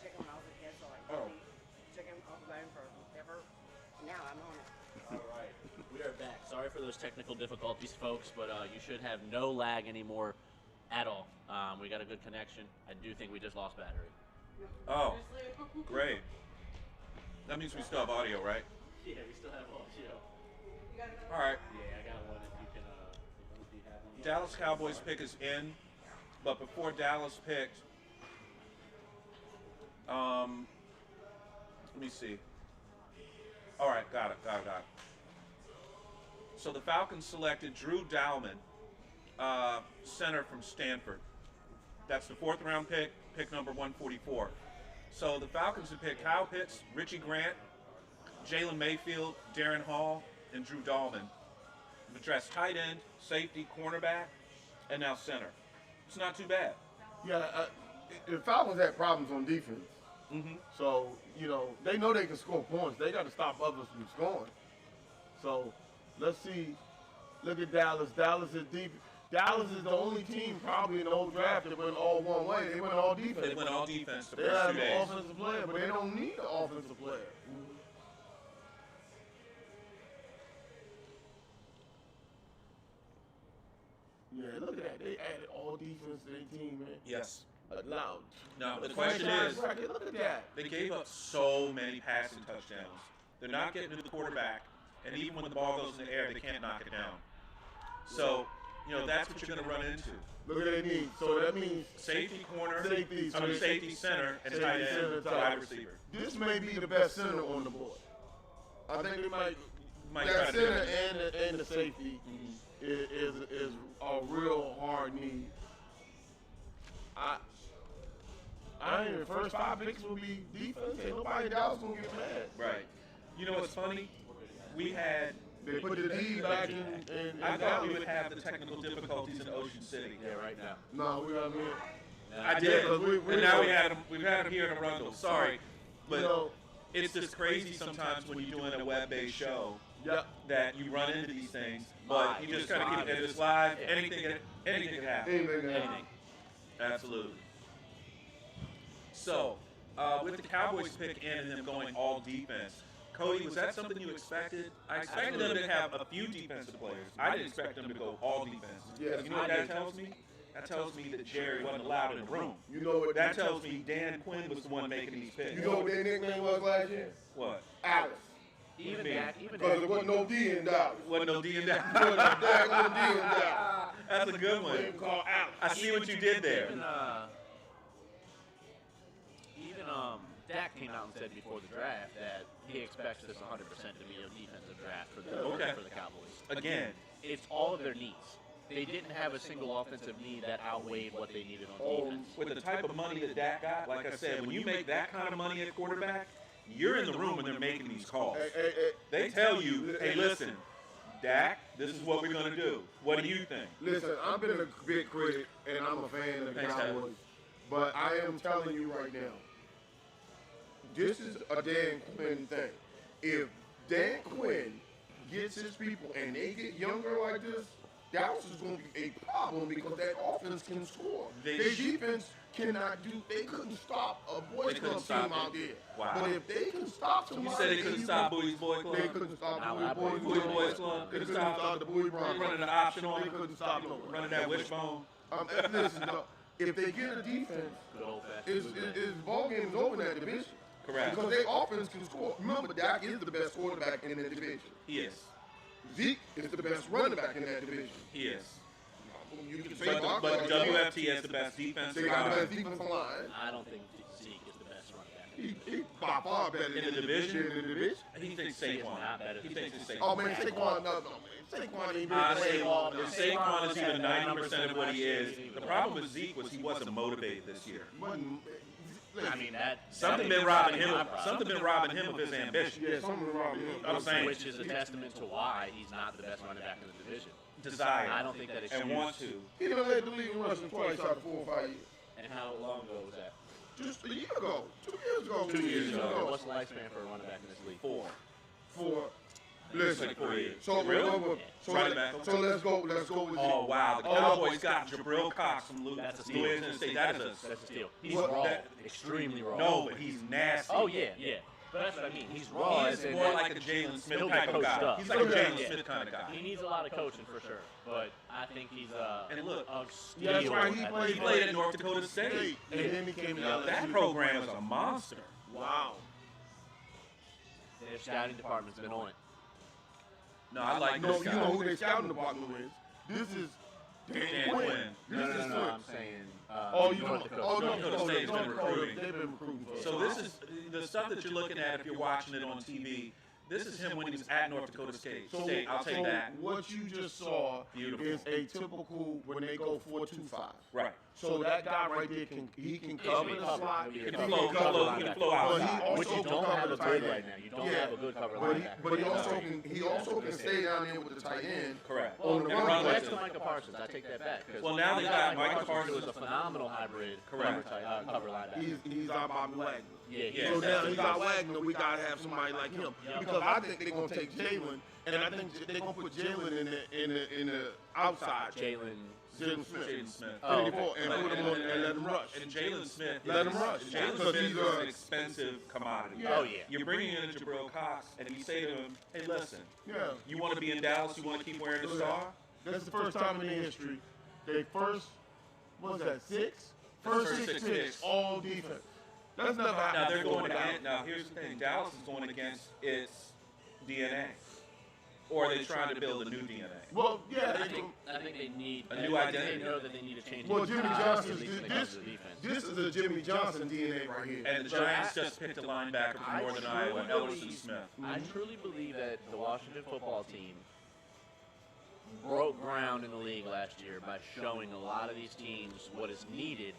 chicken when I was a kid, so like Oh. chicken off the bone forever. Now I'm on it. All right, we are back. Sorry for those technical difficulties, folks, but you should have no lag anymore at all. We got a good connection. I do think we just lost battery. Oh, great. That means we still have audio, right? Yeah, we still have audio. All right. Yeah, I got one if you can. If you have one. Dallas Cowboys pick is in, but before Dallas picked, let me see. All right, got it. So the Falcons selected Drew Dalman, center from Stanford. That's the 4th round pick number 144. So the Falcons have picked Kyle Pitts, Richie Grant, Jalen Mayfield, Darren Hall, and Drew Dalman. They've addressed tight end, safety, cornerback, and now center. It's not too bad. Yeah, the Falcons had problems on defense. Mm-hmm. So, they know they can score points. They got to stop others from scoring. So, let's see. Look at Dallas. Dallas is deep. Dallas is the only team probably in the whole draft that went all one way. They went all defense. They went all defense the They first have 2 an days. offensive player, but they don't need an offensive player. Yeah, look at that. They added all defense to their team, man. Yes. Now, Now, the question is, look at that. they gave up so many passing touchdowns. They're not getting to the quarterback, and even when the ball goes in the air, they can't knock it down. So, that's what you're going to run into. Look at their needs. So that means Safety corner, Safety, safety center, and safety, tight end, center, wide receiver. this may be the best center on the board. I think they might. Might That try to do center that. and the safety is a real hard need. I think the first 5 picks will be defense. Ain't nobody in Dallas gonna get mad. Right. You know what's funny? We had. They put the D back in I thought Dallas. we would have the technical difficulties in Ocean City. Yeah, right now. No, we got here. I did, because we and now we've had him here in Arundel. Sorry, but You know, it's just crazy sometimes when you're doing a web-based show yeah. that you run into these things, but you just kind of keep it. It's live. Anything can happen. Anything. Absolutely. So, with the Cowboys pick in and them going all defense, Cody, was that something you expected? I expected them to have a few defensive players. I didn't expect them to go all defense. Yeah, You know what that tells me? That tells me that Jerry wasn't allowed in the room. You know what? That tells me Dan Quinn was the one making these picks. You know what their nickname was last year? What? Alice. Even mean? that. Even Because there that. wasn't no D in Dallas. Wasn't no D in that. There wasn't no daggone D in Dallas. That's a good They one. called Alice. I see what you did there. Even Dak came out and said before the draft that he expects this 100% to be a defensive draft for the Okay. for the Cowboys. Again. It's all of their needs. They didn't have a single offensive need that outweighed what they needed on defense. With the type of money that Dak got, like I said, when you make that kind of money at quarterback, you're in the room when they're making these calls. They tell you, hey, listen, Dak, this is what we're going to do. What do you think? Listen, I've been a big critic and I'm a fan of the Thanks, Cowboys. But I am telling you right now, this is a Dan Quinn thing. If Dan Quinn gets his people and they get younger like this, Dallas is going to be a problem because that offense can score. Their defense cannot do. They couldn't stop a boys They club couldn't stop team out it. there. Wow. But if they can stop somebody, You said they couldn't stop Bowie's Boy Club? They couldn't stop Nah, Bowie Bowie Boys Club. They couldn't stop the Bowie Bronx. Running the option on They couldn't stop no one. running that wishbone. Listen, no, if they get a defense, Good old fashioned. his ball game is over in that division. Correct. Because their offense can score. Remember, Dak is the best quarterback in that division. He is. Zeke is the best running back in that division. He is. You can say But Barkley, WFT has the best defense. they got the best defensive line. I don't think Zeke is the best running back. He by far better In the division? In the division. He thinks He is not better Saquon. He than thinks it's Saquon. Oh man, Saquon, no, man. Saquon ain't Honestly, been if playing. Saquon is even 90% of what he is, the problem with Zeke was he wasn't motivated this year. I mean that. Something that been robbing is him. my problem. Something been robbing him of his ambition. Yeah, something wrong with him. I'm saying Which is a testament to why he's not the best running back in the division. desire. I don't think that and want excuse. to. He done led the league in rushing twice out of 4 or 5 years. And how long ago was that? Just a year ago. 2 years ago. 2 years ago. What's the lifespan for a running back in this league? 4. For Listen, like 4 years. so Really? let's go with Oh wow, the Cowboys got Jabril Cox from That's a steal. Louisiana State. That is That's a steal. He's What- raw, that- extremely raw. no, but he's nasty. Oh yeah. But that's what I mean. He's raw. He's as in more that- like a Jalen Smith he'll type get of coached guy. up. He's like a Yeah. Jalen Smith kind of guy. He needs a lot of coaching for sure, but I think he's And look, a steal. that's right, he at played- He the played moment. at North Dakota State. and then he came to That LSU. program is a monster. Wow. Their scouting department's been on it. No, I like No, this you guy. know who their scouting department is. This is Dan Quinn. This is Quinn. I'm saying. Oh, you North know, Dakota. oh, North Dakota State's been recruiting. They've been recruiting for So this is the stuff that you're looking at if you're watching it on TV. This is him when he was at North Dakota State. I'll take that. What you just saw Beautiful. is a typical when they go 4-2-5. Right. So that guy right there can cover the slot. He He can can flow, cover flow, linebacker. he can flow But outside. he also Which you can don't cover have the a tight good end. right now. You don't Yeah. have a good cover But linebacker. he also can stay down there with the tight end. Correct. On the And run run play. Next with to it. Micah Parsons, I take that back. 'cause Well, now they you got Micah Micah Parsons. who's a phenomenal hybrid Correct. cover linebacker. He's our Bobby Wagner. Yeah, Yeah. So now that's he the got guy. Wagner. We gotta have somebody like him because I think they're gonna take Jalen, and I think they're gonna put Jalen in the outside. Jalen. Jalen Smith. Jaden Smith. Oh, 34, and put him on and let him rush. And Jalen Smith. Let him rush. Jalen Because Smith he's is a- an expensive commodity. Yeah. Oh yeah. You're bringing in a Jabril Cox, and you say to him, "Hey, listen, Yeah, you want to be in Dallas? You want to keep wearing the star? that's the first time in their history. They first, what was that, First six picks, all defense. That's never happened. Now they're before going with against. Now here's the thing: Dallas is going against its DNA, or are they trying to build a new DNA? Well, yeah, I they think they need A new I think identity. They know that they need to change. Well, the Jimmy identity, Johnson's at least when it comes to the defense. this is a Jimmy Johnson DNA right here. And the Giants just picked a linebacker from Northern Iowa, Ellerson Smith. I truly believe that the Washington football team broke ground in the league last year by showing a lot of these teams what is needed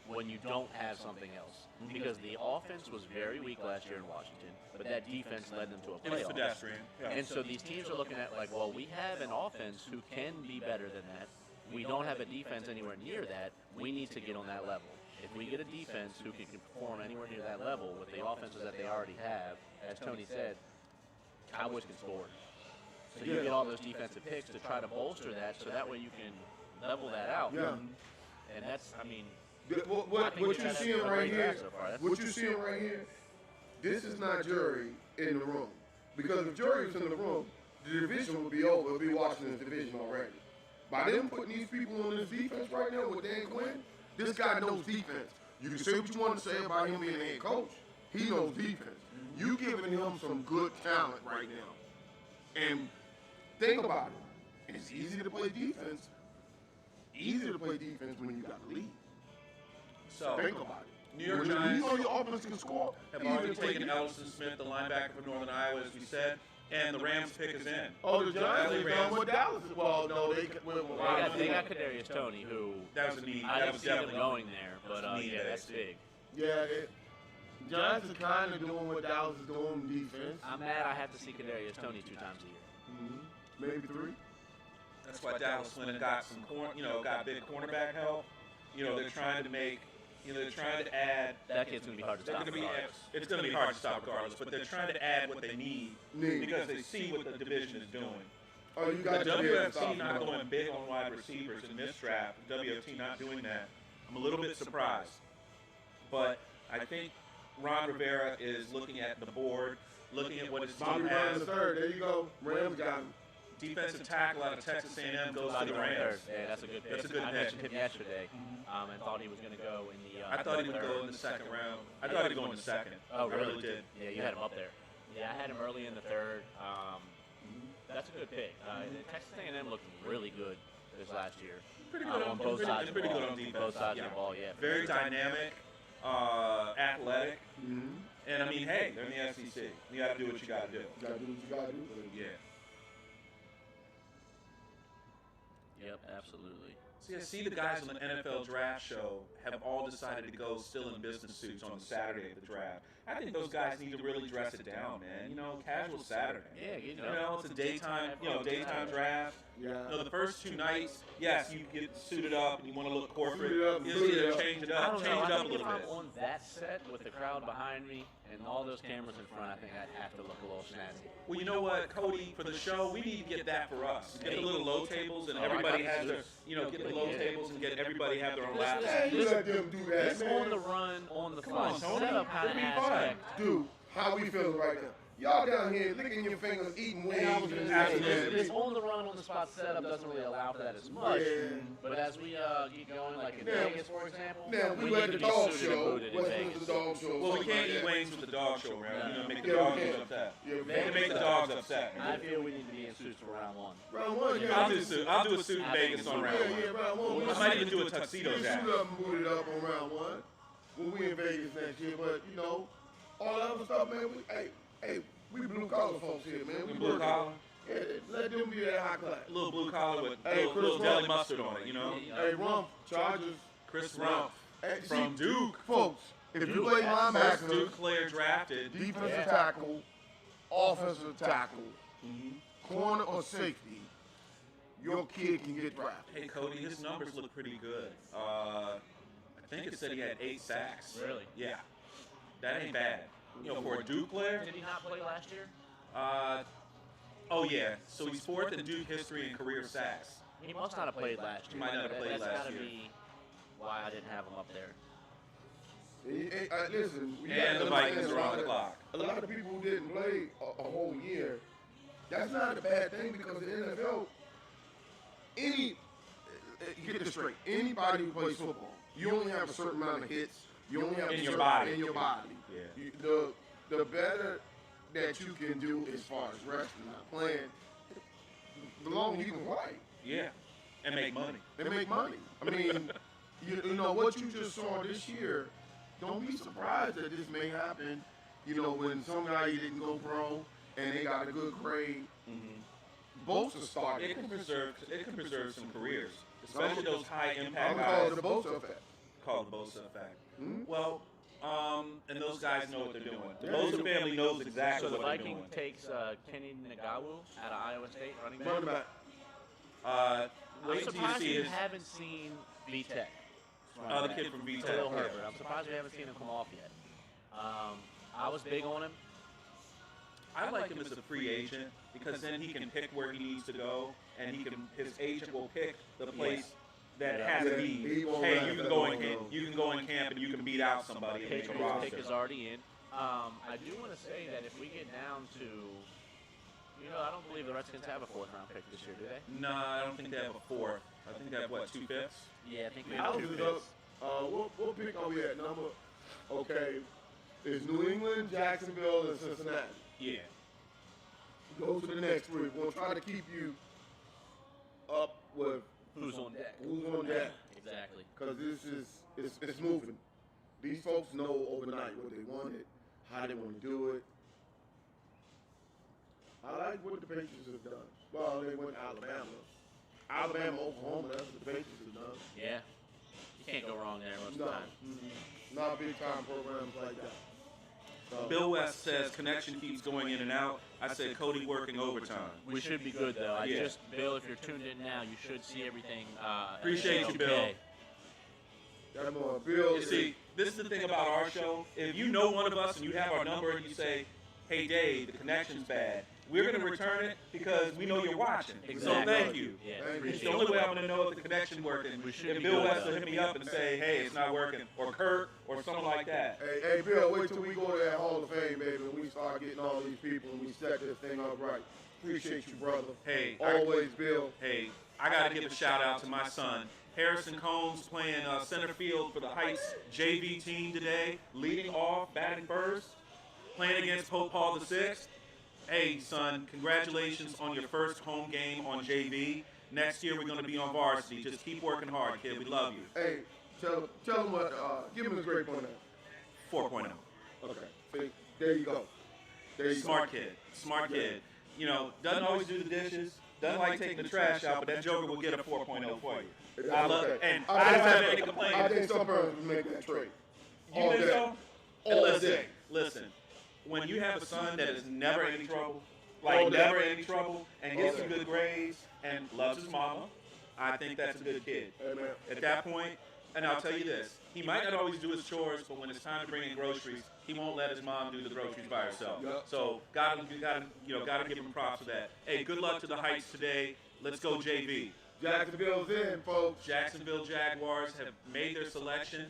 when you don't have something else. Because the offense was very weak last year in Washington, but that defense led them to a It was playoff. pedestrian. Yeah. And so these teams are looking at like, well, we have an offense who can be better than that. We don't have a defense anywhere near that. We need to get on that level. If we get a defense who can perform anywhere near that level with the offenses that they already have, as Tony said, Cowboys can score. So you get all those defensive picks to try to bolster that, so that way you can level that out. Yeah. And that's, I mean, What think you they've had a seeing great right here? draft so far. That's- What you seeing right here? This is not jury in the room. Because if jury was in the room, the division would be over. It would be Washington's division already. By them putting these people on this defense right now with Dan Quinn, this guy knows defense. You can say what you want to say about him being a head coach. He knows defense. You giving him some good talent right now. And think about it. It's easy to play defense. Easy to play defense when you got a lead. So Think about it. New York When Giants you know your offense can score. have easy already to play taken defense. Ellerson Smith, the linebacker from Northern Iowa, as we said, and the Rams pick is in. Oh, the Giants LA is Rams. done with Dallas. Well, no, they went with they got Kadarius Toney, who That was a need. I That didn't was see them definitely going there, but That's yeah, neat. that's big. Yeah, Giants are kind of doing what Dallas is doing defense. I'm mad I have to see Kadarius Toney 2 times a year. Maybe 3. That's why Dallas went and got some got big cornerback help. They're trying to make, they're trying to add. That kid's gonna be hard to They're stop. going to be. regardless. It's going to be hard to stop regardless, but they're trying to add what they need because they see what the division is doing. Oh, you The got WFC not going big on wide receivers in this draft. The WFT not doing that. I'm a little bit surprised, but I think Ron Rivera is looking at the board, looking at what his Bobby team Ryan has. the third. There you go. Rams got him. Defensive tackle out of Texas A&M goes to Bobby the Ryan Rams. third. Yeah, that's a good pick. That's a good I pick. mentioned him yesterday, and thought he was going to go in the. I thought he would third. go in the second round. I thought he'd go in the second. Oh, I really? really did. Yeah, you had him up there. Yeah, I had him early in the third. That's a good pick. Texas A&M looked really good this last year. Pretty good on both sides. of the Pretty ball. good on defense. Both sides Yeah. of the ball, yeah. Very dynamic, athletic, Mm-hmm. and I mean, hey, they're in the SEC. You got to do what you got to do. You got to do what you got to do. Yeah. Yep, absolutely. See, I see the guys on the NFL draft show have all decided to go still in business suits on the Saturday of the draft. I think those guys need to really dress it down, man. Casual Saturday. Yeah, It's a daytime, daytime draft. Yeah. No, the first 2 nights, yes, you get suited up and you want to look corporate. Suited up, You suited just up. change it I up, don't know. change it I up a think little if I'm bit. on that set with the crowd behind me and all those cameras in front, I think I'd have to look a little snazzy. Well, you know what, Cody, for the show, we need to get that for us. Get the little low tables and Oh, I everybody got has their, this. get the low Yeah. tables and get everybody have their own This laps. is- Hey, you let them do that, This on the man. run, on the Come fly on, Tony. setup kind It'll of be aspect. Dude, how we feeling right now? Y'all down here licking your fingers, eating wings. and Absolutely. This on the run, on the spot setup doesn't really allow for that as much. Yeah. But as we get going, like in Now- Vegas, for example, Now, we need went to to be dog suited and show, booted in Westminster Vegas. dog show. Well, we something can't like eat that. wings with the dog show around. Make the Yeah, dogs we can't. upset. Yeah, we They can can't. make the dogs upset. I feel we need to be in suits for round one. Round one, yeah. I'll do a suit in Vegas on round Yeah, one. yeah, round one. I might even do a tuxedo We'll jacket. shoot up and boot it up on round one when we in Vegas next year. But all the other stuff, man. We blue collar folks here, man. We We blue working. collar, Yeah, let them be that high class. a little blue collar with Hey, little Chris deli Rump. mustard on it, Hey, Rump, Chargers, Chris Rump Hey, from see, Duke. folks. If you Duke. play First linebacker, Duke player drafted. defensive tackle, offensive tackle, corner or safety, your kid can get drafted. Hey Cody, his numbers look pretty good. I think it said he had 8 sacks. Really? Yeah. That ain't bad. For a Duke player. Did he not play last year? Oh yeah. So he's 4th in Duke history in career sacks. He must not have played last year. He might not have played That's last gotta year. be why I didn't have him up there. Listen, we And gotta the Vikings understand are on a the lot clock. of- A lot of people who didn't play a whole year, that's not a bad thing because the NFL, get this straight, anybody who plays football, you only have a certain amount of hits. You only have In a your certain body. in your body. Yeah. The better that you can do as far as resting, not playing, the longer you can play Yeah. And make money. and make money. I mean, what you just saw this year. Don't be surprised that this may happen. When some guy didn't go pro and they got a good grade. Bosa started. It can preserve some careers, especially those high I'm impact gonna call guys. it the Bosa effect. Called the Bosa effect. Hmm? Well, and those guys know what they're doing. The Yeah, Bosa they do. family knows exactly So the what they're Viking doing. takes Kenny Nagawu out of Iowa State, running back. Running back. I'm Wait till you surprised see we his. haven't seen VTech. The kid from VTech. Khalil yeah. Herbert. I'm surprised we haven't seen him come off yet. I was big on him. I like him as a free agent because then he can pick where he needs to go, and his agent will pick the place that has a Yeah, need. he won't Hey, let you can that go one in camp. go. You can go in camp and you can beat out somebody and make a Patriots roster. pick is already in. I do want to say that if we get down to, I don't believe the Redskins have a 4th round pick this year, do they? No, I don't think they have a 4th. I think they have 2/5. Yeah, I think we I'll have do 2 it up. picks. What pick are we at? Number? Okay. It's New England, Jacksonville, and Cincinnati. Yeah. Go to the next 3. We'll try to keep you up with Who's on deck? who's on deck. Exactly. Because it's moving. These folks know overnight what they wanted, how they want to do it. I like what the Patriots have done. Well, they went to Alabama, Oklahoma, that's what the Patriots have done. Yeah. You can't go wrong there most of No, the time. not big time programs like that. So, Bill West says connection keeps going in and out. I said Cody working overtime. We should be good though. Yeah. Bill, if you're tuned in now, you should see everything. Appreciate you, Bill. okay. that more Bill. You see, this is the thing about our show. If you know one of us and you have our number and you say, "Hey Dave, the connection's bad," we're going to return it because we know you're watching. So Exactly. thank you. Yeah, Thank you. It's appreciate the it. only way I'm going to know if the connection's working. We should If be Bill good, West though. will hit me up and say, "Hey, it's not working," or Kurt, or someone like that. Hey, Bill, wait till we go to that Hall of Fame, baby, and we start getting all these people and we set this thing up right. Appreciate you, brother. Hey, Always, Bill. Hey, I got to give a shout out to my son. Harrison Combs playing center field for the Heights JV team today, leading off, batting first, playing against Pope Paul VI. Hey, son, congratulations on your first home game on JV. Next year, we're going to be on varsity. Just keep working hard, kid. We love you. Hey, tell him what, give him his grade point out. 4.0. Okay. See, there you go. There you Smart go. kid. Smart kid. Doesn't always do the dishes, doesn't like taking the trash out, but that joker will get a 4.0 for you. That's I love okay. it. And I don't have any I complaints. think some parents would make that trade. You All think day. so? All listen, day. listen. When you have a son that is never in any trouble, like Oh, never that- any trouble, and gets some good grades, and loves his mama, I think that's a good kid. Hey, man. At that point, and I'll tell you this, he might not always do his chores, but when it's time to bring in groceries, he won't let his mom do the groceries by herself. Yep. So gotta give him props for that. Hey, good luck to the Heights today. Let's go JV. Jacksonville's in, folks. Jacksonville Jaguars have made their selection.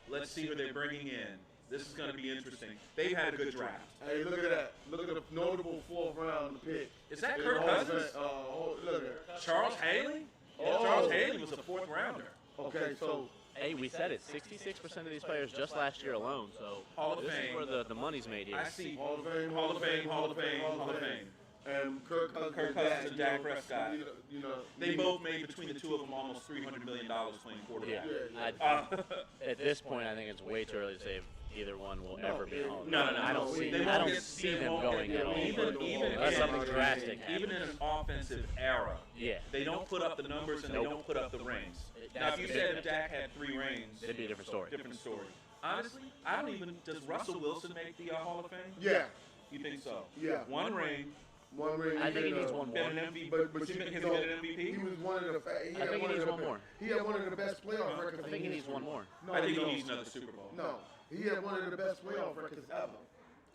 Let's see who they're bringing in. This is going to be interesting. They've had a good draft. Hey, look at that. Look at the notable 4th round pick. Is that In Kirk the Cousins? Look at it. Charles Haley? Yeah, Oh. Charles Haley was a 4th rounder. Okay, so Hey, we said it. 66% of these players just last year alone. So Hall of this Fame. is where the money's made here. I see Hall of Fame, Hall of Fame, Hall of Fame, Hall of Fame. And Kirk Cousins, and Dak Prescott. You know, They both made between the two of them almost $300 million playing quarterback. Yeah. Yeah. At this point, I think it's way too early to say if either one will ever be home. No. I don't see. They I won't don't get- see they them won't going get- at all. even Unless in- something drastic Even in an offensive era, Yeah, they don't put up the numbers and they don't put up the rings. Now, if you said if Dak had 3 rings, it'd be a different story. different story. Honestly, I don't even. Does Russell Wilson make the Hall of Fame? Yeah, You think so? Yeah. 1 ring. one ring. I think he needs one more. Been an MVP. But Has you he know, been an MVP? he was one of the. He I had think he one of needs the one be- more. He had one of the best playoff records. I think he needs one more. No, I think he no. needs another Super Bowl. No, he had one of the best playoff records ever.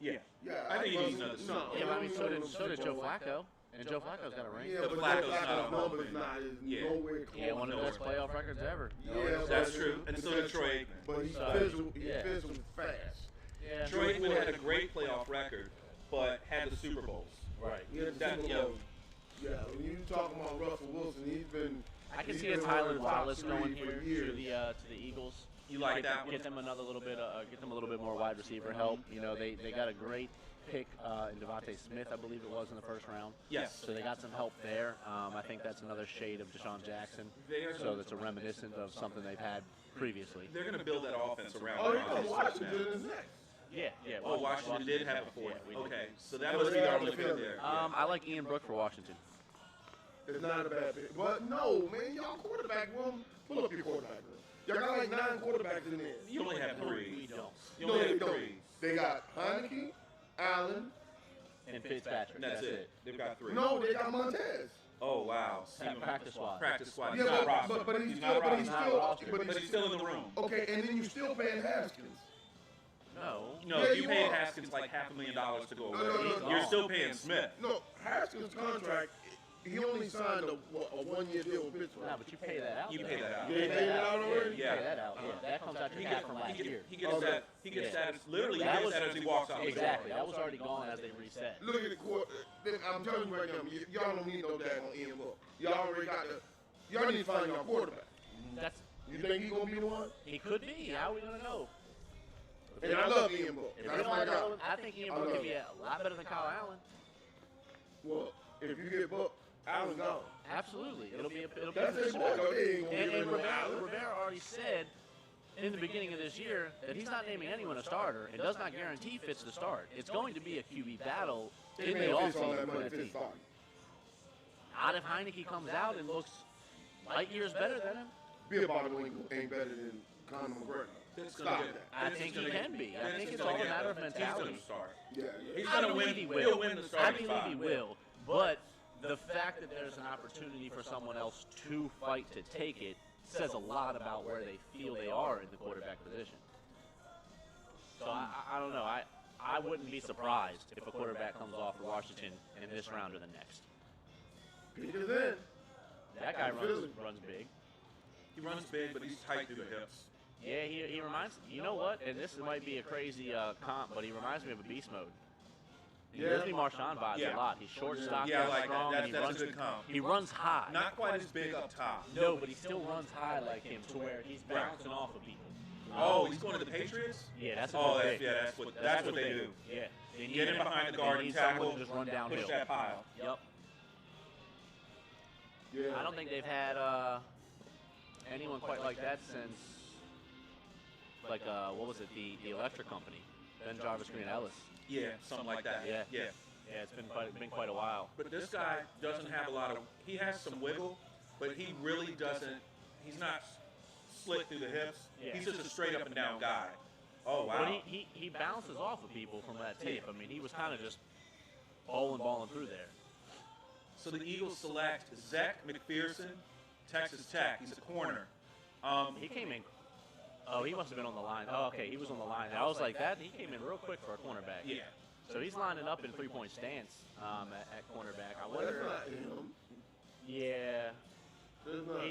Yeah. Yeah, I think he needs Russell- another Super Bowl. Yeah, but I mean, so did Super Joe Bowl. Flacco, and Joe Flacco's got a ring. Yeah, But but Flacco's Joe not a Flacco's Hall of numbers Famer. not is Yeah. nowhere close. Yeah, one of the best playoff records ever. Yeah, That's but- true. And so did Troy Aikman. But he's So, physical. He's yeah. physical fast. Yeah. Troy Aikman had a great playoff record, but had the Super Bowls. Right. He had the That- Super yeah. Bowl. Yeah, when you talking about Russell Wilson, he's been. I can he's see a been Tyler one of the top Wallace three going for here years. to the Eagles. You like that one? Get them another little bit. Get them a little bit more wide receiver help. You know, they got a great pick in Devontae Smith, I believe it was in the 1st round. Yes. So they got some help there. I think that's another shade of Deshaun Jackson. So that's a reminiscent of something they've had previously. They're going to build that offense around. Oh, Devontae yeah, Smith Washington now. is next. Yeah. Oh, Washington did have a 4th. Yeah, we did. Okay, so that must be our only pick there. I like Ian Brook for Washington. It's not a bad pick. But no, man, y'all quarterback room. Pull up your quarterback room. Y'all got like 9 quarterbacks in there. You only have We 3. don't. You No, only they have don't. 3. They got Heineke, Allen. And Fitzpatrick. That's it. They've got 3. No, they got Montez. Oh wow. Practice squad. Practice squad. Yeah, He's not but rostered. but he's He's still not but he's rostered. still rostered. But he's still in the room. okay. And then you still paying Haskins. No. No, Yeah, if you you paid are. Haskins like $500,000 to go No, away, no, no, you're no. still paying Smith. No, Haskins' contract. He only signed a 1-year deal with Pittsburgh. No, but you pay that out. You though. pay that out. You paid it out already? Yeah. Pay that out. Yeah, that comes out your cap from last year. He gets Okay. that. He gets Yeah. that. Literally, he That gets was- that as he walks out. the door. Exactly. That was already gone as they reset. Look at the court. I'm telling you right now, y'all don't need no daggone Ian Book. Y'all already got the. Y'all need to find y'all quarterback. That's You think he gonna be the one? he could be. How are we gonna know? And I love Ian Book. If we That's don't my have guy. Allen, I think Ian I Brook love could be a lot better than Kyle Allen. Well, if you get Book, Allen gone. Absolutely. It'll be a That's his boy. though. They ain't gonna And, get rid of Rivera, Allen. Rivera already said in the beginning of this year that he's not naming anyone a starter and does not guarantee Fitz to start. It's going to be a QB battle They in made the Fitz all offseason that for money that Fitz team. started. Not if Heineke comes out and looks light years better than him. Bill Bottom ain't better than Conor McGregor. It's Stop gonna get- that. I Fitz think is he gonna can get- be. I Fitz think is it's gonna all a get- matter of He's mentality. gonna start. Yeah, He's I gonna believe win. he will. He'll win the I starting believe five. he will. But the fact that there's an opportunity for someone else to fight to take it says a lot about where they feel they are in the quarterback position. So I don't know. I wouldn't be surprised if a quarterback comes off for Washington in this round or the next. Because then, That guy Philly. runs big. He runs big, but he's tight through the hips. Yeah, he reminds. You know what? And this might be a crazy comp, but he reminds me of a beast mode. He Yeah. gives me Marshawn vibes Yeah. a lot. He's short, stocky, Yeah, I like that. strong, That's- and he that's a runs. good comp. He runs high. Not quite as big up top. No, but he still runs high like him to where he's bouncing off of people. Oh, he's going to the Patriots? Yeah, that's a Oh, good that's pick. yeah, that's what they do. Yeah. They need Get him behind the they guard need and someone tackle. to just run downhill. Push that pile. Yep. yeah. I don't think they've had anyone quite like that since, like, what was it, the electric company, Ben Jarvis, Green Ellis. Yeah, something like that. Yeah. Yeah. Yeah, it's been quite a while. But this guy doesn't have a lot of. He has some wiggle, but he really doesn't. He's not slick through the hips. Yeah. He's just a straight up and down guy. Oh wow. But he bounces off of people from that tape. I mean, he was kind of just balling through there. So the Eagles select Zach McPherson, Texas Tech. He's a corner. He came in. Oh, he must have been on the line. Oh, okay, he was on the line. I was like that. He came in real quick for a cornerback. Yeah. So he's lining up in 3-point stance at cornerback. I Well, that's wonder. not him. Yeah. That's not.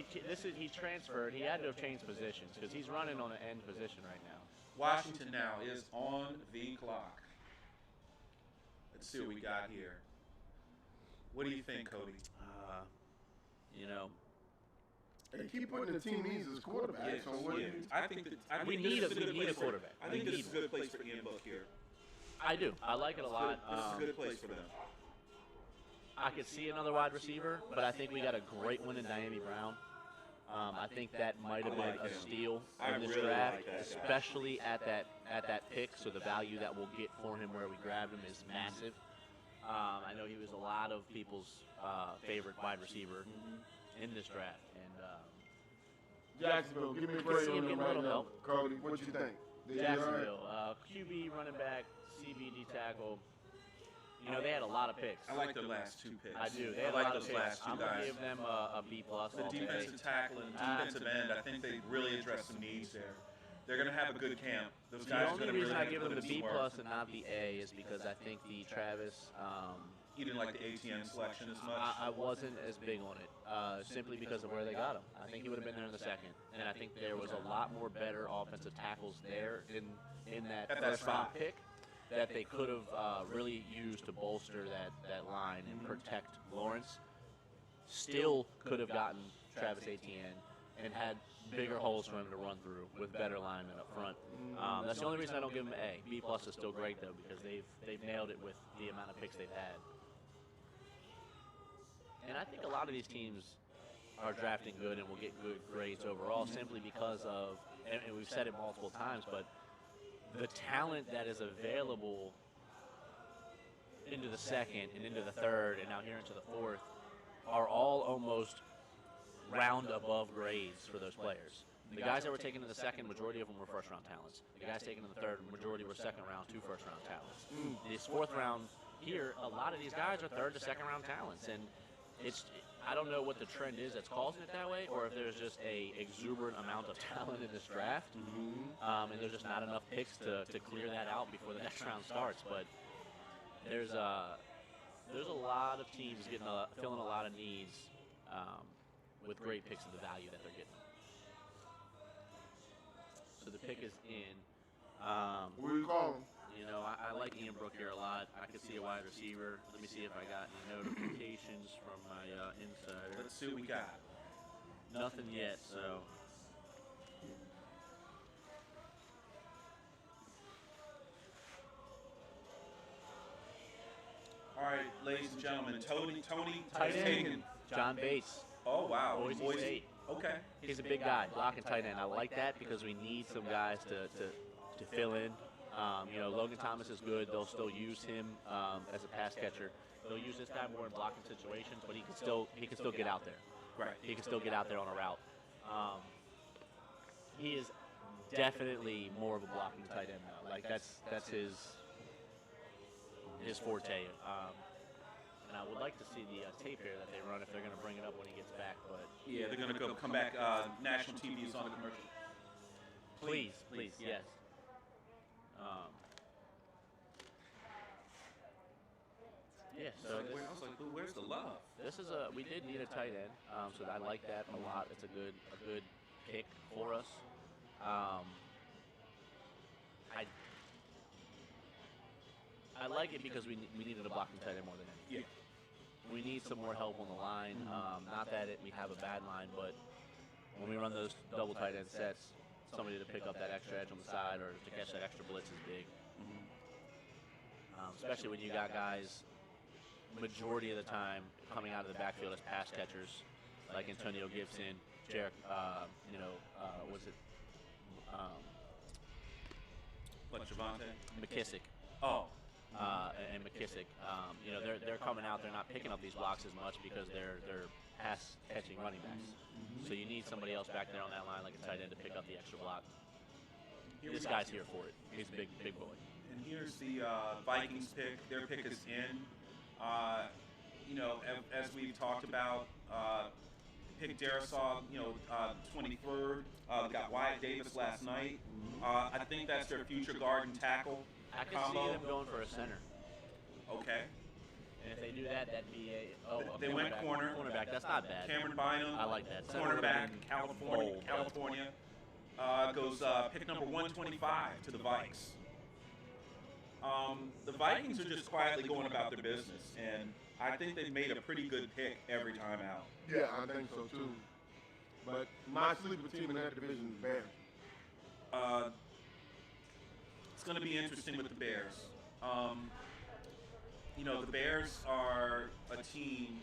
He transferred. He had to have changed positions because he's running on an end position right now. Washington now is on the clock. Let's see what we got here. What do you think, Cody? You know, They keep putting the team needs as quarterback. Yes, So what? yes. I think that We this need is a- good we need a place for- quarterback. I think We this is a need good place for Ian Book here. I do. I like it a lot. This is a good place for them. I could see another wide receiver, but I think we got a great one in Diami Brown. I think that might have I been like a him. steal I in this really draft, like that guy. especially at that pick. So the value that we'll get for him where we grabbed him is massive. I know he was a lot of people's favorite wide receiver in this draft, and Jacksonville, give me a can grade see him on them getting a right little now. help. Cody, what you think? They did all right? Jacksonville, QB, running back, CBD tackle. You know, they had a lot of picks. I like their last two picks. I do. They I had like a lot those of picks. last two I'm gonna guys. give them a B plus. The all day. defensive tackle and defensive end, I think they really address some needs there. They're going to have a good camp. Those The guys are only going to reason really I give put them in the some B work. plus and not the A is because I think the Travis. You didn't like the ATN selection as much. I wasn't as big on it, simply because of where they got him. I think he would have been there in the second, and I think there was a lot more better offensive tackles there in that At that first round spot. pick that they could have really used to bolster that line and protect Lawrence. Still could have gotten Travis Etienne and had bigger holes for him to run through with better linemen up front. That's the only reason I don't give them an A. B plus is still great though because they've nailed it with the amount of picks they've had. And I think a lot of these teams are drafting good and will get good grades overall simply because of, and we've said it multiple times, but the talent that is available into the second and into the third and now here into the fourth are all almost round above grades for those players. The guys that were taken in the second, majority of them were first round talents. The guys taken in the third, majority were second round, 2 first round talents. This fourth round here, a lot of these guys are third to second round talents, and I don't know what the trend is that's causing it that way, or if there's just a exuberant amount of talent in this draft, and there's just not enough picks to clear that out before the next round starts. But there's a lot of teams filling a lot of needs with great picks of the value that they're getting. So the pick is in. What do you call him? You know, I like Ian Brook here a lot. I could see a wide receiver. Let me see if I got any notifications from my insider. Let's see what we got. Nothing yet, so. All right, ladies and gentlemen, Tony Tight has end, taken. John Bates. Oh wow, Boise State. Okay. He's a big guy, blocking tight end. I like that because we need some guys to fill in. You know, Logan Thomas is good. They'll still use him as a pass catcher. They'll use this guy more in blocking situations, but he can still get out there. Right. He can still get out there on a route. He is definitely more of a blocking tight end now. Like that's his forte. And I would like to see the tape here that they run if they're going to bring it up when he gets back. But Yeah, they're gonna come back. National TV is on the commercial. please, yes. Yeah, so I was like, where's the love? we did need a tight end, so I like that a lot. It's a good pick for us. I like it because we needed a blocking tight end more than anything. Yeah. We need some more help on the line. Not that we have a bad line, but when we run those double tight end sets, somebody to pick up that extra edge on the side or to catch that extra blitz is big. Especially when you got guys, majority of the time, coming out of the backfield as pass catchers, like Antonio Gibson, Jarek, was it What, Javante? McKissick? Oh. And McKissick, they're coming out. They're not picking up these blocks as much because they're pass catching running backs. So you need somebody else back there on that line, like a tight end, to pick up the extra block. This guy's here for it. He's a big boy. And here's the Vikings pick. Their pick is in. You know, as we've talked about, picked Darisaw, 23rd. Got Wyatt Davis last night. I think that's their future guard and tackle I can combo. see them going for a center. Okay. And if they do that, that'd be a They went corner. Cornerback, that's not bad. Cameron Bynum. I like that. Center Cornerback, would've been California. bold. California. Goes pick number 125 to the Vikes. The Vikings are just quietly going about their business, and I think they've made a pretty good pick every time out. Yeah, I think so too. But my sleeper team in that division is Bears. It's going to be interesting with the Bears. The Bears are a team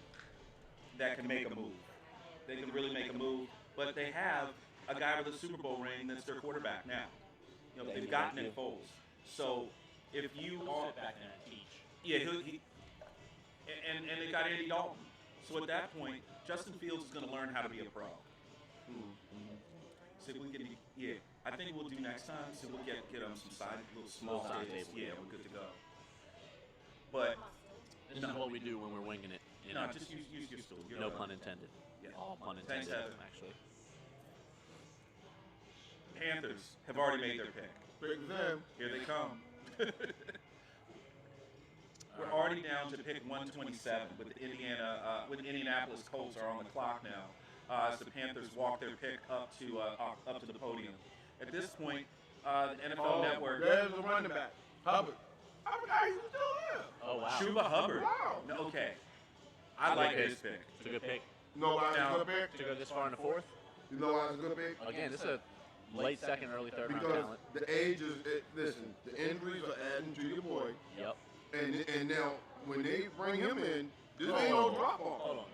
that can make a move. They can really make a move, but they have a guy with a Super Bowl ring that's their quarterback now. They've gotten Nick Foles. So if you He'll are, sit back there and teach. yeah, and they got Andy Dalton. So at that point, Justin Fields is going to learn how to be a pro. So we can, I think we'll do next time. So we'll get them some little small Side tables. table. Yeah, we're good to go. But This is what we do when we're winging it. You no, know? just use your stool. You're No all right. pun intended. Yeah. All pun Thanks, intended, Heather. actually. Panthers have already made their pick. Big them. Here they come. We're already down to pick 127 with the Indianapolis Colts are on the clock now. As the Panthers walk their pick up to the podium. At this point, the NFL Network. There's the running back, Hubbard. I forgot he was still there. Oh, wow. Chuba Hubbard. Wow. No, okay. I like Okay. this pick. It's a good pick. You know why it's Now- a good pick? To go this far in the fourth? You know why it's a good pick? Again, this is a late second, early third round Because talent. the age is, listen, the injuries are adding to your boy. Yep. And now, when they bring him in, this ain't no drop off. Hold on.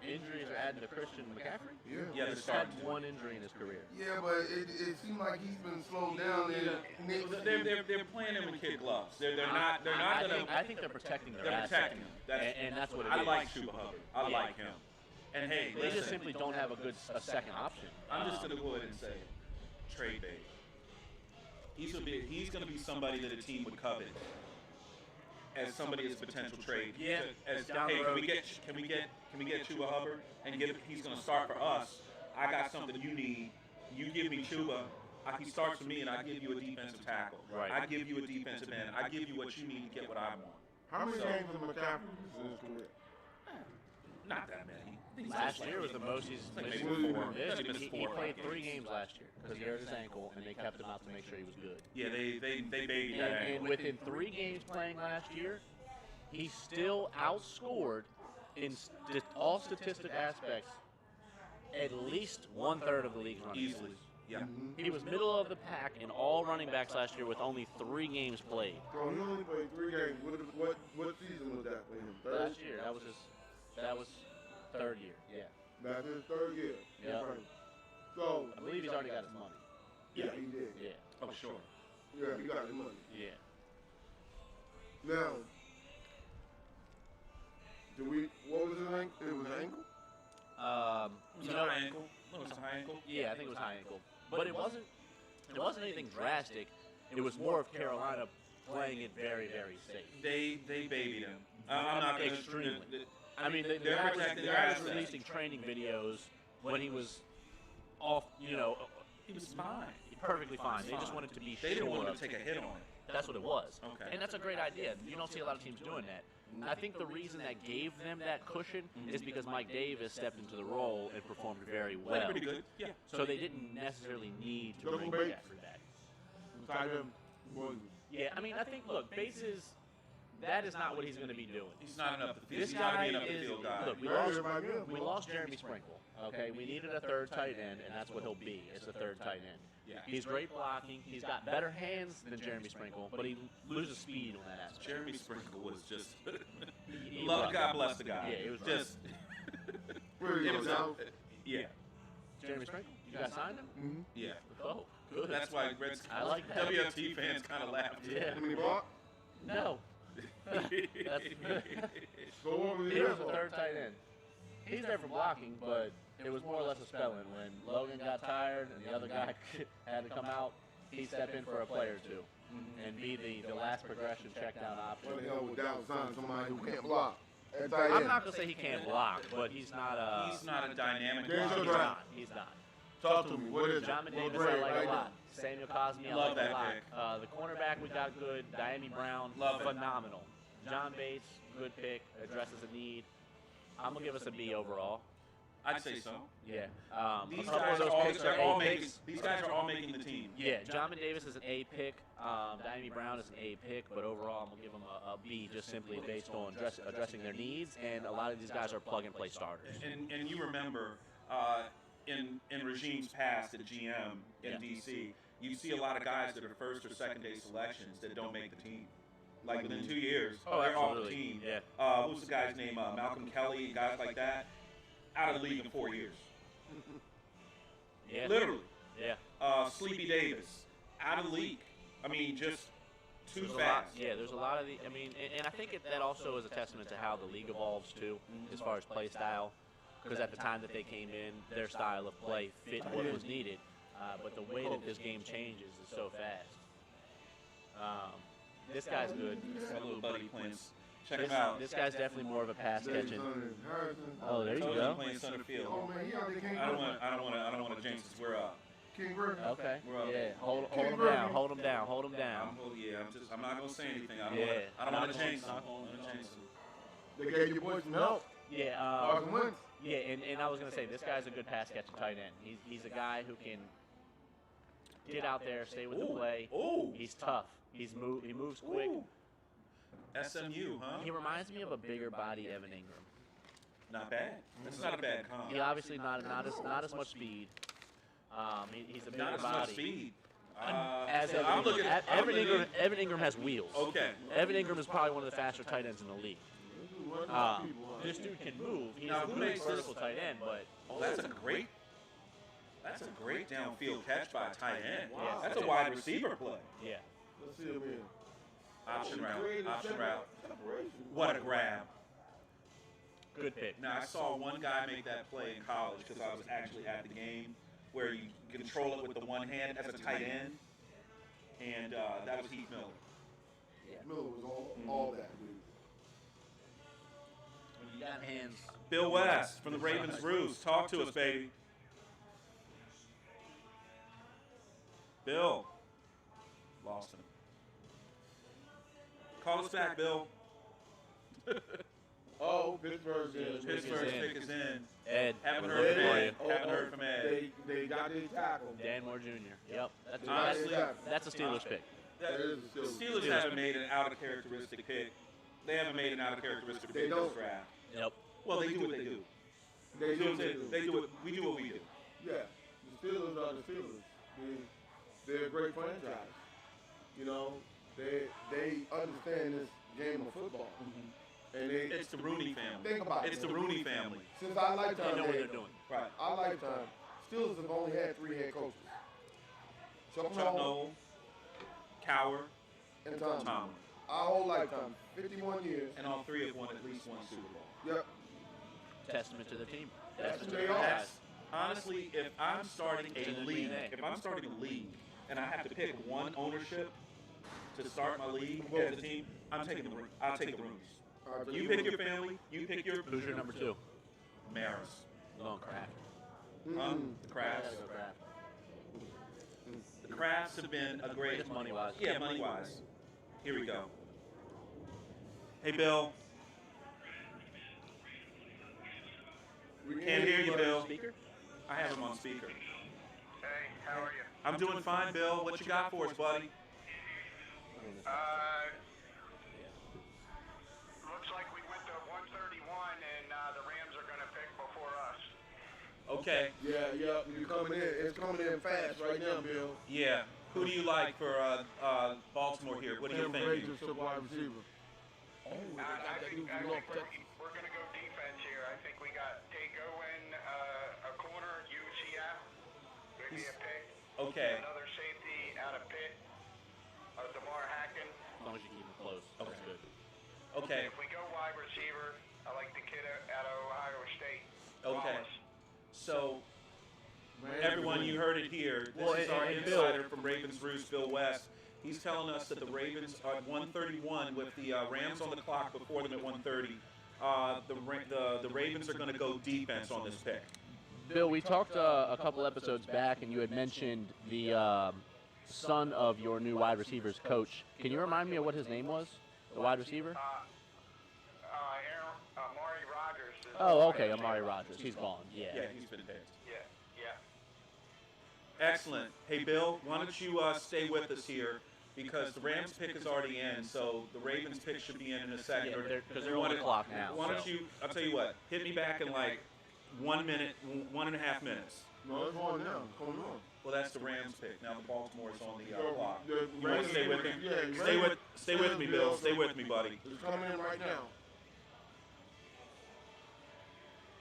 Injuries are adding to Christian McCaffrey? Yeah. Yeah, they're He's had starting to. one injury in his career. Yeah, but it seems like he's been slowed down. And They're playing him in kid gloves. They're not I think they're protecting their they're assets. protecting him. And that's what it I is. like Chuba Hubbard. I Yeah. like him. And hey, They just listen, simply don't have a second option. I'm just gonna go ahead and say, trade bait. He's gonna be somebody that a team would covet as somebody as potential trade. Yeah, As down the hey, road. can we get Chuba Hubbard and he's gonna start for us. I got something you need. You give me Chuba. He starts for me, and I give you a defensive tackle. Right. I give you a defensive end. I give you what you need to get what I want. How many So- games has McCaffrey in his career? Not that many. I think Last it's year was the most he's like missed. maybe four. This, He missed he 4 or 5 played 3 games. games last year because he hurt his ankle, and they kept him out to make sure he was good. Yeah, they babied that And ankle. within 3 games playing last year, he still outscored in all statistic aspects at least 1/3 of the league's running Easily. backs. Yeah. He was middle of the pack in all running backs last year with only 3 games played. So he only played 3 games. What season was that for him? Third? Last year, that was 3rd year. Yeah, That's his 3rd year. Yeah. That's right. So I believe he's already got his money. yeah, he did. Yeah, Oh, sure. Yeah, he got his money. yeah. Now, what was his ankle? It was ankle? Was You it know, a high ankle? No, it was a high ankle. yeah, I think it was high ankle, but it wasn't anything drastic. It was more of Carolina playing it very, very safe. They babied him. I'm not gonna Extremely. the- I mean, They're the guy was protecting their assets. releasing training videos when he was off, He was fine. perfectly fine. They just wanted to be They didn't sure want him of to take a hit on it. That's what it was. Okay. And that's a great idea. You don't see a lot of teams doing that. I think the reason that gave them that cushion is because Mike Davis stepped into the role and performed very Played well. pretty good. Yeah. So they didn't necessarily need to Double bring Bates. McCaffrey back. Tight end. Was Yeah, I mean, I think, look, Bates that is not what he's going to be doing. He's not enough. This He's got to guy be enough to is, field guy. look, we lost Jeremy Sprinkle, okay? We needed a 3rd tight end, and that's what he'll be. It's a 3rd tight end. Yeah. He's great blocking. He's got better hands than Jeremy Sprinkle, but he loses speed on that aspect. Jeremy Sprinkle was just. He Love was. God bless the guy. Yeah, it was just. Where he It was was out. Yeah. Jeremy Sprinkle? You guys signed him? Mm-hmm. Yeah. Oh, good. That's why Reds. I like that. WFT fans kind of laughed. Yeah. How many bought? No. That's So what was he he was there a for? 3rd tight end. He's there for blocking, but it was more or less a spelling. When Logan got tired and the other guy had to come out, he stepped in for a play or two and be the last progression check down option. What the hell would Dallas sign somebody who can't block? At tight I'm end. not gonna say he can't block, but he's not a. He's not a dynamic He's blocker. He's not. He's not. Talk to me. What is it? John Well, Davis, great, I like right a now. lot. Samuel Cosme, I Love like that a lot. pick. The cornerback we got good. Diami Brown, Love it. phenomenal. John Bates, good pick, addresses a need. I'm gonna give us a B overall. I'd say so. Yeah. These a couple guys of those are all, picks they're are all A making. picks. These guys are all making the team. Yeah, John Davis is an A pick. Diami Brown is an A pick, but overall I'm gonna give him a B just simply based on addressing their needs. And a lot of these guys are plug and play starters. And you remember in regimes past at GM in Yeah. DC, you see a lot of guys that are first or second day selections that don't make the team. Like within 2 years, Oh, they're off the absolutely. team. Yeah. What was the guy's name? Malcolm Kelly, guys like that, out of the league in 4 years. Yeah. Literally. Yeah. Sleepy Davis, out of the league. I mean, just too There's a fast. lot, yeah, there's a lot of the. I mean, and I think that also is a testament to how the league evolves too, as far as play style. Because at the time that they came in, their style of play fit what was needed. But the way that this game changes is so fast. This guy's good. My little buddy playing. Check him out. This guy's definitely more of a pass catching. Harrison. Oh, there you Told you go. playing center field. Oh man, he out there King I don't Griffin. want to jinx this. We're up. King Griffin. Okay. We're up. Yeah. Hold him down. Hold him down. Hold him down. I'm not gonna say anything. I don't Yeah. want to jinx him. I don't want to jinx him. They gave your boys some help. Yeah. Carson Wentz. Yeah, and I was gonna say this guy's a good pass catching tight end. He's a guy who can get out there, stay with the play. Ooh. He's tough. He moves quick. Ooh. SMU, huh? He reminds me of a bigger body Evan Ingram. Not bad. That's not a bad comp. He obviously not as much speed. He's a bigger Not as body. much speed. As I'm looking at Evan Ingram has wheels. Okay. Evan Ingram is probably one of the faster tight ends in the league. What about people, huh? This dude can move. He's Now, a who good makes this- vertical tight end, but Oh, that's a great downfield catch by a tight end. Wow. That's a wide receiver play. yeah. Let's see him in. Option Creative route. Option route. separation. What a grab. Good pick. Now, I saw one guy make that play in college because I was actually at the game where you control it with the one hand as a tight end, and that was Heath Miller. Miller was all that, dude. When you got hands. Bill West from the Ravens Roost. Talk to us, baby. Bill. Lost him. Call us back, Bill. Oh, Pittsburgh's in. Pittsburgh's pick is in. Ed, Haven't we're heard looking from for Ed. you. Haven't heard from Ed. They got their tackle. Dan Moore Jr. Yep. Honestly, That's a Steelers pick. The Steelers haven't made an out of characteristic pick. They haven't made an out of characteristic They pick this don't. draft. Yep. Well, they do what they do. They You know what I'm do. saying? They do it. We do what we do. Yeah, the Steelers are the Steelers. They're a great franchise. You know, they understand this game of football, and they It's the Rooney family. think about it. It's the Rooney family. Since our They lifetime, know what they're doing. Right. our lifetime, Steelers have only had 3 head coaches: Chuck Chuck Noll Noll, Cowher, and Tom. Tomlin. Our whole lifetime, 51 years. And all three have won at least one Super Bowl. Yep. Testament to the team. That's Testament who to they the are. guys. That's honestly, if I'm starting It's in a the league, DNA. if I'm starting a league, and I have to pick one ownership to start my league as a team, I'll take the Roonies. You pick your family. You pick your Who's your number 2? Maris. Going Kraft. Huh? The Crafts. Gotta go Kraft. The Crafts have been a great Just money-wise. Yeah, money wise. Here we go. Hey, Bill. Can't hear you, Bill. Speaker? I have him on speaker. Hey, how are you? I'm doing fine, Bill. What you got for us, buddy? Looks like we went to 131 and the Rams are going to pick before us. Okay. Yeah, you're coming in. It's coming in fast right now, Bill. Yeah. Who do you like for Baltimore here? What are you Tim thinking? Brady's a wide receiver. I think we're going to go defense here. I think we got Tagoin, a corner, UCF, maybe a pick. Okay. Another safety out of Pitt, DeMar Hacken. As long as you keep them close. That's good. Okay. If we go wide receiver, I like the kid out of Ohio State. Okay. Wallace. So, Man, everyone, you heard it here. This Well, is our and Bill- insider from Ravens Roost, Bill West. He's telling us that the Ravens are at 131 with the Rams on the clock before them at 130. the Ravens are going to go defense on this pick. Bill, we talked a couple episodes back, and you had mentioned the son of your new wide receivers coach. Can you remind me of what his name was? The wide receiver? Amari Rogers. Oh, okay, Amari Rogers. He's gone. Yeah, he's been picked. Yeah. Excellent. Hey, Bill, why don't you stay with us here because the Rams pick is already in, so the Ravens pick should be in a second. Because they're on the clock now. Why don't you? I'll tell you what. Hit me back in like 1 minute, 1.5 minutes. No, it's on now. It's going on. Well, that's the Rams pick. Now the Baltimore's on the clock. The You want to stay with me? Yeah, Stay with me, Bill. Stay with me, buddy. It's coming in right now.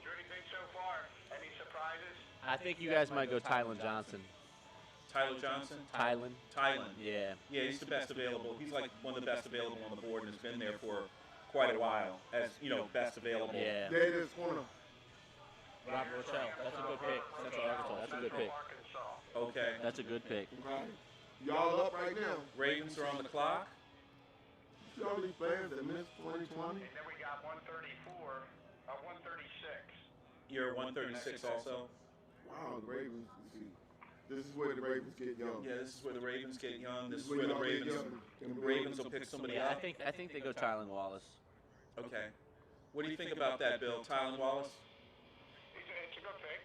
What do you think so far? Any surprises? I think you guys might go Tylen Johnson. Tyler Johnson. Tylen? Tylen. Yeah. Yeah, he's the best available. He's like one of the best available on the board and has been there for quite a while as, best available. Yeah. Dead is corner. Robert Rochelle. That's a good pick. Central Arkansas. That's a good pick. Arkansas. Okay. That's a good pick. Okay. Y'all up right now. Ravens are on the clock. See all these players that missed 2020? And then we got 134, 136. You're 136 also. Wow, the Ravens. You see, this is where the Ravens get young. Yeah, this is where the Ravens get young. This is Where where the y'all get Ravens young. Ravens will pick somebody Yeah, up. I think they go Tylen Wallace. Okay. What do you think about that, Bill? Tylen Wallace? It's a good pick.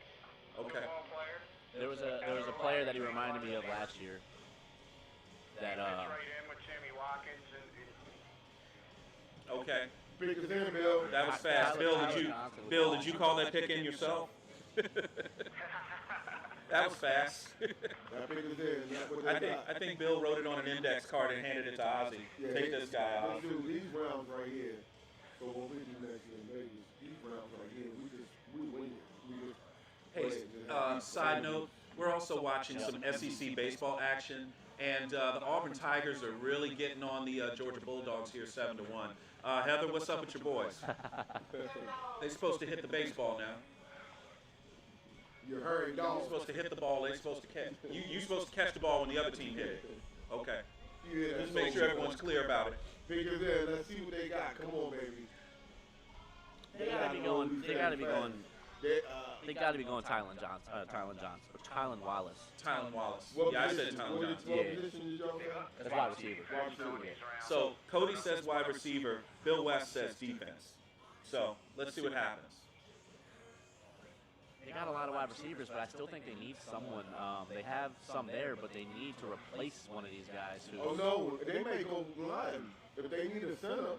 Okay. Football player. There was a player that he reminded me of last year. That Fits right in with Sammy Watkins and Okay. Pick is in, Bill. That was fast. Tyler Bill, did you call that pick in yourself? That was fast. That pick is in. That's what they got. I think Bill wrote it on an index card and handed it to Ozzy. Yeah, Take this guy, let's Ozzy. do these rounds right here. So what we do next in Vegas, these rounds right here, we win it. We just Hey, play it and have side note, we're also watching some SEC baseball action, and the Auburn Tigers are really getting on the Georgia Bulldogs here 7-1. Heather, what's up with your boys? They're supposed to hit the baseball now. You're hurrying You're dogs. supposed to hit the ball. They're supposed to catch. You're supposed to catch the ball when the other team hit it. Okay. Yeah, Just make sure everyone's clear about it. Pick is in. Let's see what they got. Come on, baby. They gotta be going. They gotta be going. They, They gotta be going Tylen Johnson. Or Tylen Wallace. Tylen Wallace. what Yeah, I said position? Tylen What Johnson. Yeah. position did y'all say? That's wide receiver. Wide receiver. So Cody says wide receiver. Bill West says defense. So let's see what happens. They got a lot of wide receivers, but I still think they need someone. They have some there, but they need to replace one of these guys who. Oh no, they may go line if they need a center,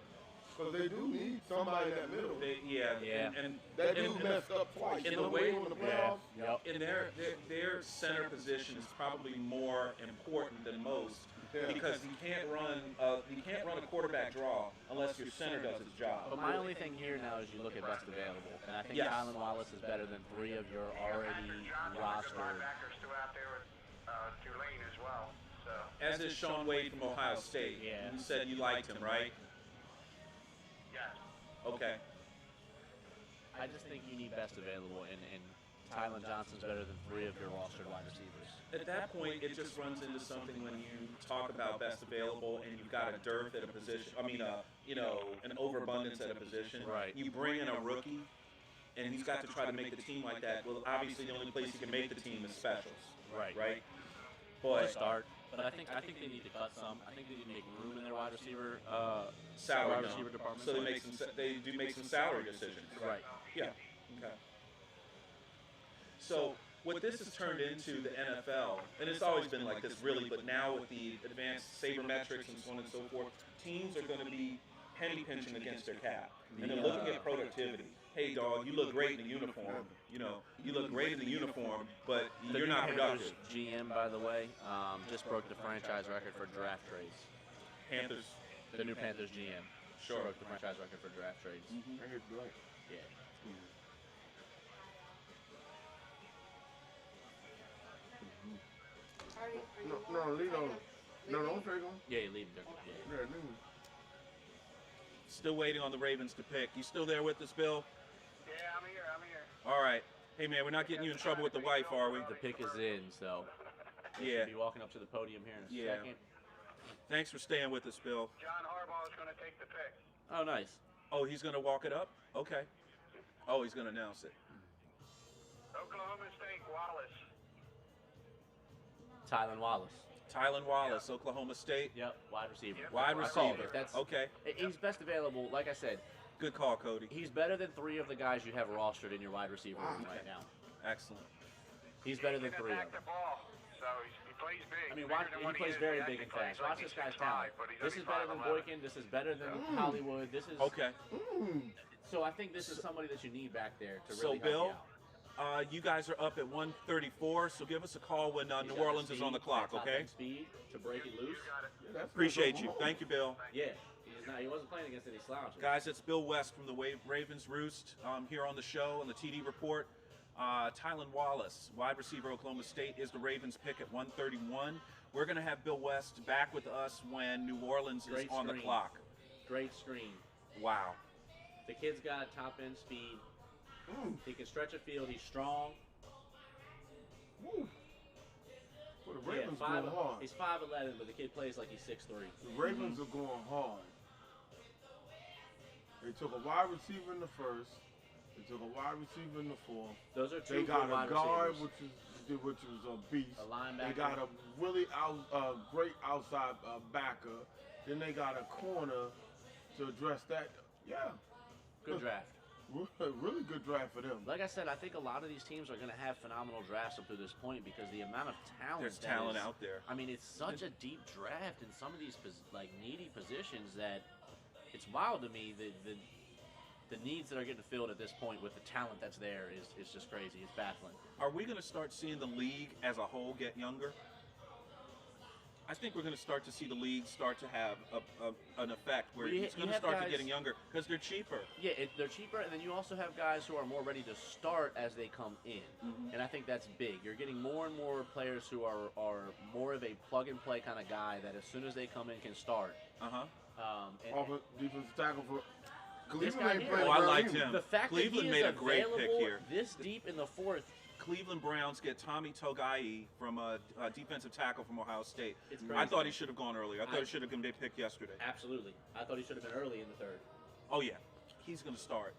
because they do need somebody in that middle. Yeah. And That and- dude messed up twice. in You the know, way- in the playoffs. Yep. in their center position is probably more important than most Yeah. because you can't run a quarterback draw unless your center does its job. But my only thing here now is you look at best available, and I think Yes. Tylen Wallace is better than 3 of your already rostered. Linebackers still out there with Tulane as well. So As is Sean Wade from Ohio State. Yeah. You said you liked him, right? yeah. Okay. I just think you need best available, and Tylen Johnson's better than 3 of your rostered wide receivers. At that point, it just runs into something when you talk about best available and you've got a dearth at a position. I mean, an overabundance at a position. Right. You bring in a rookie, and he's got to try to make the team like that. Well, obviously, the only place he can make the team is specials. Right. Right. To But start. But I think they need to cut some. I think they need to make room in their wide receiver salary wide no. receiver department. So they do make some salary decisions. Right. Yeah. Okay. So what this has turned into the NFL, and it's always been like this really, but now with the advanced sabermetrics and so on and so forth, teams are going to be penny pinching against their cap, and they're looking at productivity. Hey, dog, you look great in the uniform. You look great in the uniform, but The you're new not Panthers productive. GM, by the way, just broke the franchise record for draft trades. Panthers, The new Panthers GM Sure. broke the franchise record for draft trades. I heard you right. Yeah. No, leave on. No, don't take them. Yeah, you leave them. Yeah. Yeah, leave 'em. still waiting on the Ravens to pick. You still there with us, Bill? Yeah, I'm here. All right. Hey, man, we're not getting you in trouble with the wife, are we? The pick is in, so Yeah. we'll be walking up to the podium here in a second. Thanks for staying with us, Bill. John Harbaugh is going to take the pick. Oh, nice. Oh, he's going to walk it up? Okay. Oh, he's going to announce it. Oklahoma State, Wallace. Tylan Wallace. Tylan Wallace, Oklahoma State. Yep, wide receiver. Wide I called receiver. it. That's Okay. He's best available. Like I said, Good call, Cody. he's better than 3 of the guys you have rostered in your wide receiver room right now. Excellent. He's better He than can 3 of attack them. the ball, so he plays big. I mean, Bigger watch, than he what plays is. very He big and actually fast. plays Watch like this guy's 6'5", talent. but he's This is better than 5'11". Boykin. This is better than Hollywood. This is Okay. So I think this is somebody that you need back there to So, really Bill, help you out. you guys are up at 134, so give us a call when He's New got Orleans is on the speed, clock, top okay? end Speed to break it loose. Appreciate you. Thank you, Bill. Yeah, he wasn't playing against any slouches. Guys, it's Bill West from the Ravens Roost here on the show on the TD Report. Tylan Wallace, wide receiver, Oklahoma State, is the Ravens pick at 131. We're going to have Bill West back with us when New Orleans Great is on the screen. clock. Great screen. Wow. The kid's got top end speed. He can stretch a field. He's strong. Woo. Well, the Yeah, Ravens going hard. he's 5'11", but the kid plays like he's 6'3". The Ravens are going hard. They took a wide receiver in the first. They took a wide receiver in the fourth. Those are 2 They got good a wide guard, receivers. which was a beast. A linebacker. They got a really great outside backer. Then they got a corner to address that. Yeah, Good draft. really good draft for them. Like I said, I think a lot of these teams are going to have phenomenal drafts up to this point because the amount of talent. There's that talent is- out there. I mean, it's such a deep draft in some of these needy positions that it's wild to me. The needs that are getting filled at this point with the talent that's there is just crazy. It's baffling. Are we going to start seeing the league as a whole get younger? I think we're going to start to see the league start to have an effect where Well, it's going to have start to guys- getting younger because they're cheaper. Yeah, they're cheaper, and then you also have guys who are more ready to start as they come in, and I think that's big. You're getting more and more players who are more of a plug and play kind of guy that as soon as they come in can start. Uh-huh. Defensive tackle for This Cleveland guy ain't here- playing Oh, I well liked either. him. The fact Cleveland that he made is a great pick available here. this deep in the fourth, Cleveland Browns get Tommy Togai from a defensive tackle from Ohio State. It's I crazy. thought he should have gone earlier. I thought I- he should have been picked yesterday. absolutely. I thought he should have been early in the third. Oh yeah, he's going to start.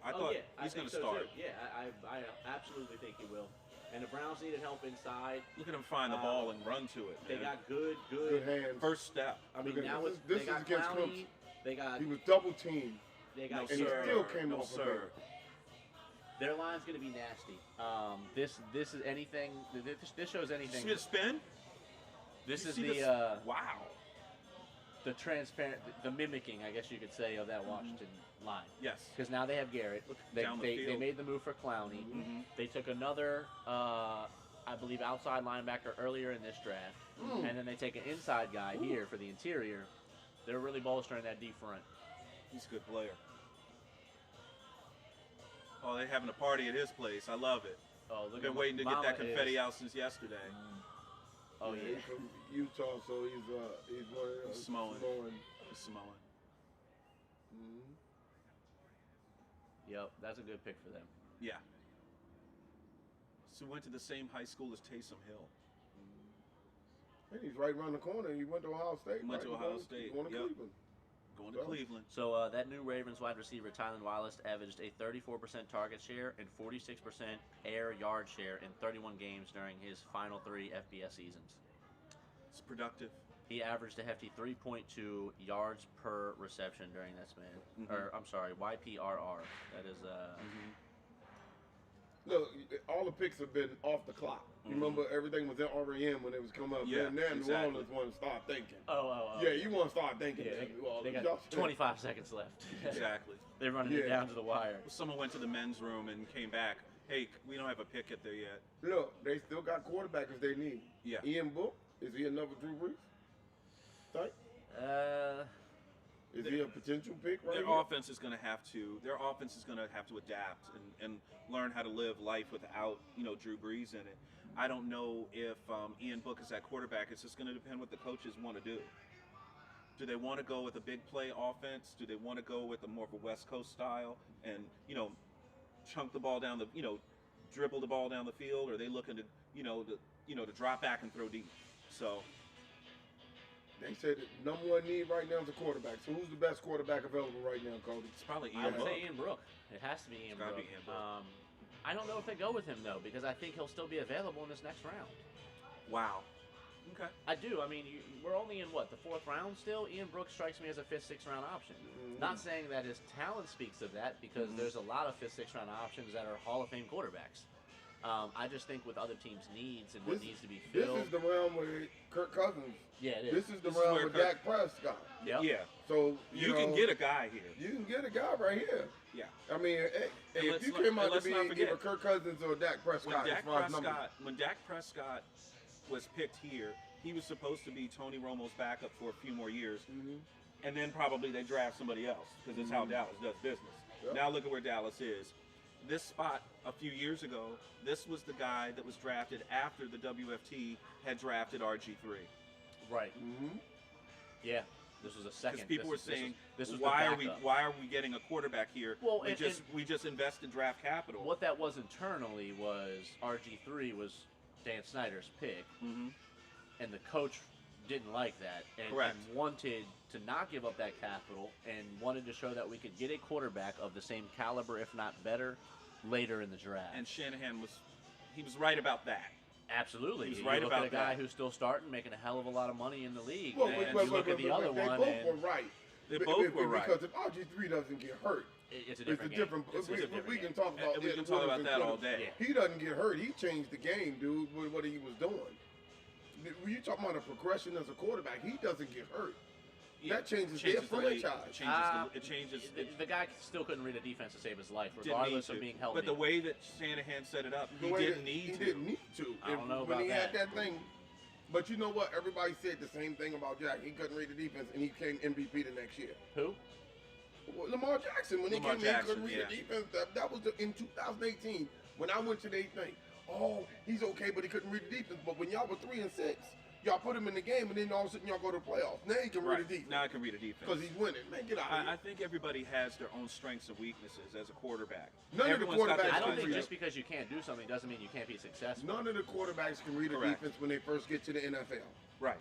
I oh thought yeah, I he's think going to so start. too. Yeah, I absolutely think he will. And the Browns needed help inside. Look at him find the ball and run to it. They Man. got good. Good hands. First step. I mean, Look at now this. with This they is got against Clowney, Clemson. they got He was double teamed. they No got And he sir. still came no off the sir. bench. their line's going to be nasty. This is anything. This shows anything. See it spin? This You is see the this? Wow. the transparent, the mimicking, I guess you could say, of that Washington line. Yes. Because now they have Garrett. They, Down the they field. made the move for Clowney. Mhm. They took another, I believe, outside linebacker earlier in this draft. And then they take an inside guy here for the interior. They're really bolstering that D front. He's a good player. Oh, they're having a party at his place. I love it. Oh, look I've been at waiting to get Mama that confetti is- out since yesterday. Oh Yeah, yeah. he's from Utah, so he's one of those Samoan. Samoan. He's Samoan. Mhm. Yep, that's a good pick for them. Yeah. So we went to the same high school as Taysom Hill. And he's right around the corner. He went to Ohio State. Went to right? Ohio He's State, Going to yep. Cleveland. Going to So- Cleveland. So that new Ravens wide receiver, Tylan Wallace, averaged a 34% target share and 46% air yard share in 31 games during his final 3 FBS seasons. It's productive. He averaged a hefty 3.2 yards per reception during that span. Mhm. Or, I'm sorry, YPRR. That is, Look, all the picks have been off the clock. You remember everything was already in when it was coming up. Yeah, Then New exactly. Orleans want to start thinking. Oh. Yeah, you want to start thinking. Yeah, that New Orleans. they Y'all got should- 25 seconds left. Exactly. They're running it Yeah. down to the wire. Someone went to the men's room and came back. Hey, we don't have a pick at there yet. Look, they still got quarterbacks they need. Yeah. Ian Book, is he another Drew Brees? Type? Is he a potential pick right Their here? offense is going to have to. Their offense is going to have to adapt and learn how to live life without Drew Brees in it. I don't know if Ian Book is that quarterback. It's just going to depend what the coaches want to do. Do they want to go with a big play offense? Do they want to go with a more of a West Coast style and chunk the ball down the dribble the ball down the field? Or are they looking to to drop back and throw deep? So They said the number one need right now is a quarterback. So who's the best quarterback available right now, Cody? It's probably I Ian would Book. say Ian Brook. It has to be Ian gotta Brook. be Ian Brook. I don't know if they go with him though, because I think he'll still be available in this next round. Wow. Okay. I do. I mean, we're only in what, the 4th round still? Ian Brooks strikes me as a 5th, 6th round option. Not saying that his talent speaks of that, because there's a lot of 5th, 6th round options that are Hall of Fame quarterbacks. I just think with other teams' needs and what needs to be filled. This is the round where Kirk Cousins. Yeah, it is. This is the This is round where with Kirk- Dak Prescott. Yep. Yeah. So You know, can get a guy here. You can get a guy right here. Yeah. I mean, And if let's you not- came out and to let's be not forget- either Kirk Cousins or Dak Prescott, as far as numbers. When Dak Prescott was picked here, he was supposed to be Tony Romo's backup for a few more years, and then probably they draft somebody else because it's how Dallas does business. Yep. Now look at where Dallas is. This spot a few years ago, this was the guy that was drafted after the WFT had drafted RG3. Right. Mm-hmm. Yeah. This was a second. Because people were This was- saying, this was the why are we backup. getting a quarterback here? Well, we just invested draft capital. What that was internally was RG3 was Dan Snyder's pick, Mm-hmm. and the coach didn't like that and wanted to not give up that capital and wanted to show that we could get a quarterback of the same caliber, if not better, later in the draft. And Shanahan was right about that. Absolutely. He was You right look about at a guy that. who's still starting, making a hell of a lot of money in the league. Well, and but you look at the other they one, both and were right. They both were right. Because if RG3 doesn't get hurt, it's a it's different a game. different. It's a different We game. can talk about. And we can talk about that all day. Yeah. He doesn't get hurt. He changed the game, dude, with what he was doing. When you talking about a progression as a quarterback, he doesn't get hurt. Yeah, That changes the- their franchise. It changes. The guy still couldn't read a defense to save his life, Didn't need regardless to. of being healthy. But the way that Shanahan set it up, The he way didn't that- need he to. didn't need to. I don't know when about he had that. that thing. But you know what? Everybody said the same thing about Jack. He couldn't read the defense, and he came MVP the next year. Who? Well, Lamar Jackson, when Lamar he came in, Jackson, couldn't read yeah. the defense. That was in 2018 when I went to the thing. Oh, he's okay, but he couldn't read the defense. But when y'all were 3-6, y'all put him in the game, and then all of a sudden y'all go to the playoffs. Now he can read Right. the defense Now I can read a defense. because he's winning. Man, get out of here. I think everybody has their own strengths and weaknesses as a quarterback. None of the Everyone's got their quarterbacks I don't strengths think and just because you can't do something doesn't mean you can't be successful. None of the quarterbacks can read a Correct. defense when they first get to the NFL. Right.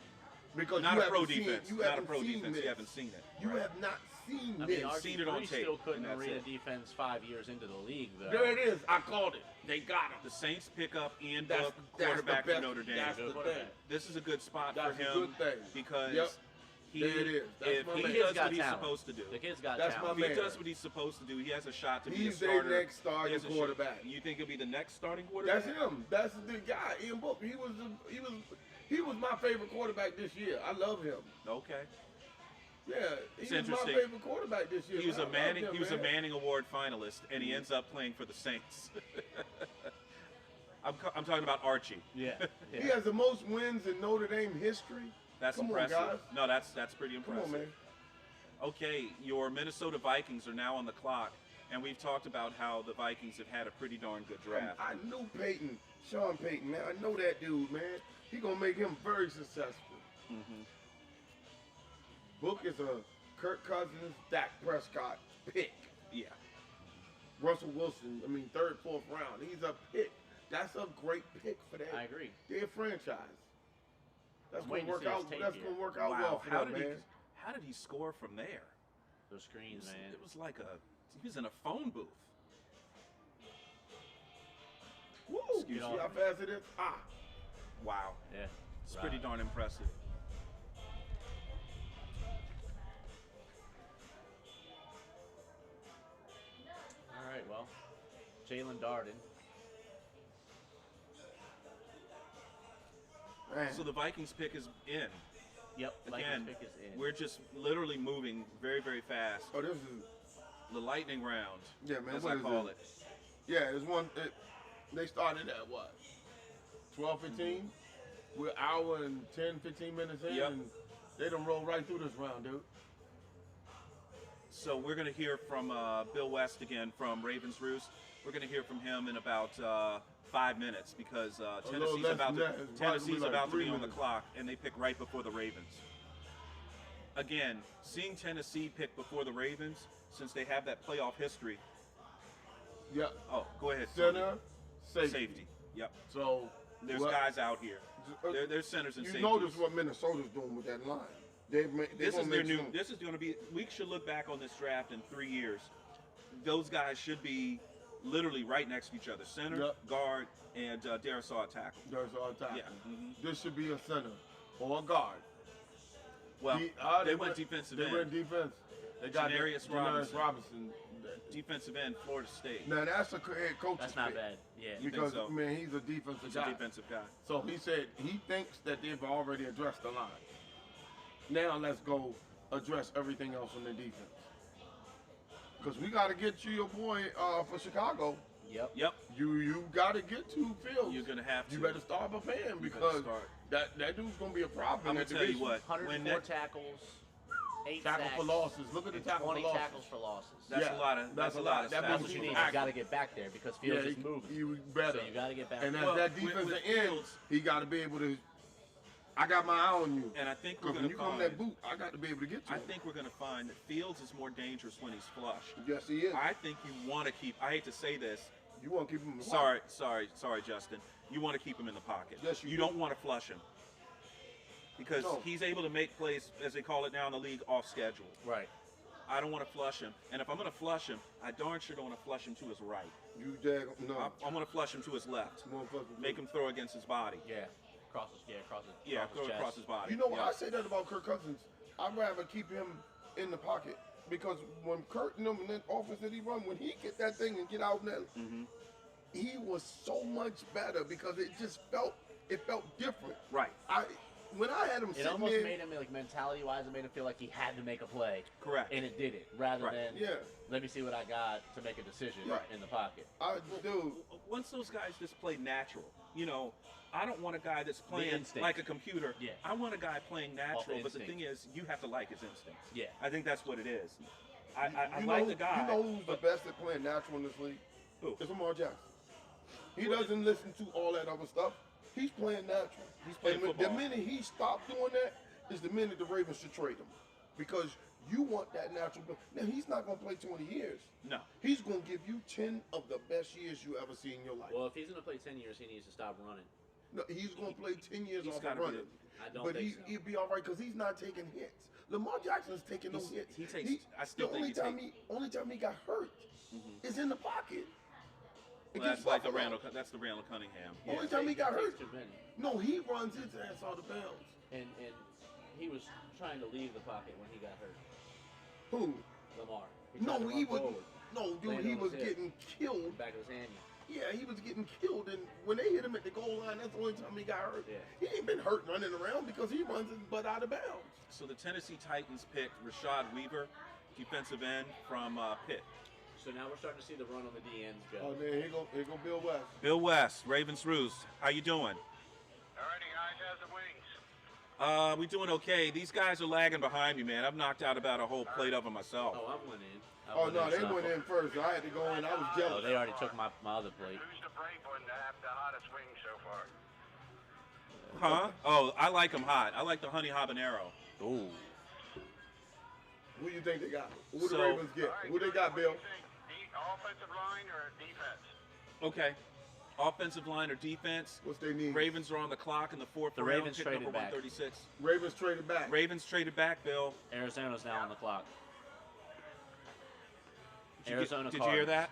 Because Not you a pro haven't seen- defense. you Not a haven't pro seen defense. this. You haven't seen it. You Right. have not seen I this. mean, seen it on RG3 tape, still couldn't and that's read a it. defense 5 years into the league, though. There it is. I called it. They got him. The Saints pick up Ian That's- Book, that's quarterback the best- from Notre Dame. that's the Quarterback. thing. This is a good spot That's for a him good thing. because Yep. he, There it is. That's if my he man. The kid's does got what he's talent. supposed to do, The kid's got That's talent. if he man. does what he's supposed to do, he has a shot to be a He's their starter. next He starting has a shot. quarterback. You think he'll be the next starting quarterback? That's him. That's the guy. Ian Book. He was my favorite quarterback this year. I love him. Okay. Yeah, It's he was my interesting. favorite quarterback this year. He was man. a I Manning. love him, He was a man. Manning Award finalist, and he ends up playing for the Saints. I'm talking about Archie. Yeah. He yeah. has the most wins in Notre Dame history. That's Come on, impressive. guys. No, that's pretty Come impressive. on, man. Okay, your Minnesota Vikings are now on the clock, and we've talked about how the Vikings have had a pretty darn good draft. I knew Peyton, Sean Payton, man. I know that dude, man. He gonna make him very successful. Mhm. Book is a Kirk Cousins, Dak Prescott pick. Yeah. Russell Wilson, I mean, third, fourth round. He's a pick. That's a great pick for that. I agree. Their franchise. That's I'm gonna waiting to work see his out. tape That's here. gonna work out Wow. well for How them, did man. how did he score from there? Those screens, man. It was like he was in a phone booth. Woo! Excuse You see me. how fast it is? Ah. Wow. Yeah. It's Right. pretty darn impressive. All right, well, Jalen Darden. Man. So the Vikings pick is in. Yep. Vikings Again, pick is in. we're just literally moving very, very fast. Oh, this is. The lightning round, Yeah, man. as what I is call it? it. Yeah, it's one. They started at what? 12, 15? We're an hour and 10, 15 minutes in, Yep. and they done roll right through this round, dude. So we're going to hear from Bill West again from Ravens Roost. We're going to hear from him in about 5 minutes because little less than that. It's Tennessee's probably like about to 3 be on the minutes. clock, and they pick right before the Ravens. Again, seeing Tennessee pick before the Ravens, since they have that playoff history. Yeah. Oh, go ahead. Tony. Center, safety. Safety. Yep. So There's what- guys out here. There's centers and You safeties. notice what Minnesota's doing with that line. They This gonna is their make new. some- This is going to be. We should look back on this draft in 3 years. Those guys should be literally right next to each other: center, Yep. guard, and Darisaw at tackle. There's all time. Yeah. Mhm. This should be a center or a guard. Well, they went went defensive They end. went defense. They got Janarius Janarius Robinson. Robinson. Defensive end, Florida State. Now that's a head coach. That's not bad. Yeah. You think Because so? man, he's a defensive He's guy. a defensive guy. So he said he thinks that they've already addressed the line. Now let's go address everything else on the defense. Because we got to get you your boy for Chicago. Yep. Yep. You got to get to Fields. You're gonna have to. You better start preparing You better because start. that dude's gonna be a problem. I'm in gonna that tell you division. what. 104 When that, tackles, 8 Tackle sacks, for losses. Look at the and tackle 20 for losses. tackles for losses. that's Yeah, a lot of. That's a lot of. That stats. That's what you need. You Accurate. got to get back there because Yeah, Fields is moving. you better. So you got to get back And there. as Well, that with defensive end, Fields- he got to be able to. I got my eye on you. And I think we're Because when gonna you come find. that boot, I got to be able to get to I him. think we're gonna find that Fields is more dangerous when he's flushed. Yes, he is. I think you want to keep. I hate to say this. You want to keep him in the pocket. Sorry, Justin. You want to keep him in the pocket. Yes, you do. don't want to flush him because No. he's able to make plays, as they call it now in the league, off schedule. Right. I don't want to flush him, and if I'm going to flush him, I darn sure don't want to flush him to his right. You jag no. I'm going to flush him to his left. Motherfucker. Make him throw against his body. Yeah. Across his Yeah, across throw his it chest. across his body. You know what? Yeah. I say that about Kirk Cousins. I'd rather keep him in the pocket because when Kurt and them in that offense that he run, when he get that thing and get out in that, Mhm. he was so much better because it just felt different. Right. When I had him It sitting almost there, made him, like, mentality-wise, it made him feel like he had to make a play. Correct. And it did it, rather Right. than, yeah, let me see what I got to make a decision Right. in the pocket. dude. Once those guys just play natural, I don't want a guy that's playing instinct. like a computer. Yeah. I want a guy playing natural. But the instinct. thing is, you have to like his instincts. Yeah. I think that's what it is. I You like know, the guy. You know who's the but best at playing natural in this league? who? It's Lamar Jackson. He doesn't listen to all that other stuff. He's playing natural. He's playing and football. the minute he stopped doing that is the minute the Ravens should trade him. Because you want that natural. Now, he's not going to play 20 years. No. He's going to give you 10 of the best years you ever see in your life. Well, if he's going to play 10 years, he needs to stop running. No, he's going to play 10 years He's off gotta of be running. I don't But think so. he'll be all right because he's not taking hits. Lamar Jackson's taking no hits. He takes- I still the think only he time only time he got hurt is in the pocket. Well, Against that's like the Buffalo. Randall. That's the Randall Cunningham. Only time he got hurt. Too many. No, he runs his ass out of bounds. And he was trying to leave the pocket when he got hurt. Who? Lamar. No, tried to he run was. forward, No, dude, Landed he on was his hip. getting killed. back of his hand. Yeah, he was getting killed, and when they hit him at the goal line, that's the only time he got hurt. Yeah. He ain't been hurt running around because he runs his butt out of bounds. So the Tennessee Titans picked Rashad Weaver, defensive end from Pitt. So now we're starting to see the run on the D ends, Joe. Oh man, here go Bill West. Bill West, Ravens Roost. How you doing? Alrighty, guys, how's the wings? We doing okay. These guys are lagging behind me, man. I've knocked out about a whole plate of them myself. Oh, I went in. Oh no, they went in first. I had to go in. I was Oh, jealous. they already took my other plate. Who's the brave one to have the hottest wings so far? Huh? Oh, I like them hot. I like the honey habanero. Ooh. Who you think they got? Who the So- Ravens get? All right, Who they Jordan, got, what do Bill? you think? Offensive line or defense? Okay. Offensive line or defense? What's they need? Ravens are on the clock in the fourth The round. Ravens pick traded number back. 136. Ravens traded back. Ravens traded back, Bill. Arizona's now on the clock. Did you, Arizona did you hear that?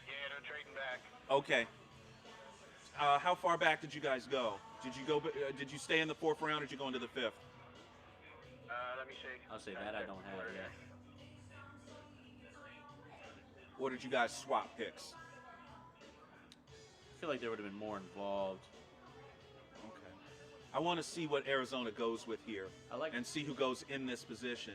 Yeah, they're trading back. Okay. How far back did you guys go? Did you go? Did you stay in the fourth round, or did you go into the fifth? Let me see. I'll say that I don't have it yet. Or did you guys swap picks? I feel like there would have been more involved. Okay. I want to see what Arizona goes with here, I like and see who goes in this position.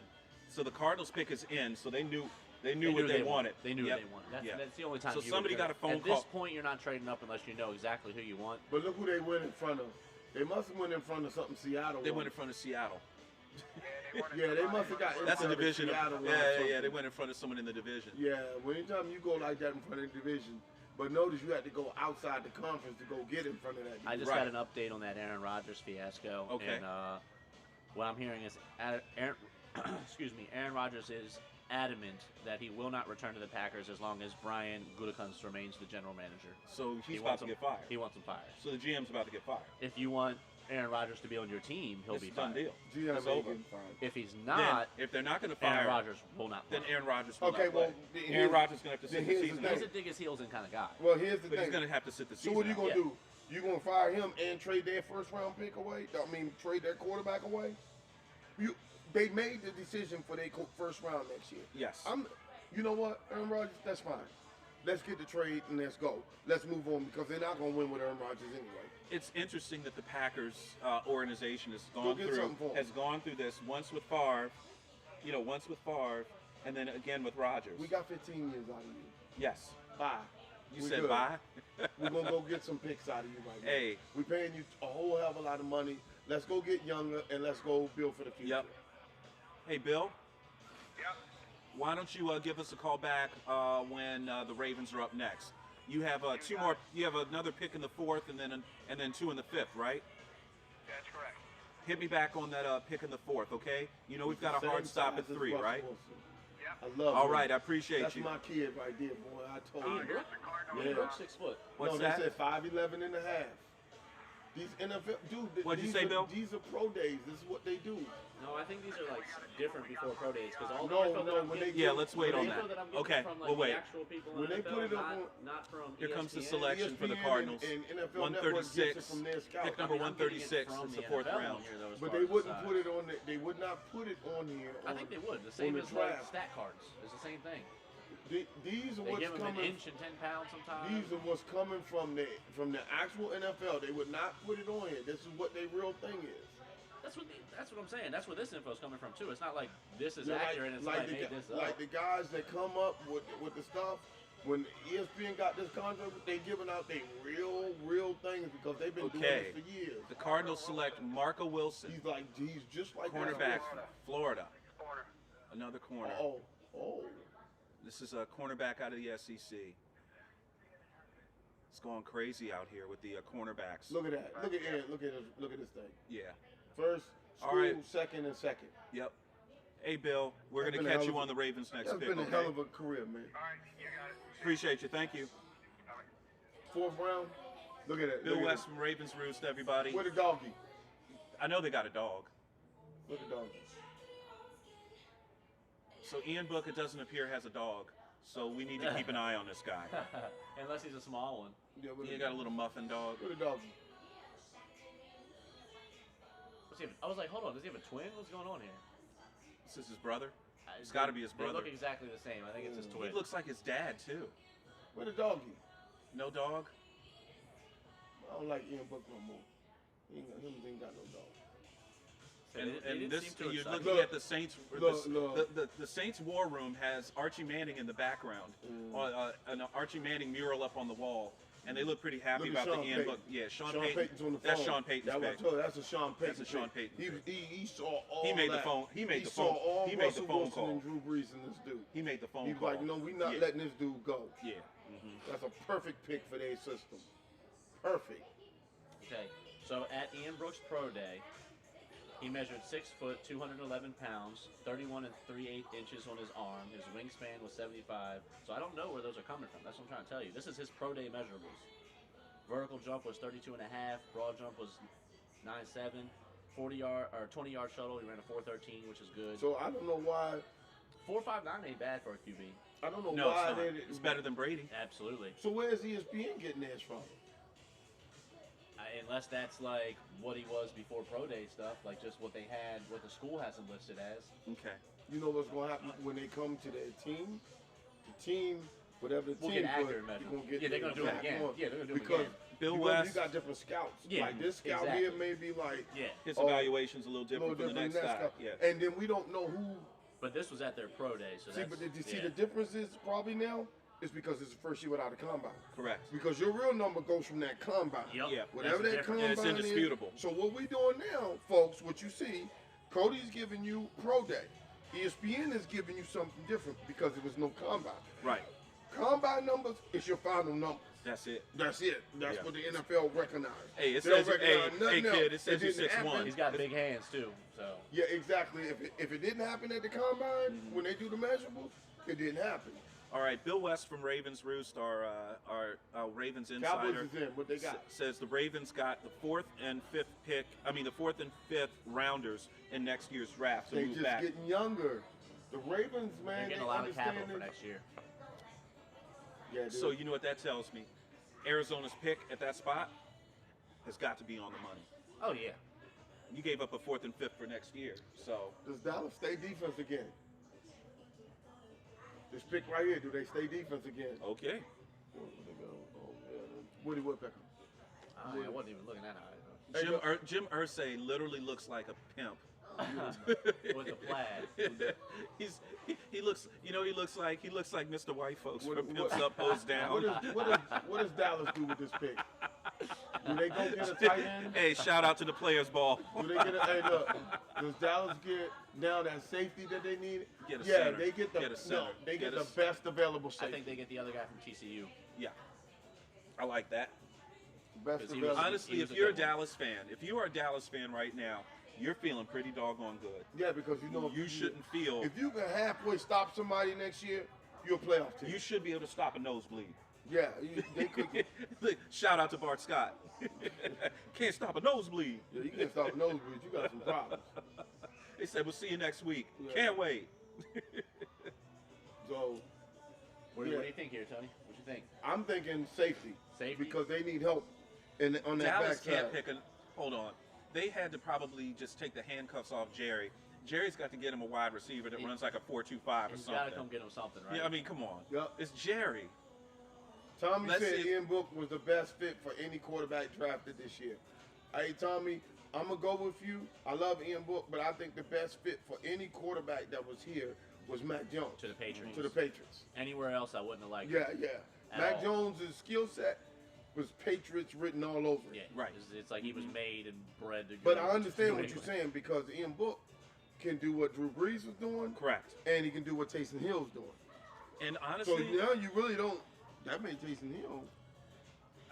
So the Cardinals pick is in, so they knew what they they wanted. They knew Yep. what they wanted. That's, Yeah. that's the only time. So you somebody would got a phone At call. this point, you're not trading up unless you know exactly who you want. But look who they went in front of. They must have went in front of something Seattle. They won. went in front of Seattle. Yeah, they must have got in That's a front of division. Seattle or Yeah. something. They went in front of someone in the division. Yeah, anytime you go like that in front of the division, but notice you had to go outside the conference to go get in front of that. I just Right. got an update on that Aaron Rodgers fiasco. Okay. And what I'm hearing is, Aaron, Aaron Rodgers is adamant that he will not return to the Packers as long as Brian Gutekunst remains the general manager. So He he's about wants to him- get fired. He wants him fired. So the GM's about to get fired. If you want Aaron Rodgers to be on your team, he'll It's be a done fired. deal. Giannis It's ain't over. getting fired. If he's Then, not, if they're not going to Aaron fire, Rodgers will not play. then Aaron Rodgers will Okay, not well, play. then Aaron here's- Rodgers is going to have to then sit the here's the season thing. He's out. a dig his heels in kind of guy. Well, here's the But thing. he's going to have to sit the So season what are you out. gonna Yeah. do? You gonna fire him and trade their first round pick away? I mean, trade their quarterback away? They made the decision for their first round next year. Yes. You know what, Aaron Rodgers? That's fine. Let's get the trade and let's go. Let's move on because they're not gonna win with Aaron Rodgers anyway. It's interesting that the Packers organization has Go gone get through something for 'em. this once with Favre, and then again with Rodgers. We got 15 years out of you. Yes. Bye. You We said good. bye. We're gonna go get some picks out of you right now. Hey. We're paying you a whole hell of a lot of money. Let's go get younger and let's go build for the future. Yep. Hey, Bill. Yep. Why don't you give us a call back when the Ravens are up next? You have two more. You have another pick in the fourth, and then two in the fifth, right? That's correct. Hit me back on that pick in the fourth, okay? You know we've got a Same hard stop at size as 3, Russell right? Wilson. Yep. I love All him. right, I appreciate That's you. my kid right there, boy. I told Ian you. Brooks? The Cardinals. Yeah. Brooks 6 foot. What's no, that? they said 5'11" and a half. These NFL, dude. What'd you these say, are, Bill? These are pro days. This is what they do. No, I think these are like different before pro days because all the No, info that no, I'm when getting, they Yeah, let's wait the on info that. that I'm getting Okay, from like we'll wait. the actual people When in they NFL, put it up not from Here comes the ESPN. selection for the ESPN Cardinals. And NFL Network gets it 136. from their scouts. Pick number I mean, I'm getting it 136. from It's the the fourth NFL round. here, though, as But far they as wouldn't size. put it on. They would not put it on here. I think they would. The same the as like draft. stat cards. It's the same thing. These are They what's give them an coming. inch and 10 pounds sometimes. These are what's coming from the actual NFL. They would not put it on here. This is what their real thing is. That's what I'm saying. That's where this info is coming from too. It's not like this is Yeah, accurate. It's like, made this up. like the guys that come up with the stuff. When ESPN got this contract, they giving out their real things because they've been doing Okay. this for years. The Cardinals select Marco Wilson, He's just like cornerback, Russell Florida. Corner. Another corner. Wilson. Oh. This is a cornerback out of the SEC. It's going crazy out here with the cornerbacks. Look at that. Look at Aaron. Look at this thing. Yeah. First, All school, right. second, and second. Yep. Hey, Bill, we're That's going to been a catch hell you of on the Ravens next That's pick, been a okay? hell of a career, man. All right, you got it. Appreciate you. Thank you. Fourth round. Look at that. Bill Look at West from Ravens Roost, everybody. that. Where the doggy? I know they got a dog. Where the doggy? So Ian Book, it doesn't appear, has a dog. So we need to keep an eye on this guy. Unless he's a small one. Yeah, where He the got a little muffin dog. Where the doggy? I was like, hold on, does he have a twin? What's going on here? This is his brother. It's gotta be his They brother. look exactly the same. I think it's his He twin. looks like his dad, too. Where the doggy? No dog? I don't like Ian Book no more. He ain't got no dog. And this, seem too you're excited. looking at the Saints. Look. The Saints War Room has Archie Manning in the background, an Archie Manning mural up on the wall, and they look pretty happy Look at about Sean the Ian Payton. Book. Yeah, Sean Sean Payton. Payton's on the phone. That's Sean Payton's That's what I pick. told you. That's a Sean Payton. That's a Sean pick. Payton pick. He saw all He made the that. phone- he made the saw phone- all he made the Russell phone Wilson call. and Drew Brees in this dude. He made the phone He's call. like, no, we're not Yeah. letting this dude go. Yeah. That's a perfect pick for their system. Perfect. Okay, so at Ian Brooks Pro Day, he measured 6 foot, 211 pounds, 31 3/8 inches on his arm. His wingspan was 75. So I don't know where those are coming from. That's what I'm trying to tell you. This is his pro day measurables. Vertical jump was 32.5. Broad jump was 9.7. 20-yard shuttle, he ran a 4.13, which is good. So I don't know why. 4.59 ain't bad for a QB. I don't know No, why it's not. they. It's better than Brady. Absolutely. So where's ESPN getting theirs from? Unless that's like what he was before pro day stuff, like just what they had, what the school has him listed as. Okay. You know what's going to happen when they come to their team? The team, whatever the We'll team get put, accurate you're measures. gonna get Yeah, they're the gonna do it exact again. one. Yeah, they're gonna do it because again. Bill you West. got different scouts. Yeah, Like this scout exactly. here may be like Yeah. His Oh, evaluation's a little a little different from the different next than that guy. scout. Yeah. And then we don't know who. But this was at their pro day, so See, that's, but did you see yeah. the difference is probably now? It's because it's the first year without a combine. Correct. Because your real number goes from that combine. Yep. Yeah. Whatever That's that different. combine And it's indisputable. is. So what we doing now, folks, what you see, Cody's giving you pro day. ESPN is giving you something different because there was no combine. Right. Combine numbers is your final numbers. That's it. That's it. That's Yeah. what the NFL recognized. Hey, it They don't says, recognize hey, nothing else. kid, it says you're didn't 6'1". happen. He's got big hands too, so Yeah, exactly. If it didn't happen at the combine, when they do the measurables, it didn't happen. All right, Bill West from Ravens Roost, our Ravens Cowboys insider, is in. What they got? says the Ravens got the 4th and 5th pick. I mean, the 4th and 5th rounders in next year's draft to They move just back. getting younger. The Ravens, They're man, getting they a lot of understand capital for this. next year. Yeah, dude. So you know what that tells me? Arizona's pick at that spot has got to be on the money. Oh yeah. You gave up a 4th and 5th for next year, so Does Dallas stay defense again? This pick right here, do they stay defense again? okay. Where they go? Oh, yeah, Woody Woodpecker. I wasn't even looking that high. Hey, look. Jim Irsay literally looks like a pimp. With the plaid. He looks like Mr. White Folks What- from what- Pimps Up, Hoes Down. What does Dallas do with this pick? Do they go get a tight end? Hey, shout out to the Players Ball. Do they get a, hey, look, does Dallas get now that safety that they need? Get a Yeah, center. they get the Get a center. no, they get Get the best available I safety. think they get the other guy from TCU. Yeah, I like that. Best 'Cause he was- available. Honestly, he if was a you're a good one. Dallas fan, if you are a Dallas fan right now, you're feeling pretty doggone good. Yeah, because you know You shouldn't feel. if you can halfway stop somebody next year, you're a playoff team. You should be able to stop a nosebleed. Yeah, they could. Look, shout out to Bart Scott. Can't stop a nosebleed. Yeah, you can't stop nosebleeds. You got some problems. They said we'll see you next week. Yeah. Can't wait. So What Yeah. do you think here, Tony? What you think? I'm thinking safety. Safety? Because they need help on that Dallas backside. can't pick a. Hold on. They had to probably just take the handcuffs off Jerry. Jerry's got to get him a wide receiver that He- runs like a 4.25 or He's got to something. come get him something, right? Yeah, I mean, come on. Yep. It's Jerry. Tommy Let's said see- Ian Book was the best fit for any quarterback drafted this year. Hey, Tommy, I'm going to go with you. I love Ian Book, but I think the best fit for any quarterback that was here was Mac Jones. To the Patriots. To the Patriots. Anywhere else, I wouldn't have liked. Yeah, yeah. At Mac all. Jones' skill set was Patriots written all over it. Yeah, Right. It's like he was made and bred to. But go I to understand do what anyway. you're saying because Ian Book can do what Drew Brees was doing, Correct. and he can do what Taysom Hill's doing. And So honestly, now you really don't. That made Taysom Hill.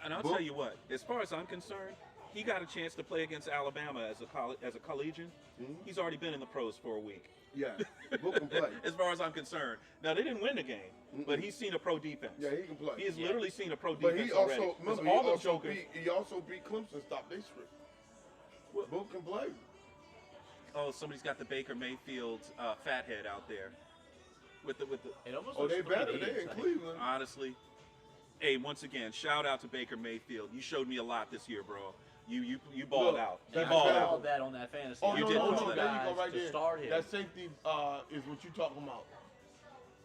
and I'll Book- tell you what, as far as I'm concerned, he got a chance to play against Alabama as a collegian. Mhm. He's already been in the pros for a week. Yeah, Book can play. As far as I'm concerned. Now they didn't win the game, but he's seen a pro defense. Yeah, he can play. He has Yeah. literally seen a pro But defense he also already. 'Cause remember all the jokers. he also beat Clemson. Stop their script. What- Book can play. Oh, somebody's got the Baker Mayfield fathead out there. With the It almost Oh, looks they pretty better. neat, They in like- Cleveland. honestly. Hey, once again, shout out to Baker Mayfield. You showed me a lot this year, bro. You balled Look, out. You that's balled better. out. All that on that fantasy. Oh You no, did no, put no! some There you go, guys right to there. start him. That safety is what you talking about.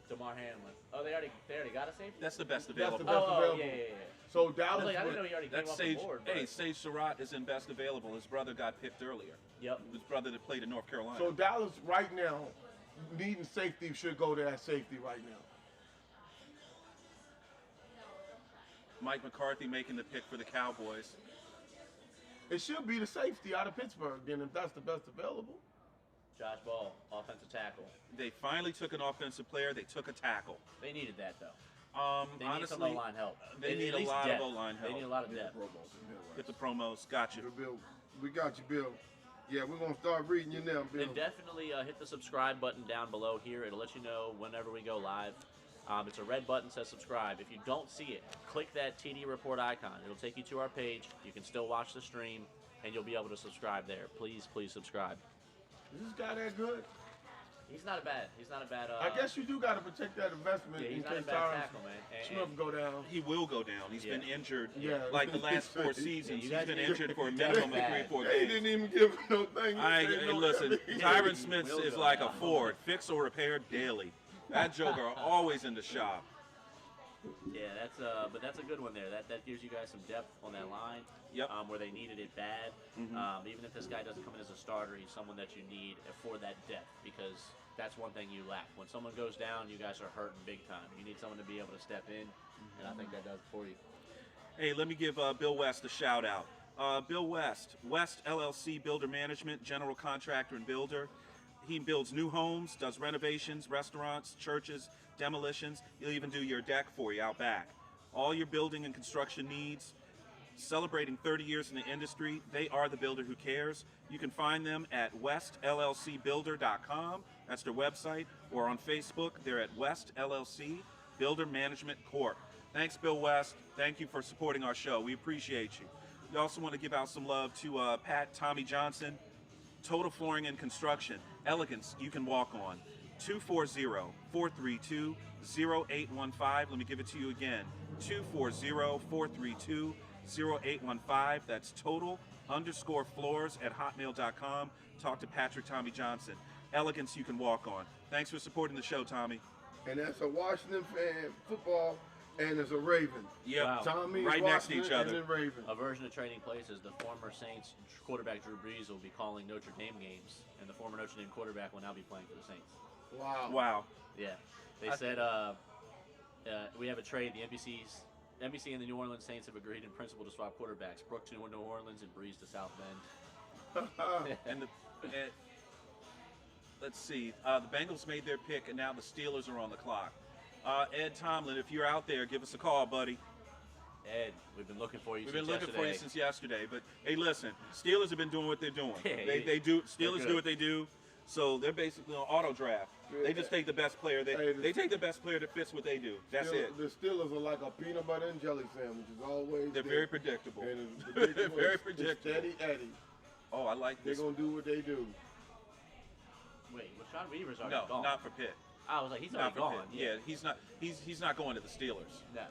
DeMar Hamlin. Oh, they already got a safety. That's the best That's the available. best Oh, available. yeah. So I was Dallas. like, I didn't would- know he already came That's off Sage. the board. Hey, but- Sage Surratt is in best available. His brother got picked earlier. Yep. His brother that played in North Carolina. So Dallas right now, needing safety should go to that safety right now. Mike McCarthy making the pick for the Cowboys. It should be the safety out of Pittsburgh. Then if that's the best available. Josh Ball, offensive tackle. They finally took an offensive player. They took a tackle. They needed that though. Honestly, They need some O-line help. they need at a least lot of depth. O-line They help. need a lot of depth. Get the promos. Got you. Bill, we got you, Bill. Yeah, we're gonna start reading you now, Bill. And definitely hit the subscribe button down below here. It'll let you know whenever we go live. It's a red button says subscribe. If you don't see it, click that TD Report icon. It'll take you to our page. You can still watch the stream, and you'll be able to subscribe there. Please, please subscribe. Is this guy that good? He's not a bad. I guess you do got to protect that investment Yeah, in he's not a case bad Tyron tackle, man. And- Smith go down. He will go down. He's been Yeah. injured Yeah. like the last 4 seasons. you He's guys been need- injured for a That's minimum of bad. 3-4 They games. didn't even give him no thing. He I said no listen. everything. Tyron Smith will is go like a down. Ford, fix or repair daily. That joker always in the shop. Yeah, but that's a good one there. That gives you guys some depth on that line. Yep. Where they needed it bad. Mhm. Even if this guy doesn't come in as a starter, he's someone that you need for that depth because that's one thing you lack. When someone goes down, you guys are hurting big time. You need someone to be able to step in, and I think that does it for you. Hey, let me give Bill West a shout out. Bill West, West LLC Builder Management, general contractor and builder. He builds new homes, does renovations, restaurants, churches, demolitions. He'll even do your deck for you out back. All your building and construction needs. Celebrating 30 years in the industry, they are the builder who cares. You can find them at westllcbuilder.com. That's their website. Or on Facebook, they're at West LLC. Builder Management Corp. Thanks, Bill West. Thank you for supporting our show. We appreciate you. We also want to give out some love to Pat Tommy Johnson, Total Flooring and Construction. Elegance you can walk on. 240-432-0815. Let me give it to you again. 240-432-0815. That's total_floors@hotmail.com. Talk to Patrick Tommy Johnson. Elegance you can walk on. Thanks for supporting the show, Tommy. And that's a Washington fan, football, and it's a Raven. Yep. Wow. Tommy is Right next to each Washington other. and then Raven. A version of Trading Places, the former Saints quarterback Drew Brees will be calling Notre Dame games, and the former Notre Dame quarterback will now be playing for the Saints. Wow. Wow. Yeah, they said we have a trade. The NBC and the New Orleans Saints have agreed in principle to swap quarterbacks. Brooke to New Orleans and Brees to South Bend. And let's see. The Bengals made their pick, and now the Steelers are on the clock. Ed Tomlin, if you're out there, give us a call, buddy. Ed, we've been looking for you. We've since been looking for you yesterday. since yesterday. But hey, listen, Steelers have been doing what they're doing. Yeah, They do. Steelers good. do what they do. So they're basically on auto draft. They just take the best player. They take the best player that fits what they do. That's it. The Steelers are like a peanut butter and jelly sandwich. It's always They're there. very predictable. And the big one Very is predictable. Steady Eddie. Oh, I like They're this. gonna do what they do. Wait, Rashawn Weaver's already No, gone. not for Pitt. I was like, he's Not already for gone. Pitt. Yeah, he's not. He's not going to the Steelers. No.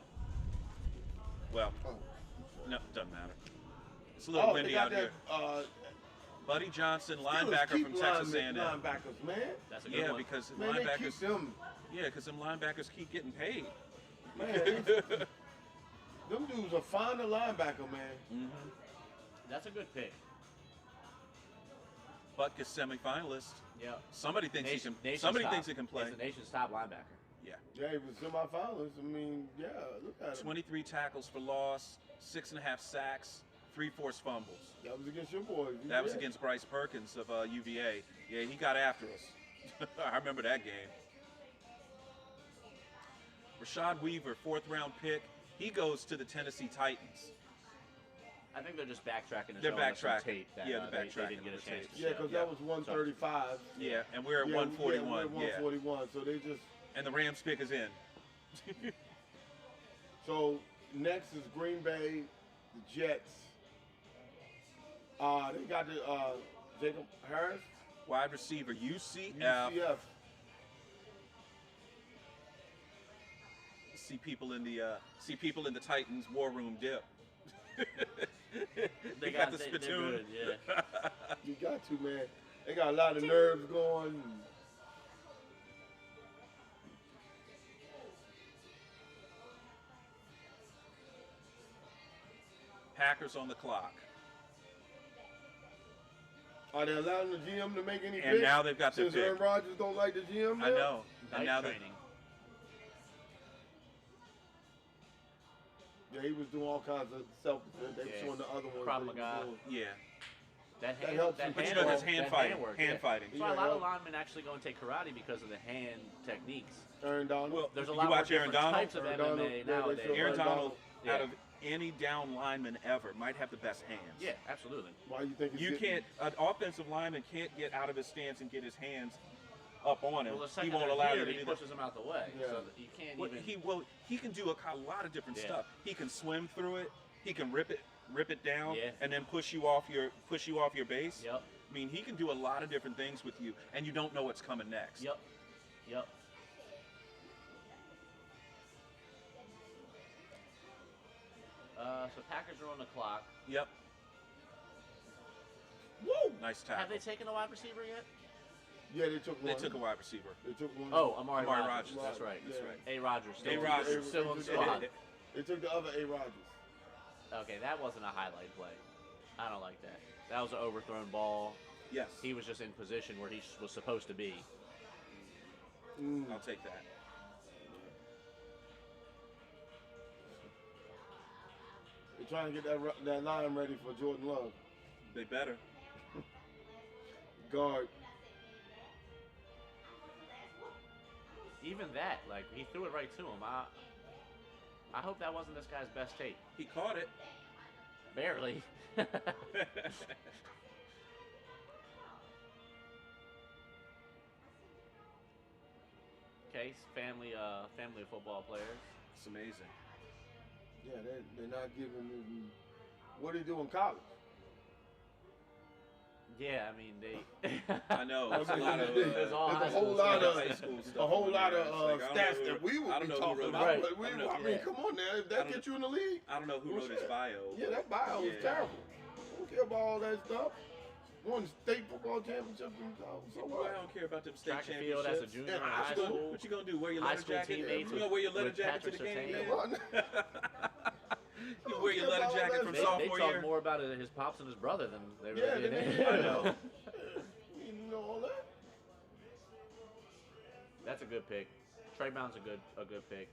Well, Oh, no, doesn't matter. It's a little they windy got out that. here. Buddy Johnson, Steelers linebacker keep from Texas A&M. linebackers, man. That's a good Yeah, one. because Man, they keep linebackers. them. Yeah, because them linebackers keep getting paid. Man, them dudes are fine a linebacker, man. Mm-hmm. That's a good pick. Butkus semifinalist. Yeah. Somebody thinks he Nation- can. nation's Somebody top. thinks he can play. He's the nation's top linebacker. Yeah. Yeah, he was semifinalists. I mean, yeah, look at him. 23 tackles for loss, 6.5 sacks, 3 forced fumbles. That was against your boys. That was Yeah. against Bryce Perkins of UVA. Yeah, he got after us. I remember that game. Rashad Weaver, 4th round pick. He goes to the Tennessee Titans. I think they're just backtracking. They're showing us some backtracking. Tape that, Yeah, they're they backtracking didn't get on a the chance tape. to Yeah, show. because that was 135. Yeah, and we're at Yeah, 141. Yeah, we're at 141. So they just. And the Rams pick is in. So next is Green Bay, the Jets. They got the Jacob Harris, Wide receiver, UCF. UCF. See people in the Titans war room dip. They got the they're spittoon. good, yeah. You got to, man. They got a lot of nerves going. Packers on the clock. Are they allowing the GM to make any picks? And now they've got their Since pick. Aaron Rodgers don't like the GM now? I know. And Night now they training. Yeah, he was doing all kinds of self-defense. They Yeah. showing the other ones. Krav they was Maga. doing. yeah. That That hand, helps that you. But you hand know work, that's hand that fighting. work, Hand yeah. fighting. That's why a Yeah, lot yeah. of linemen actually go and take karate because of the hand techniques. Aaron Donald. Well, There's a you lot more watch Aaron different Donald. types of Aaron MMA Donald, yeah, they nowadays. show Aaron Donald, Yeah. out of any down lineman ever, might have the best hands. Yeah, absolutely. Why you think he's You getting- can't. An offensive lineman can't get out of his stance and get his hands up on him. Well, the He second won't they're allow here, you to he do that. pushes them out the way, Yeah. so that you can't Well, even. he can do a lot of different Yeah. stuff. He can swim through it. He can rip it down, Yeah. and then push you off your base. Yep. I mean, he can do a lot of different things with you, and you don't know what's coming next. Yep. Yep. So Packers are on the clock. Yep. Woo! Nice tackle. Have they taken a wide receiver yet? Yeah, they took one. They took a wide receiver. They took one. Oh, Amari Amari Rodgers. Rodgers. That's right. Yeah. That's right. A. Rodgers. A. Rodgers. Still in the They- squad. They took the other A. Rodgers. Okay, that wasn't a highlight play. I don't like that. That was an overthrown ball. Yes. He was just in position where he was supposed to be. I'll take that. They're trying to get that line ready for Jordan Love. They better. Guard. Even that, like, he threw it right to him. I hope that wasn't this guy's best tape. He caught it. Barely. okay, family of football players. It's amazing. Yeah, they're not giving them. What do they do in college? Yeah, I mean they. I know. There's a lot of. There's all There's high a whole school lot stuff. of high school stuff a whole on lot there. of It's like, I don't know stats who- that we I would don't be know who talking wrote about. Right. But we, I don't know. I mean, Yeah. come on now, if I that don't- gets you in the league, I don't know who wrote his bio. yeah, that bio is Yeah. terrible. I don't care about all that stuff. Won state football championships and stuff. So Well, I what? don't care about them state Track and championships. field as a junior in Yeah, high school. school. What you gonna do? Wear your High leather school jacket? teammates You gonna wear your leather with jacket to the Patrick game? Surtain. Yeah, Yeah. well, You wear your leather about jacket that from They, stuff. they sophomore talk year. more about his pops and his brother than they Yeah, really they did. did. I know. You know all that? That's a good pick. Trey Brown's a good pick.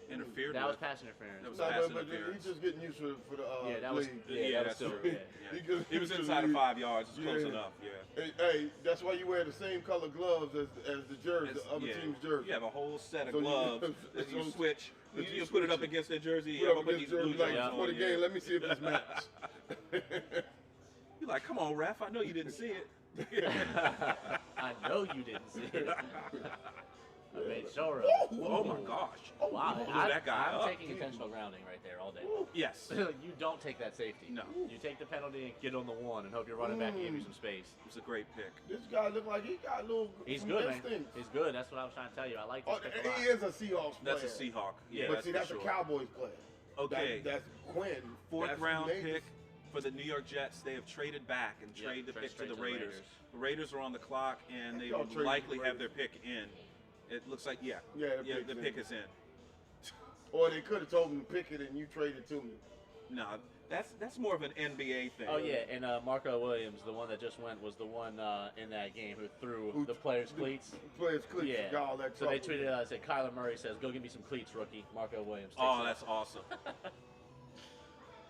Interfered That was with. pass interference. That was No, pass but interference. he's just getting used for the Yeah, that was league. yeah, that was that's still true. yeah. He was inside of 5 yards. It's close Yeah. enough. Yeah. Hey, that's why you wear the same color gloves as the jersey, It's- the other yeah. team's jersey. You have a whole set of So you- gloves that you so- switch. that You you put it up switch it. against their jersey. Put I'm up gonna put against these blue jersey like jerseys for on. the game. Let me see if this match. You're like, come on, ref. I know you didn't see it. I know you didn't see it. I made sure of it. Oh my gosh. Wow, Blew that guy I'm up. taking intentional grounding right there all day. Yes. You don't take that safety. No. You take the penalty and get on the one and hope your running back can give you some space. It was a great pick. This guy look like he got a little. He's some good, man. instincts. He's good. That's what I was trying to tell you. I like this Oh, pick a and lot. he is a Seahawks player. That's a Seahawk. Yeah, but see, that's for a sure. Cowboys player. Okay. That's Quinn. Fourth That's round who made pick this. for the New York Jets. They have traded back and Yeah, trade the trade pick to straight the to the Raiders. Raiders. The Raiders are on the clock, and they Y'all will traded likely the have their Raiders. pick in. It looks like, yeah. Yeah, the pick is in. Or they could have told him to pick it and you traded to me. No, that's more of an NBA thing. Oh yeah, and Marco Williams, the one that just went, was the one in that game who threw Who- the players' cleats. Players cleats Yeah. got all that So they trouble. tweeted said Kyler Murray says, "Go give me some cleats, rookie." Marco Williams. takes Oh, it. that's awesome.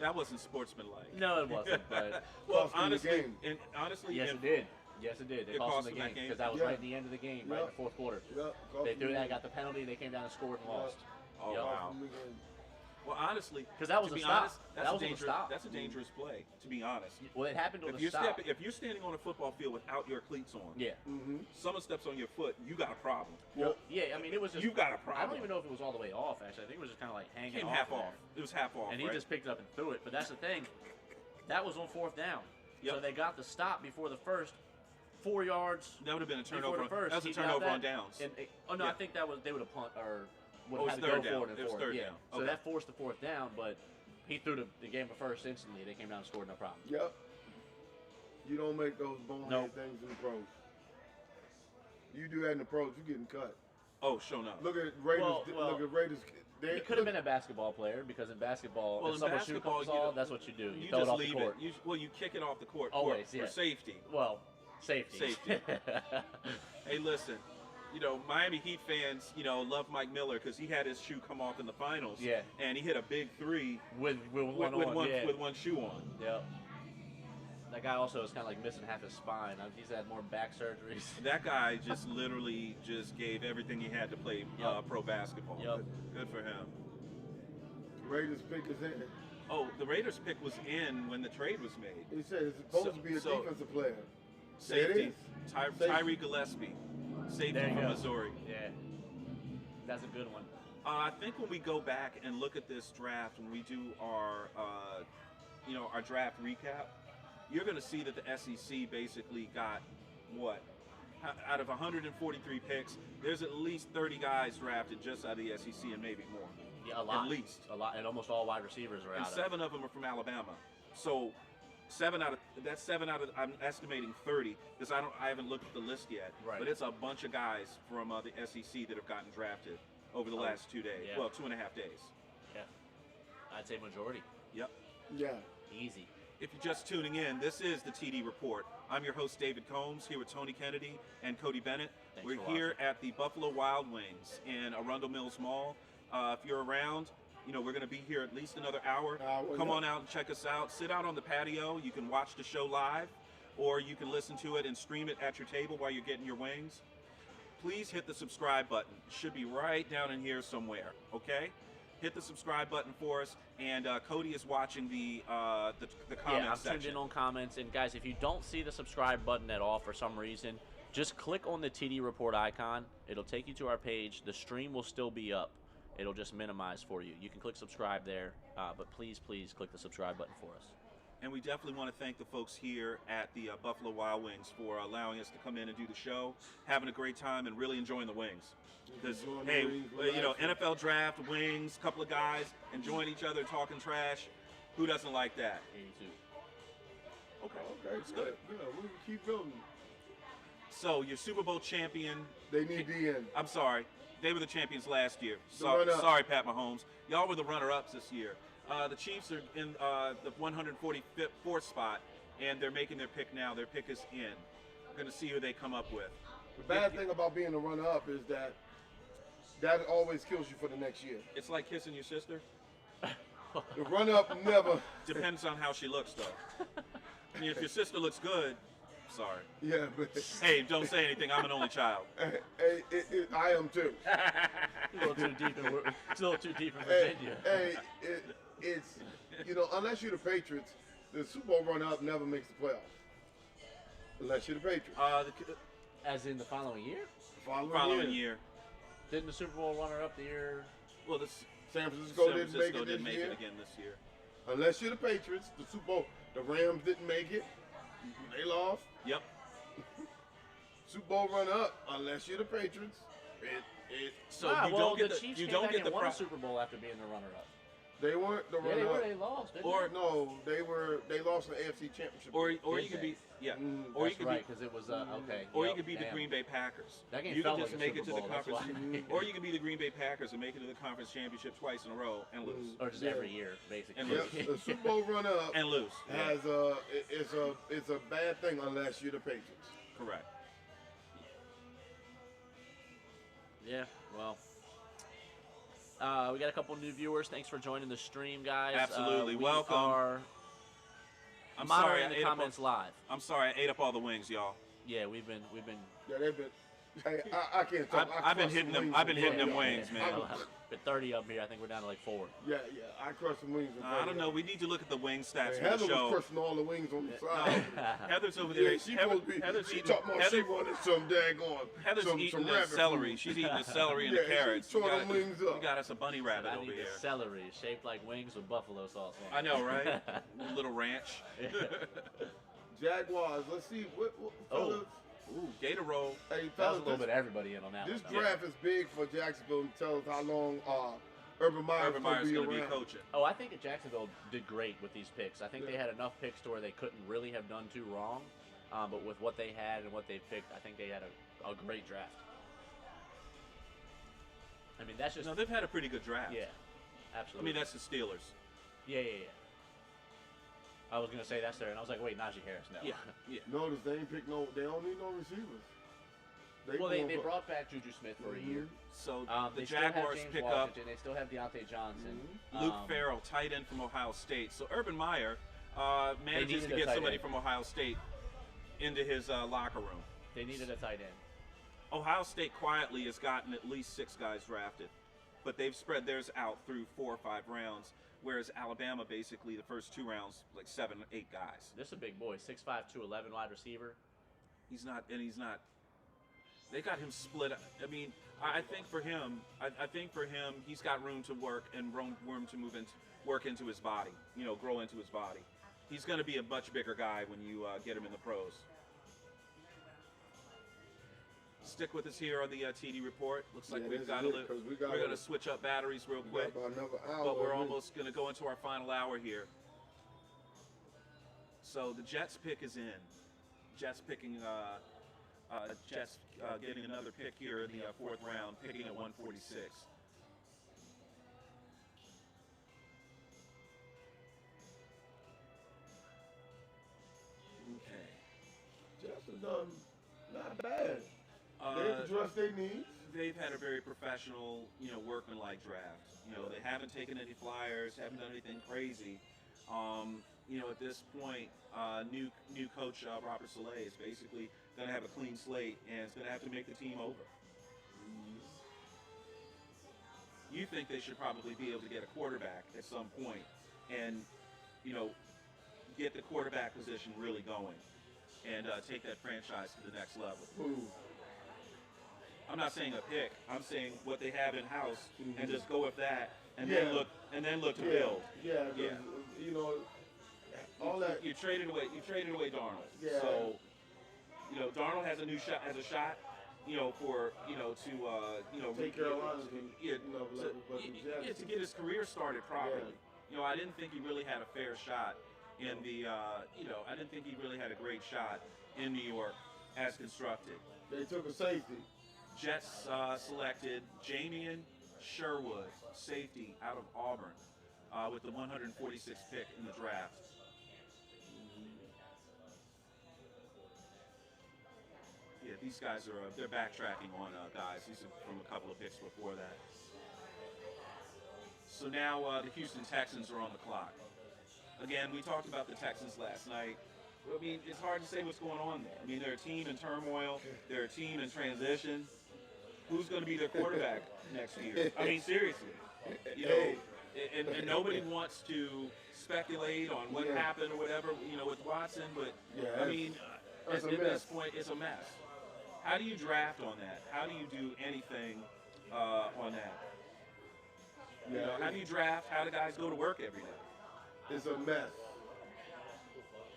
That wasn't sportsmanlike. No, it wasn't. But Well, Cost them the honestly, game. and honestly, yes, if- it did. Yes, it did. They It cost cost them the them that game game? because that was Yeah. right at the end of the game, right in the Yeah. fourth quarter. Yeah, They threw that, got the penalty, they came down and scored and lost. Oh Yep. wow. Well, honestly, 'Cause that was to a be stop. honest, that's That a was on the dangerous. stop. That's a dangerous play. To be honest, Well, it happened on if the you're stop. if you're standing on a football field without your cleats on, Yeah. Mm-hmm. someone steps on your foot, you got a problem. Well, yeah. I mean, it was just. You got a I problem. don't even know if it was all the way off. Actually, I think it was just kind of like hanging Came off. half in off. there. It was half off, And he right? just picked it up and threw it. But that's the thing. That was on fourth down. Yep. So they got the stop before the first 4 yards. That would have been a Before turnover. the first, That was a he got turnover that, on downs. And I Yeah. think that was they would have punt or would Oh, it have was had to go third down. for it and It was fourth. third Yeah. down. So Okay. that forced the fourth down, but he threw the game of first instantly. They came down and scored no problem. Yep. You don't make those bonehead Nope. things in the pros. You do that in the pros, you're getting cut. Oh, show enough. Look at Raiders. Well, look at Raiders. He could have been a basketball player because in basketball, Well, if in someone's shoe basketball, comes you off, don't- that's what you do. You You throw it just off the leave court. it. You kick it off the court Always, for yeah. safety. Well, safety. Safety. Hey, listen. Miami Heat fans, love Mike Miller because he had his shoe come off in the finals. Yeah. And he hit a big three with one with on, yeah. with one shoe on. Yep. That guy also is kind of like missing half his spine. He's had more back surgeries. That guy just literally just gave everything he had to play Yep. pro basketball. Yep. Good for him. Raiders pick is in. Oh, the Raiders pick was in when the trade was made. He said it's supposed So- to be a so- defensive player. Safety. It is. Safety. Tyree Gillespie. Safety There you from go. Missouri. Yeah. That's a good one. I think when we go back and look at this draft, when we do our, our draft recap, you're going to see that the SEC basically got what? Out of 143 picks, there's at least 30 guys drafted just out of the SEC and maybe more. Yeah, a lot. At least. A lot. And almost all wide receivers are And out 7 of them are from Alabama. So 7 out of I'm estimating 30 because I haven't looked at the list yet. Right. But it's a bunch of guys from the SEC that have gotten drafted over the last 2 days. yeah. Well, 2.5 days. Yeah. I'd say majority. Yep. Yeah. Easy. If you're just tuning in, this is the TD Report. I'm your host, David Combs, here with Tony Kennedy and Cody Bennett. Thanks We're for here at the Buffalo Wild Wings in Arundel Mills Mall. If you're around, we're going to be here at least another hour. Come yeah. on out and check us out. Sit out on the patio. You can watch the show live, or you can listen to it and stream it at your table while you're getting your wings. Please hit the subscribe button. It should be right down in here somewhere, okay? Hit the subscribe button for us, and Cody is watching the comment Yeah, I'm tuned section. in on comments. And guys, if you don't see the subscribe button at all for some reason, Just click on the TD Report icon. It'll take you to our page. The stream will still be up. It'll just minimize for you. You can click subscribe there, but please click the subscribe button for us. And we definitely want to thank the folks here at the Buffalo Wild Wings for allowing us to come in and do the show, having a great time, and really enjoying the wings. Because, hey, you know, NFL draft, wings, couple of guys enjoying each other, talking trash. Who doesn't like that? 82. Okay, It's good. Good. We'll keep building. So, your Super Bowl champion. They need the end. I'm sorry. They were the champions last year. runner-up. Sorry, Pat Mahomes. Y'all were the runner-ups this year. The Chiefs are in the 144th spot, and they're making their pick now. Their pick is in. We're going to see who they come up with. The bad thing about being a runner-up is that always kills you for the next year. It's like kissing your sister. The runner-up never. Depends on how she looks, though. I mean, if your sister looks good, sorry. Yeah, but Hey, don't say anything. I'm an only child. I am too. A little too deep in Virginia. It's unless you're the Patriots, the Super Bowl runner-up never makes the playoffs. Unless you're the Patriots. As in the following year? Following year. Didn't the Super Bowl runner-up the year? Well, San Francisco San didn't Francisco make it didn't this make year. it again this year. Unless you're the Patriots, the Super Bowl, the Rams didn't make it. They lost. Yep. Super Bowl runner-up, unless you're the Patriots. So Ah, you well, don't get the Chiefs you came don't back get and the won pro- a Super Bowl after being the runner-up. They weren't the Yeah, they runner-up. were. They lost. Didn't Or- they? No, they lost in the AFC Championship. or Did you could they? be or you That's could right, be because it was okay. or you Yep, could be the damn. Green Bay Packers. That game You felt could just like a make it to Super the Bowl, that's conference, why. or you could be the Green Bay Packers and make it to the conference championship twice in a row and lose. Or just Yeah. every year, basically. And Yep, the Super Bowl runner-up And lose. has it's a bad thing unless you're the Patriots. Correct. Yeah, well. We got a couple new viewers. Thanks for joining the stream, guys. Absolutely. We Welcome. Are I'm sorry. monitoring the comments live. I'm sorry. I ate up all the wings, y'all. Yeah, we've been. Yeah, they've been. Hey, I can't talk. I've been hitting them. I've been hitting them Yeah, wings, yeah. man. Been 30 up here. I think we're down to like 4. Yeah, I crushed some wings. I don't know. We need to look at the wing stats Hey, for the Heather show. was crushing all the wings on the side. Heather's over there. Yeah, she supposed to be. Heather's She eating. talking about she Heather, wanted some daggone. Heather's some eating the rabbit celery. food. She's eating the celery and Yeah, the carrots. she tore them wings up. We got us a bunny rabbit I over need here. the celery shaped like wings with buffalo sauce on I it. know, right? Little ranch. Jaguars. Let's see what Oh. fellas. Ooh, Gator roll. Hey, That was a fellas, little bit of everybody in on that this one. though. draft is big for Jacksonville and tell us how long Urban Meyer's Urban Meyer's going going to to be be around. coaching. Oh, I think that Jacksonville did great with these picks. I think Yeah. they had enough picks to where they couldn't really have done too wrong. But with what they had and what they picked, I think they had a great draft. I mean, that's just No, they've had a pretty good draft. yeah, I absolutely. mean, that's the Steelers. yeah. I was gonna say that's there, and I was like, wait, Najee Harris, no. Yeah. Notice they ain't pick no. They don't need no receivers. Well, going they for- brought back Juju Smith for a year. So They the still have Jaguars James pick Washington. They still have Deontay Johnson. up Luke Um, Farrell, tight end from Ohio State. So Urban Meyer manages needed to a get tight somebody end. from Ohio State into his locker room. They needed a tight end. Ohio State quietly has gotten at least 6 guys drafted, but they've spread theirs out through 4 or 5 rounds, whereas Alabama basically the first 2 rounds, like 7 or 8 guys. This is a big boy, 6'5", 211 wide receiver. He's not. They got him split. I mean, I think for him, he's got room to work and room to work into his body. Grow into his body. He's going to be a much bigger guy when you get him in the pros. Stick with us here on the TD Report. Looks like Yeah, we've this got is to it, 'cause we're going to switch up batteries real We quick, got about another hour. but we're already. almost going to go into our final hour here. So the Jets pick is in. Jets picking. Jets getting another pick here in the 4th round, picking at 146. Okay. Jets have done not bad. Uh, They've addressed their needs. They've had a very professional, workmanlike draft. They haven't taken any flyers, haven't done anything crazy. At this point, new coach Robert Saleh is basically going to have a clean slate and is going to have to make the team over. You think they should probably be able to get a quarterback at some point and, get the quarterback position really going. and take that franchise to the next level. Who? I'm not saying a pick. I'm saying what they have in house, and just go with that, and Yeah. then look to Yeah. build. Yeah. 'Cause, Yeah. You know, all that. You traded away Darnold. Yeah. So, Darnold has a shot, for to Take Carolina to yeah, level, but the Jets- to get his career started properly. I didn't think he really had a fair shot in the I didn't think he really had a great shot in New York as constructed. They took a safety. Jets selected Jamian Sherwood, safety out of Auburn, with the 146th pick in the draft. Yeah, these guys they're backtracking on guys. These are from a couple of picks before that. So now the Houston Texans are on the clock. Again, we talked about the Texans last night. I mean, it's hard to say what's going on there. I mean, they're a team in turmoil. They're a team in transition. Who's going to be their quarterback next year? I mean, seriously. And nobody wants to speculate on what happened or whatever, with Watson. But, I mean, at this point, it's a mess. How do you draft on that? How do you do anything on that? How do you draft? How do guys go to work every day? It's a mess.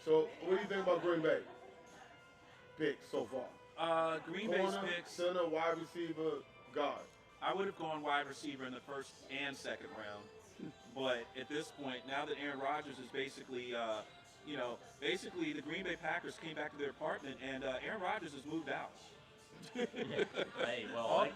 So, what do you think about Green Bay picks so far? Green Bay's Corner, picks, center, wide receiver, guard. I would have gone wide receiver in the first and second round. But at this point, now that Aaron Rodgers is basically, basically the Green Bay Packers came back to their apartment and Aaron Rodgers has moved out. Hey, well,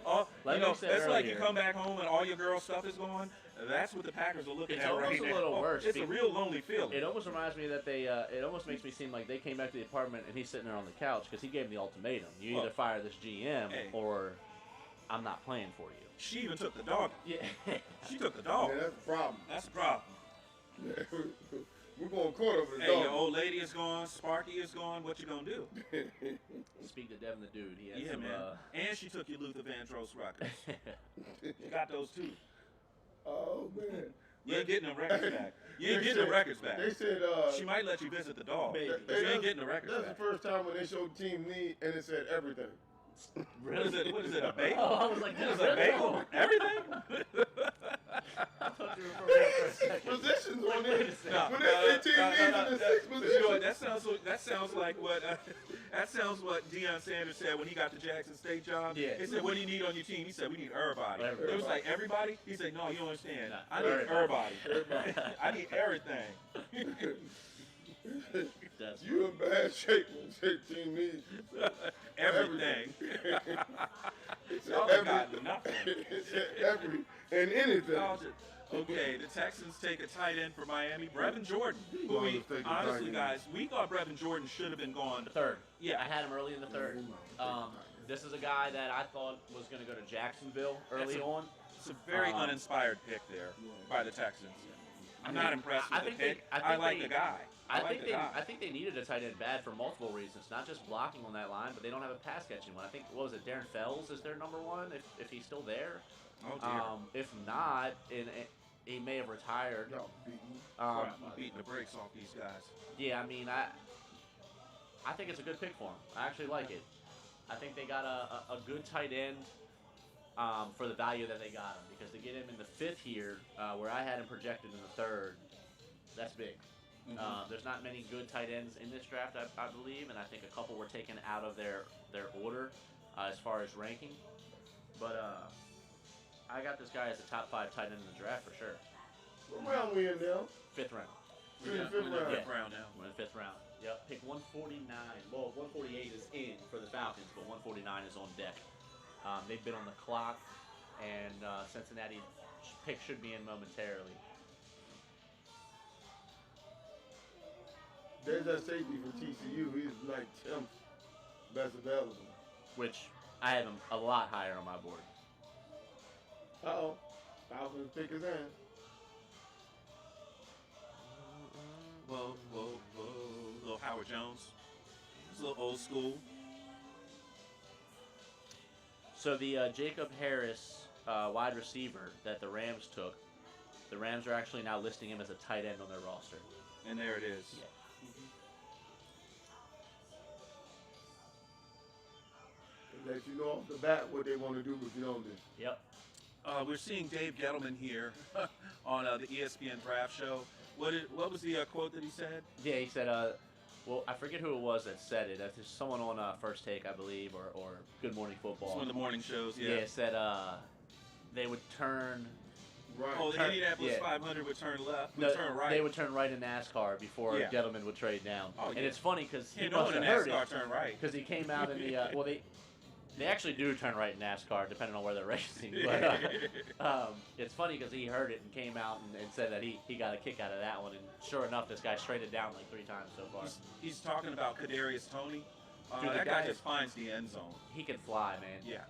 like I said it's like you earlier, come back home and all your girl stuff is gone. That's what the Packers are looking It's at right almost a now. little worse It's a because- real lonely feeling. it almost reminds me that they. It almost makes me seem like they came back to the apartment and he's sitting there on the couch because he gave him the ultimatum: you either Look, fire this GM hey. or I'm not playing for you. She even took the dog. Yeah. She took the dog. Yeah, that's the problem. That's the problem. We're going court over the Hey, your dog. old lady is gone. Sparky is gone. What you gonna do? Speak to Devin the dude. He had Yeah, some. man. And she took your Luther Vandross records. You got those too. Oh man. You ain't getting them records back. You ain't They getting the said- records back. They said She might let you visit the dog, Maybe. but you ain't getting the records That's back. the first time when they showed team need and it said everything. What is it? What is it? A bagel? Oh, I was like, What is really? a bagel? Everything? I thought you were for a second. Positions on Wait it. a second. When they say team needs in the six You know what? positions. That sounds like what Deion Sanders said when he got the Jackson State job. Yeah. He said, "What do you need on your team?" He said, "We need everybody." Everybody. It was like everybody. He said, "No, you don't understand. No, I need everybody. everybody. I need everything." That's You in bad shape when you say team needs. Everything. It's Y'all have gotten nothing. It's every and anything. Y'all just- Okay, the Texans take a tight end for Miami, Brevin Jordan. Who Well, we let's take a honestly, tight end. guys, we thought Brevin Jordan should have been gone. third. Yeah. I had him early in the third. This is a guy that I thought was going to go to Jacksonville early on. It's a very Um, uninspired pick there by the Texans. I'm not impressed I with the think they- pick. I I think like they- the guy. I like think the they, guy. I think they needed a tight end bad for multiple reasons, not just blocking on that line, but they don't have a pass catching one. I think what was it, Darren Fells is their number one if he's still there. Oh dear. If not, he may have retired. Y'all beaten. Crap, I'm beating the brakes off these guys. Yeah, I mean, I think it's a good pick for him. I actually like it. I think they got a good tight end for the value that they got him, because to get him in the fifth here, where I had him projected in the third, that's big. There's not many good tight ends in this draft, I believe, and I think a couple were taken out of their order as far as ranking. But I got this guy as a top 5 tight end in the draft for sure. What round we in now? 5th round. We're in the We're fifth in the round. fifth round now. We're in the 5th round. Yep. Pick 149. Well, 148 is in for the Falcons, but 149 is on deck. They've been on the clock, and Cincinnati pick should be in momentarily. There's that safety from TCU. He's like 10th best available. Which I have him a lot higher on my board. Uh-oh. Falcons pick his end. Whoa, whoa, whoa. Little Howard Jones. It's a little old school. So the Jacob Harris wide receiver that the Rams took, the Rams are actually now listing him as a tight end on their roster. And there it is. Yeah. let you know off the bat what they want to do with Yeoman. Yep. We're seeing Dave Gettleman here on the ESPN Draft Show. What was the quote that he said? Yeah, he said, well, I forget who it was that said it. That's just someone on First Take, I believe, or Good Morning Football. It's one of the morning shows, Yeah, it said they would turn. Right. Oh, the Indianapolis yeah. 500 would turn left, No, would turn right. they would turn right in NASCAR before Yeah. Gettleman would trade down. Oh, and yeah. it's funny because he You know must when a have heard NASCAR it turn right. because he came out in the well they actually do turn right in NASCAR depending on where they're racing. But it's funny because he heard it and came out and said that he got a kick out of that one. And sure enough, this guy straighted down like 3 times so far. He's talking about Kadarius Toney. Dude, the that guy guy- just finds the end zone. He can fly, man. Yeah.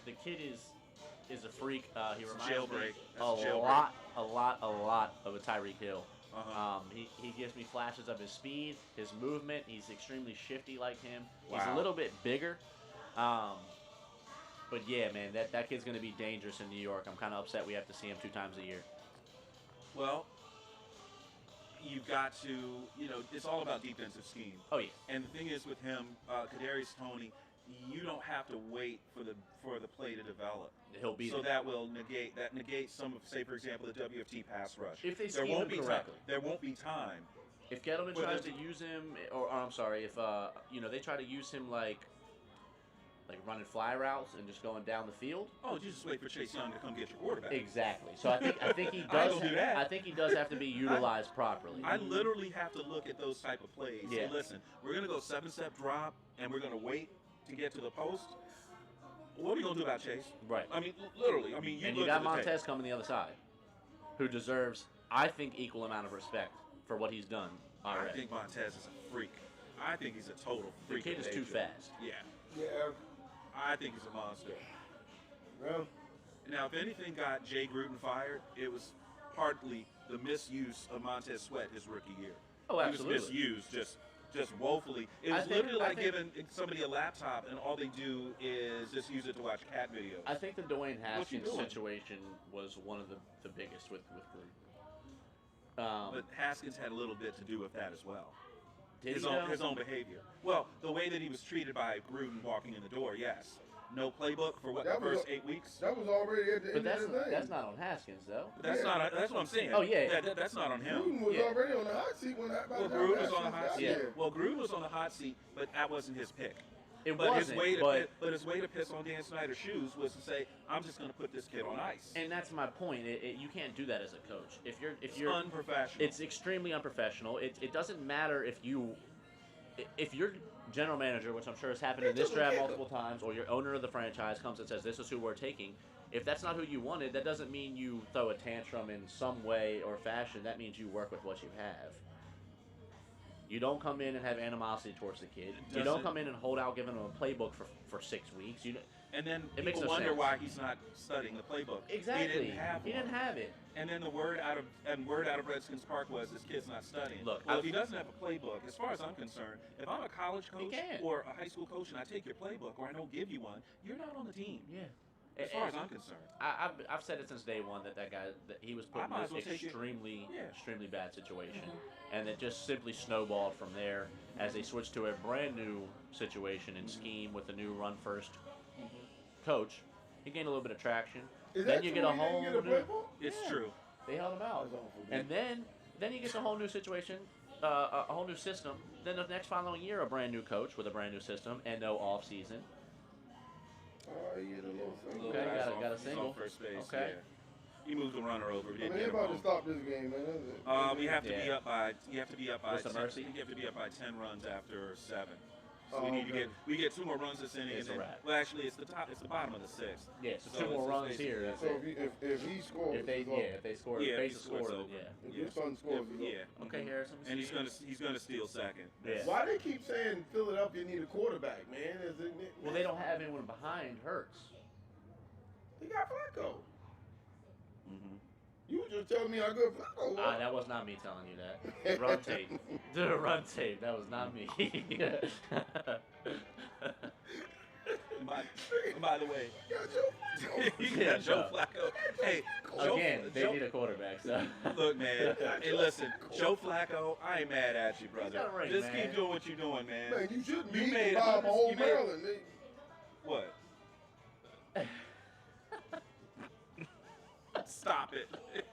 The kid is a freak. He It's a reminds me jailbreak. That's a jailbreak. a lot of a Tyreek Hill. Uh-huh. He gives me flashes of his speed, his movement. He's extremely shifty like him. He's Wow. a little bit bigger. But yeah, man, that kid's going to be dangerous in New York. I'm kind of upset we have to see him 2 times a year. Well, you've got to, it's all about defensive scheme. Oh, yeah. And the thing is with him, Kadarius Toney, you don't have to wait for the play to develop. He'll be So there. that will negate some of, say, for example, the WFT pass rush. If they there scheme won't him be time. correctly. There won't be time. If Gettleman Well, tries there's- to use him, or I'm sorry, if they try to use him like running fly routes and just going down the field. Oh, you just wait for Chase Young to come get your quarterback. Exactly. So I think he I does. will do that. I think he does have to be utilized properly. I literally have to look at those type of plays. Yeah. Say, listen, we're going to go 7-step drop, and we're going to wait to get to the post. What are we going to do about Chase? Right. I mean, literally. I mean, and look you got at the tape. Montez coming the other side, who deserves, I think, equal amount of respect for what he's done I already. think Montez is a freak. I think he's a total The freak. kid of is too nature. fast. Yeah. Yeah. I think he's a monster. Well, Now, if anything got Jay Gruden fired, it was partly the misuse of Montez Sweat his rookie year. Oh, absolutely. He was misused just woefully. It I was think- literally I like think- giving somebody a laptop and all they do is just use it to watch cat videos. I think the Dwayne What you Haskins doing? situation was one of the biggest with Gruden. But Haskins had a little bit to do with that as well. Did His he, own, though? his own behavior. Well, the way that he was treated by Gruden walking in the door, yes. No playbook for what, the That was first a- 8 weeks? that was already at the But end of the thing. that's not on Haskins though. But that's Yeah. not. That's what I'm saying. Oh, yeah. That's not on him. Gruden was Yeah. already on the hot seat when that. Well, Gruden was on the hot seat. Yeah. Well, Gruden was on the hot seat, but that wasn't his pick. It But wasn't. his way to piss on Dan Snyder's shoes was to say, "I'm just going to put this kid on ice." And that's my point. You can't do that as a coach. If It's you're unprofessional. it's extremely unprofessional. It doesn't matter if your general manager, which I'm sure has happened in this draft multiple times, or your owner of the franchise comes and says, "This is who we're taking." If that's not who you wanted, that doesn't mean you throw a tantrum in some way or fashion. That means you work with what you have. You don't come in and have animosity towards the kid. You don't doesn't- come in and hold out giving him a playbook for 6 weeks. and then it makes people no wonder sense. why he's not studying the playbook. Exactly. He didn't have one. it. And then the word out of Redskins Park was this kid's not studying. Look, well, if he doesn't have a playbook, as far as I'm concerned, if I'm a college coach can. or a high school coach and I take your playbook or I don't give you one, you're not on the team. Yeah. As far as I'm concerned. I've said it since day one that guy that he was put I in might as this well take it. extremely Yeah. extremely bad situation, and it just simply snowballed from there as they switched to a brand new situation and scheme with the new run first coach. He gained a little bit of traction. Is then that you true? get a He didn't whole get a new. playbook? It's Yeah. true. They held him out, That's awful, and then you get a whole new situation, a whole new system. Then the next following year, a brand new coach with a brand new system and no off season. Oh, he hit a little single. Okay, Guys got a off- single. off first base. Okay. Yeah. He moved the runner over. He I didn't mean, get they him about to home. stop this game, man. That's it. We have to be Yeah. up by. You have to be up by. What's the 10, mercy? You have to be up by 10 runs after 7. So Oh, we need to okay. get 2 more runs this inning. It's and a then, wrap. well, actually, it's the top. It's the bottom of the 6th. Yeah, so, So 2 more it's runs basically- here. That's So it. if he scores, If they it's over. if they score, Yeah, if if they he scores score, over. yeah. If your son scores, it's over. Yeah. Okay, Harrison. And he's gonna steal second. Yeah. Why they keep saying Philadelphia need a quarterback, man? Well, they don't have anyone behind Hurts. They got Flacco. Mm-hmm. You were just telling me how good Flacco was. That was not me telling you that. Run tape. The run tape. That was not me. By the way, Got Joe Flacco. you got Joe no. Flacco. Hey, Joe, Again, they Joe, need a quarterback. So. look, man. Hey, listen, Joe Flacco. I ain't mad at you, brother. got a ring, Just man. keep doing what you're doing, man. Man, you shouldn't You be made Bob hundreds- whole you made- Maryland. What? Stop it.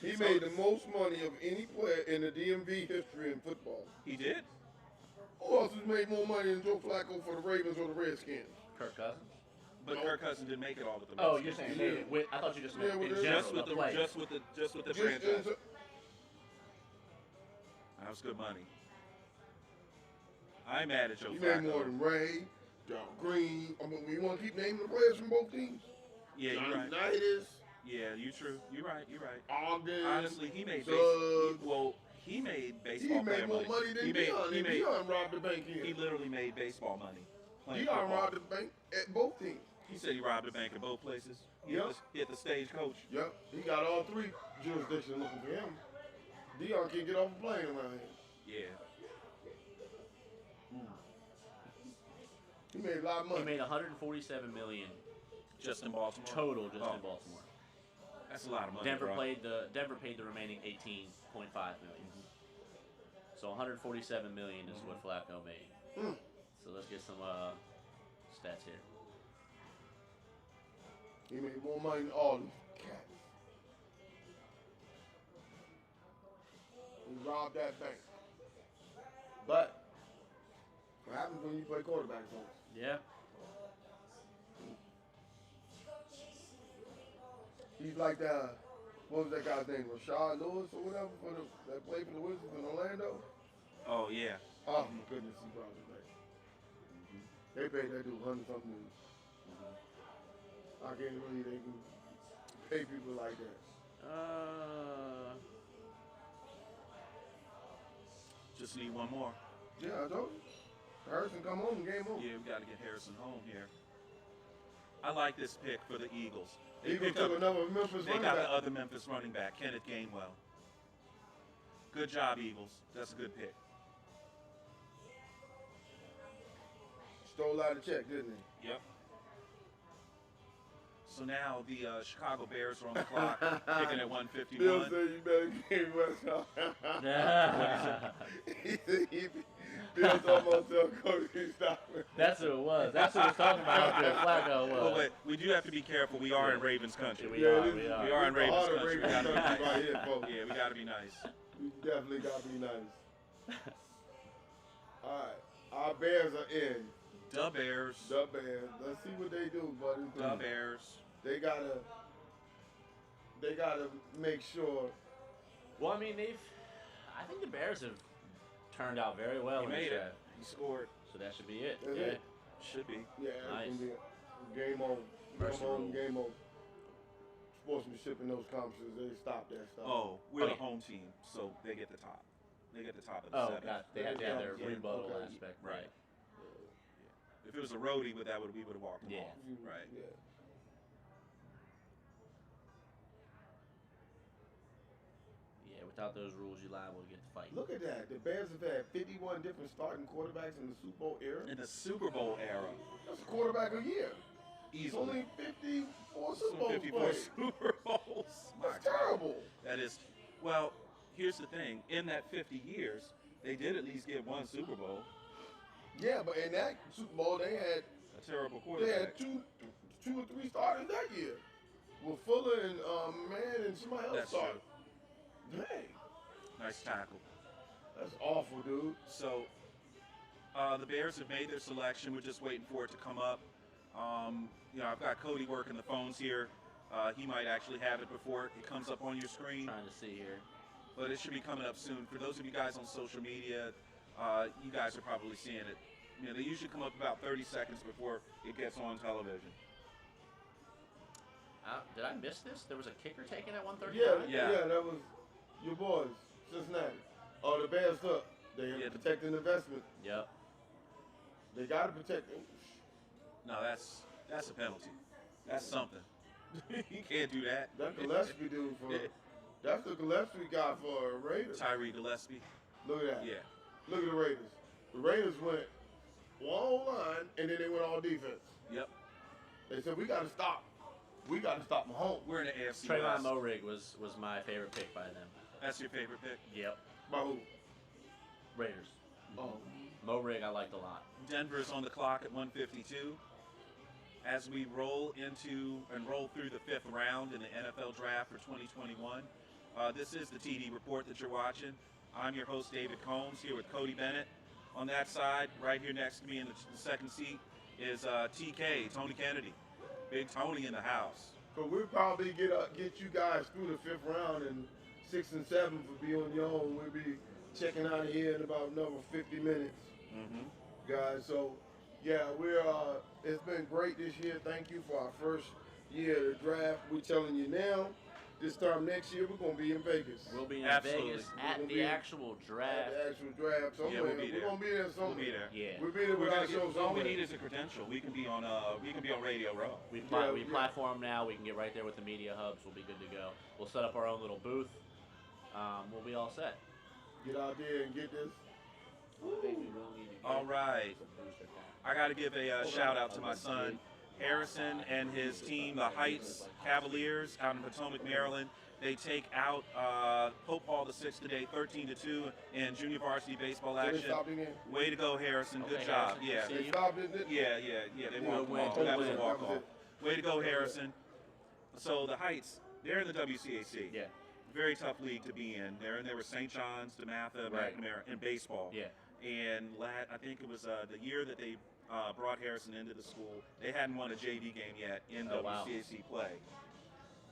He made the most money of any player in the DMV history in football. He did? Who else has made more money than Joe Flacco for the Ravens or the Redskins? Kirk Cousins. But Kirk Cousins didn't make it all with the Oh, Redskins. you're saying Yeah. made it with? I thought you just meant Yeah, with in the- general. just with the player. just with the Just franchise. in- That was good money. I'm mad at Joe He made more Flacco. than Ray, John Green. I mean, we want to keep naming the players from both teams. Yeah, you're John right. Unitas, Yeah, you true. You're right. You're right. Ogden. Honestly, he made Suggs. he made He baseball made player more money than he made, Deion. he And made Deion robbed the bank here. he literally made baseball money. Playing Deion football. robbed the bank at both teams. He said he robbed the bank at both places. He Yep. hit the stagecoach. Yep, he got all three jurisdictions looking for him. Deion can't get off a plane around here. Yeah. He made a lot of money. He made 147 million Just in Baltimore. total just Oh, in Baltimore. That's a lot of money. Denver bro. Denver paid the remaining 18.5 million. So 147 million is what Flacco made. Mm. So let's get some stats here. He made more money than all these cats. He robbed that bank. But what happens when you play quarterback, folks? Yeah. He's like that. What was that guy's name? Rashad Lewis or whatever that played for the Wizards in Orlando. Oh yeah. Oh my goodness, he brought it back. They paid that dude $100 something. I can't believe they can pay people like that. Just need one more. Yeah, I told you. Harrison come home and game over. Yeah, we got to get Harrison home here. I like this pick for the Eagles. They Eagles picked up. took another Memphis They running got back. the other Memphis running back, Kenneth Gainwell. Good job, Eagles. That's a good pick. Stole out of check, didn't he? Yep. So now the Chicago Bears are on the clock, picking at Bill 151. said you better give West He said Bill's almost tell Coach he stop it. That's who it was. That's who was talking about there. Flacco was. Oh wait, we do have to be careful. We are in Ravens country. We are. this We is- are. We are in this is Ravens the heart of country. We Ravens gotta be country nice. right here, folks. Yeah, we got to be nice. We definitely got to be nice. All right, our Bears are in. The Bears. The Bears. Let's see what they do, buddy. The Bears. They gotta make sure. Well, I mean, I think the Bears have turned out very well He in made this it. draft. He scored. So that should be it. Is Yeah. it? Should be. Yeah, Nice. it's gonna be a game on. Mercy Come on, rule. game on. Sportsmanship in those conferences, they stop that stuff. Oh, we're Oh, the yeah. home team, so they get the top. They get the top of the Oh, seven. God. They have to have their Yeah, rebuttal okay. aspect. Right. Right. If it was a roadie, we would have walked them Yeah. off. Right. Yeah. Yeah, without those rules, you're liable to get the fight. Look at that. The Bears have had 51 different starting quarterbacks in the Super Bowl era. In the Super Bowl era, That's a quarterback a year. It's easily. only 54 Super Some Bowls 54 played. Super Bowls. My That's God. terrible. That is, well, here's the thing. In that 50 years, they did at least get one Super Bowl. Yeah, but in that Super Bowl, they had A terrible quarterback. two or three starters that year. With Fuller and Man and somebody else That's started. Dang, Nice tackle. that's awful, dude. So, the Bears have made their selection. We're just waiting for it to come up. I've got Cody working the phones here. He might actually have it before it comes up on your screen, Trying to see here. but it should be coming up soon. For those of you guys on social media, you guys are probably seeing it. They usually come up about 30 seconds before it gets on television. Did I miss this? There was a kicker taken at 1:39. Yeah. That was your boys, Cincinnati. Oh, the Bears up. They Yeah, protect an investment. Yep. They got to protect it. No, that's a penalty. That's something. You can't do that. That Gillespie dude for that's the Gillespie guy for Raiders. Tyree Gillespie. Look at that. Yeah. Look at the Raiders. The Raiders went one line and then they went all defense. Yep. They said we got to stop. We got to stop Mahomes. We're in the AFC Trayvon West. Moehrig was my favorite pick by them. That's your favorite pick? Yep. By who? Raiders. Oh, Moehrig I liked a lot. Denver's on the clock at 152. as we roll into and roll through the 5th round in the NFL draft for 2021. This is the TD Report that you're watching. I'm your host, David Combs, here with Cody Bennett. On that side, right here next to me in the second seat, is TK, Tony Kennedy. Big Tony in the house. So we'll probably get you guys through the 5th round, and 6 and 7 for be on your own. We'll be checking out of here in about another 50 minutes, guys. So yeah, it's been great this year. Thank you for our first year of the draft. We're telling you now, this time next year we're gonna be in Vegas. We'll be in Absolutely. Vegas We're at gonna the be actual draft. At the actual draft somewhere. Yeah, we'll be there. We're gonna be there somewhere. We'll be there. Yeah. We'll be there We're with our gonna show get, all we somewhere. need is a credential. We can be on Radio Row. We Yeah. platform now. We can get right there with the media hubs. We'll be good to go. We'll set up our own little booth. We'll be all set. Get out there and get this. All right. I got to give a shout out to my son, Harrison, and his team, the Heights Cavaliers out in Potomac, Maryland. They take out Pope Paul VI today, 13-2 in junior varsity baseball So they action. stopped again. Way to go, Harrison. Good Okay, job. Harrison. Yeah. See They you. stopped it. didn't they? Yeah. They walked them win. off. Good That was a win. walk That was off. it. Way to go, Harrison. So the Heights, they're in the WCAC. Yeah. Very tough league to be in. There were St. John's, DeMatha, Right. McNamara in baseball. Yeah. And I think it was the year that they brought Harrison into the school. They hadn't won a JV game yet in Oh, wow. WCAC play.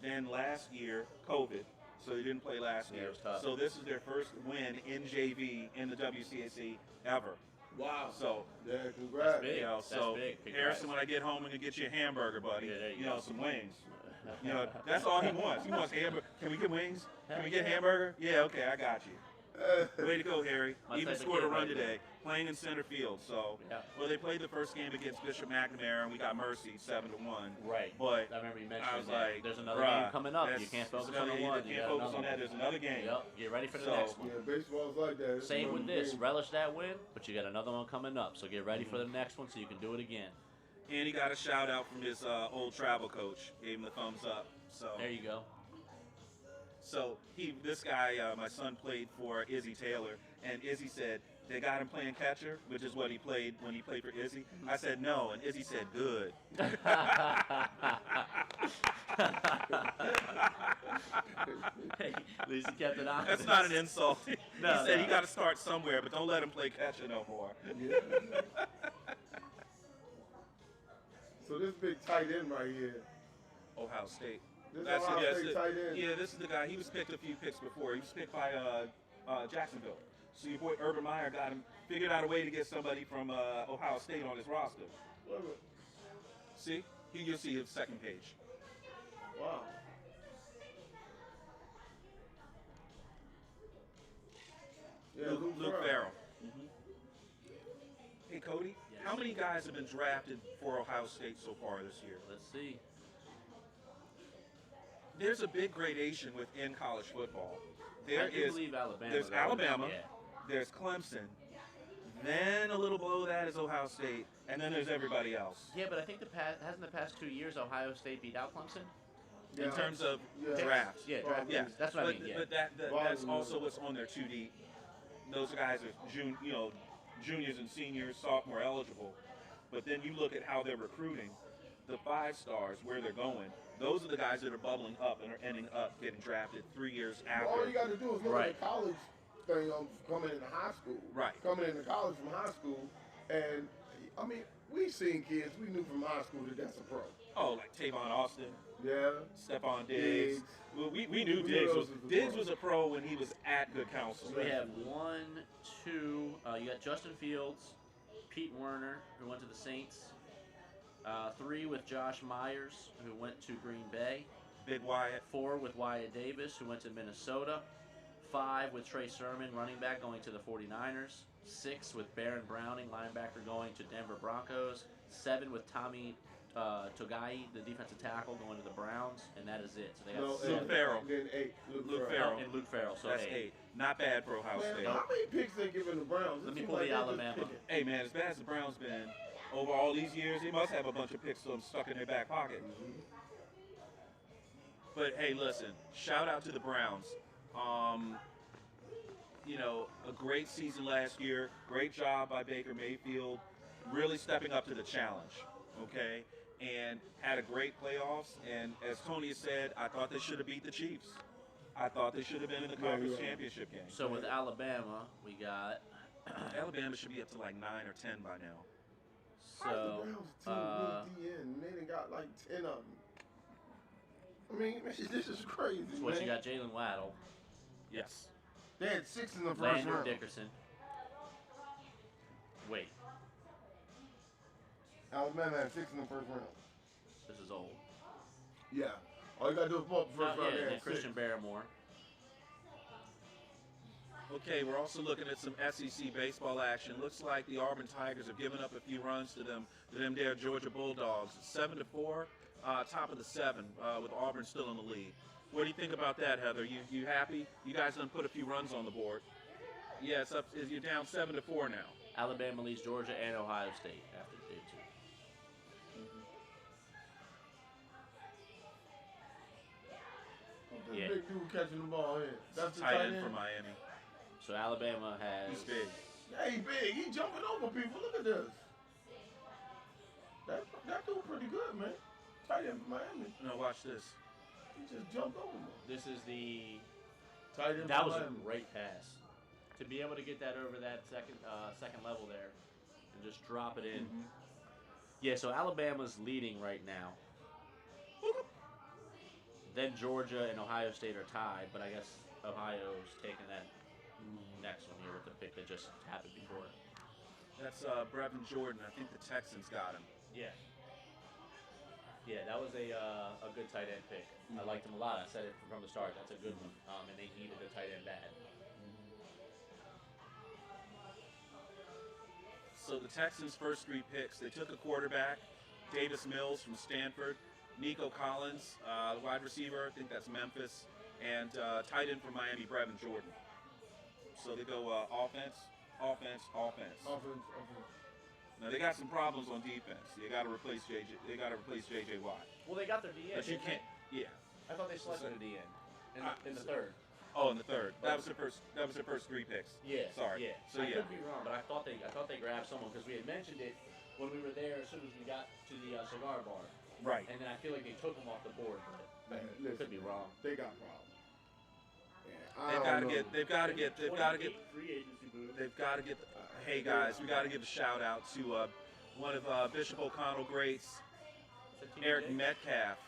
Then last year, COVID, so they didn't play last Yeah, it year. was tough. So this is their first win in JV in the WCAC ever. Wow. So Yeah, congrats. That's big. you know, That's so big. Congrats. Harrison, when I get home, I'm gonna get you a hamburger, buddy. Yeah, there you you go. know, some wings. You know, that's all he wants. He wants hamburger. Can we get wings? Can we get hamburger? Yeah, okay, I got you. Way to go, Harry. My Even type of scored a kid run right there. today, playing in center field. So, Yeah. well, they played the first game against Bishop McNamara, and we got mercy 7-1. Right. But I remember you mentioned I was that. like, There's another bruh, game coming up. You that's- can't focus it's on the another- one. You You can't got focus another on that. one. There's another game. Yep. Get ready for the So- next one. Yeah, baseball's like that. It's Same one with of this. the games. Relish that win, but you got another one coming up. So get ready for the next one so you can do it again. And he got a shout out from his old travel coach. Gave him the thumbs up. So There you go. So this guy, my son played for Izzy Taylor, and Izzy said they got him playing catcher, which is what he played when he played for Izzy. I said no, and Izzy said good. Hey, at least he kept it on. That's not an insult. He No, said no. he got to start somewhere, but don't let him play catcher no more. Yeah. So this big tight end right here. Ohio State. This That's Ohio yes, State it- tight end. Yeah, this is the guy. He was picked a few picks before. He was picked by Jacksonville. So your boy Urban Meyer got him, figured out a way to get somebody from Ohio State on his roster. Wait a minute. See? You'll see his second page. Wow. Yeah, Luke Farrell. Hey, Cody, how many guys have been drafted for Ohio State so far this year? Let's see. There's a big gradation within college football. I There do is. believe Alabama. There's though. Alabama. Yeah. There's Clemson. Then a little below that is Ohio State, and then there's everybody else. Yeah, but I think hasn't the past 2 years Ohio State beat out Clemson? In Yeah. terms of Yeah. drafts. Yeah, draft Yeah, picks. That's what I but, mean. Yeah. but that's also what's on their 2D. Those guys are juniors and seniors, sophomore eligible. But then you look at how they're recruiting, the 5 stars, where they're going. Those are the guys that are bubbling up and are ending up getting drafted 3 years All you after. got to do is look Right. at the college thing coming into high school. Right. Coming into college from high school. And, I mean, we've seen kids we knew from high school that's a pro. Oh, like Tavon Austin, Yeah. Stephon Diggs. Diggs. Well, we knew We knew Diggs those was was a Diggs pro. was a pro when he was at Good Counsel. So we have 1, 2. You got Justin Fields, Pete Werner, who went to the Saints. 3 with Josh Myers, who went to Green Bay. Big Wyatt. 4 with Wyatt Davis, who went to Minnesota. 5 with Trey Sermon, running back, going to the 49ers. 6 with Baron Browning, linebacker, going to Denver Broncos. 7 with Tommy Togai, the defensive tackle, going to the Browns. And that is it. So they got No, 7. Luke Farrell. Then 8. Luke Farrell. And Luke Farrell. So That's 8. 8. Not bad for Ohio Man, State. how many picks they giving the Browns? Let It me seems pull like the they just Alabama. picking. Hey man, as bad as the Browns been over all these years, they must have a bunch of picks stuck in their back pocket. But hey, listen, shout out to the Browns. A great season last year. Great job by Baker Mayfield, really stepping up to the challenge. Okay, and had a great playoffs. And as Tony has said, I thought they should have beat the Chiefs. I thought they should have been in the conference championship game. So with Alabama, we got Alabama should be up to like 9 or 10 by now. How's so the Browns team with DN? And they done got like 10 of them. I mean, this is crazy. so what man. you got? Jalen Waddle, Yes. They had 6 in the first Landry round. Dickerson. Wait, Alabama had 6 in the first round. this is old. Yeah. All you gotta do is pull up the first Yeah, round. They and had Christian 6. Barrymore. Okay, we're also looking at some SEC baseball action. Looks like the Auburn Tigers have given up a few runs to them there Georgia Bulldogs. 7-4, top of the 7, with Auburn still in the lead. What do you think about that, Heather? You happy? You guys done put a few runs on the board. Yeah, it's up. You're down 7-4 now. Alabama leads Georgia and Ohio State after day 2. The Yeah. big dude catching the ball here. That's the Tight end for Miami. So Alabama has. He's big. Yeah, he big. He jumping over people. Look at this. That dude pretty good, man. Tight end for Miami. No, watch this. He just jumped over him. This is the. Tight end That for was a Miami. great pass. To be able to get that over that second level there, and just drop it in. Mm-hmm. Yeah. So Alabama's leading right now. Then Georgia and Ohio State are tied, but I guess Ohio's taking that next one here with the pick that just happened before. That's Brevin Jordan. I think the Texans got him. Yeah. Yeah, that was a good tight end pick. I liked him a lot. I said it from the start. That's a good one. And they needed a tight end bad. So the Texans' first 3 picks, they took a quarterback, Davis Mills from Stanford, Nico Collins, the wide receiver, I think that's Memphis, and tight end from Miami, Brevin Jordan. So they go offense. Offense. Now they got some problems on defense. They got to replace JJ. They got to replace JJ Watt. Well, they got their DN. But you can't. Yeah. I thought they selected a DN in the third. Oh, in the third. That was their first 3 picks. Yeah. Sorry. Yeah. So I yeah. could be wrong, but I thought they grabbed someone because we had mentioned it when we were there as soon as we got to the cigar bar, Right. and then I feel like they took him off the board, but Man, listen, could be wrong. They got problems. Yeah, They've got to get. Free agency move. They've got to get. Hey guys, we got to give a shout out to one of Bishop O'Connell greats, Eric Metcalf,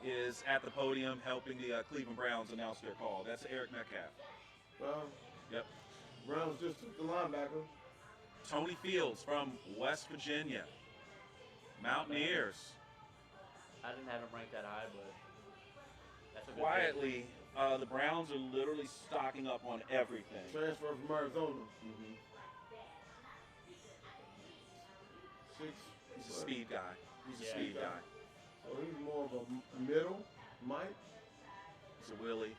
is at the podium helping the Cleveland Browns announce their call. That's Eric Metcalf. Well, Yep. Browns just took the linebacker. Tony Fields from West Virginia. Mountaineers. I didn't have him ranked that high, but that's a good Quietly, the Browns are literally stocking up on everything. Transfer from Arizona. Mhm. 6. He's a speed guy. He's a Yeah. speed guy. So he's more of a middle. Mike, He's a Willie.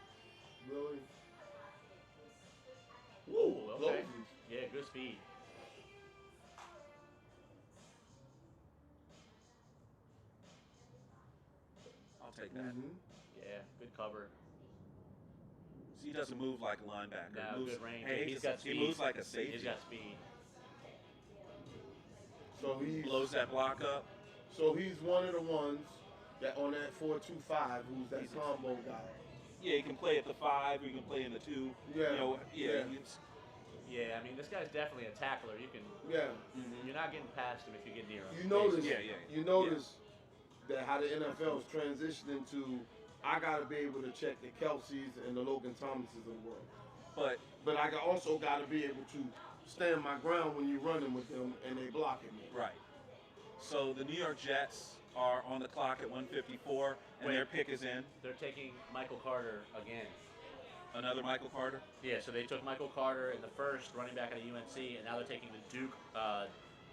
really. Ooh, okay. Closes. Yeah, good speed. I'll take that. Mhm. Yeah, good cover. So he doesn't move like a linebacker. No, He moves, good range. Hey, He's got speed. He moves like a safety. He's got speed. So he's Blows that block up. he's one of the ones that on that 4-2-5 who's that He's a- combo guy. Yeah, he can play at the 5, or he can play in the 2. Yeah, You know, yeah. yeah. It's, Yeah, I mean, this guy's definitely a tackler. You can, Yeah. you're not getting past him if you get near him. You notice Yeah. you notice that how the NFL is transitioning to I gotta be able to check the Kelseys and the Logan Thomases of the world. but I also gotta be able to stand my ground when you're running with them and they blocking me. right. So the New York Jets are on the clock at 1:54, and Wait. their pick is in. They're taking Michael Carter again. Another Michael Carter. Yeah, so they took Michael Carter in the first, running back out of UNC, and now they're taking the Duke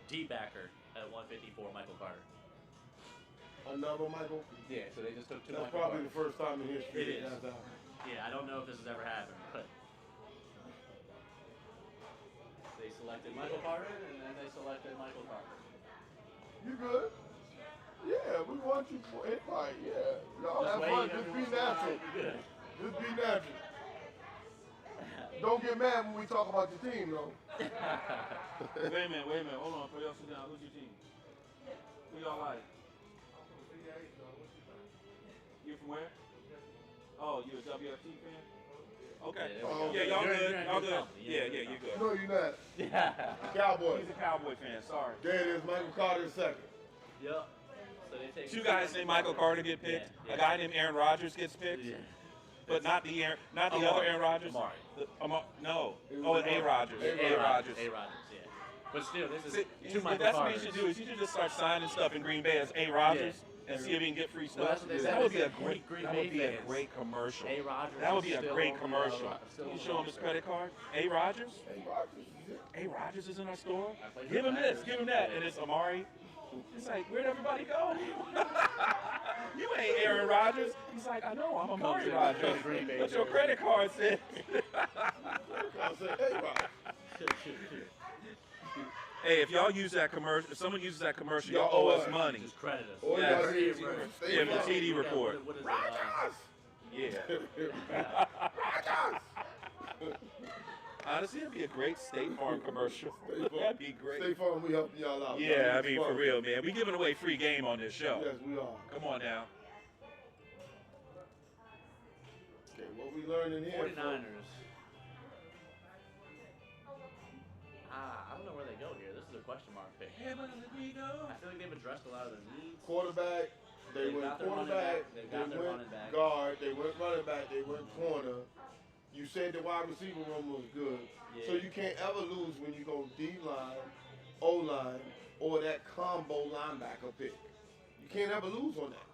D-backer at 154, Michael Carter. Another Michael. Yeah, so they just took 2 That's Michael probably the Carters. first time in history It that is. that's happened. Yeah, I don't know if this has ever happened, but they selected Michael Carter, and then they selected Michael Carter. You good? Yeah, we want you for invite. Yeah, y'all Just have wave fun. every Just be once in a while, natural. you're good. Just be natural. Don't get mad when we talk about your team, though. Wait a minute. Hold on. Before y'all sit down, who's your team? Who y'all like? You're from where? Oh, you're a WFT fan? Okay. Yeah, Oh, Yeah, y'all you're good. in Y'all good good. company. Yeah, You're in yeah, good you're good. No, you're not. Yeah. Cowboy. He's a Cowboy fan. Sorry. There it is, Michael Carter second. Yep. So they take Two guys named Michael Carter get picked. Yeah, A guy named Aaron Rodgers gets picked. Yeah. But not the Amari. other Aaron Rodgers. Amari. No. It was Oh, Amari. A. Rodgers. A. A. Rodgers. A. Rodgers, yeah. But still, this is See, two Michael that's what Carters. he should do. Is he should just start signing stuff in Green Bay as A. Rodgers and see if he can get free Well, stuff. that's what they said. That would They be a said great. Green That Bay would be a fans. great commercial. A. Rodgers. That would be a still great on the, commercial. still You on show the him his credit card. A. Rodgers. Hey, Rodgers. A. Rodgers is in our store. I played Give for him the this. Packers. Give him that. And it's Amari. It's like, where'd everybody go? You ain't Aaron Rodgers. He's like, I know, I'm Amari Comes in Rodgers. with Green Bay But your jersey. credit card says. I said, hey, Rodgers. Hey, if y'all use that commercial, if someone uses that commercial, y'all Y'all owe owe us us. money. Just credit us. Or Yes. you gotta hear Yeah, Stay the Farm. TD report. What is it? Yeah. Rodgers. Honestly, it'd be a great State Farm commercial. State Farm. That'd be great. State Farm, we helping y'all out. Yeah, I Y'all mean, for fun. real, man. We giving away free game on this show. Yes, we are. Come on now. Okay, what we learning here? 49ers. I don't know where they go here. This is a question mark pick. I feel like they've addressed a lot of their needs. Quarterback. They They've went got their running quarterback. back. They've They got their went running back. guard. They went running back. They went corner. You said the wide receiver room was good. So Yeah. you can't ever lose when you go D-line, O-line, or that combo linebacker pick. You can't ever lose on that.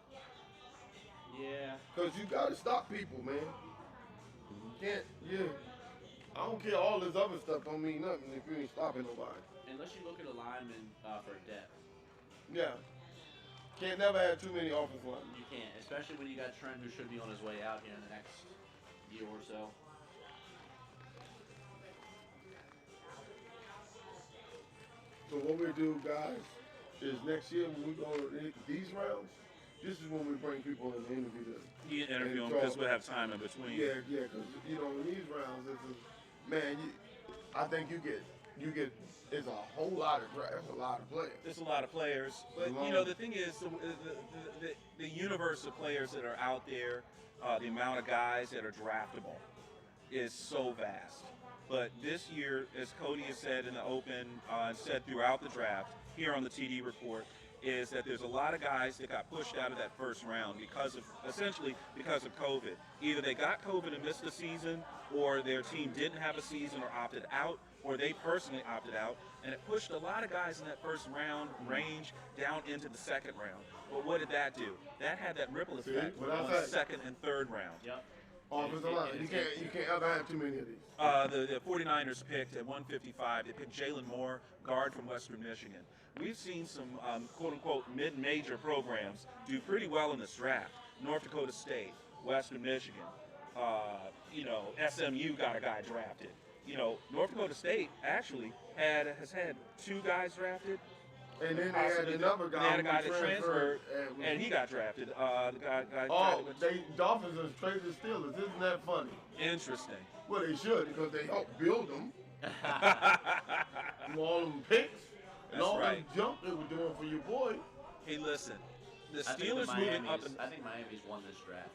Yeah. Because you got to stop people, man. You can't, yeah. I don't care. All this other stuff don't mean nothing if you ain't stopping nobody. Unless you look at a lineman for depth. Yeah. Can't never have too many offensive linemen. You can't, especially when you got Trent who should be on his way out here in the next year or so. So what we do, guys, is next year when we go to these rounds, this is when we bring people in to interview them. You can interview him because we'll have time in between. Yeah, because in these rounds, man, I think you get it's a whole lot of that's a lot of players. There's a lot of players, but the thing is, the universe of players that are out there, the amount of guys that are draftable, is so vast. But this year, as Cody has said in the open, and said throughout the draft, here on the TD report, is that there's a lot of guys that got pushed out of that first round essentially because of COVID. Either they got COVID and missed the season, or their team didn't have a season or opted out, or they personally opted out, and it pushed a lot of guys in that first round range down into the second round. But what did that do? That had that ripple See, effect what I on said. second and third round. Yep. Offensive line, you can't ever have too many of these. The 49ers picked at 155. They picked Jalen Moore, guard from Western Michigan. We've seen some quote-unquote mid-major programs do pretty well in this draft. North Dakota State, Western Michigan, SMU got a guy drafted. North Dakota State actually has had two guys drafted. And then they had another guy They had a guy who that transferred, and and he got drafted. The guy Dolphins have traded the Steelers. Isn't that funny? Interesting. Well, they should because they helped build them. All them picks and That's all right. that jump they were doing for your boy. Hey, listen. The I think Steelers moving up. I think Miami's won this draft.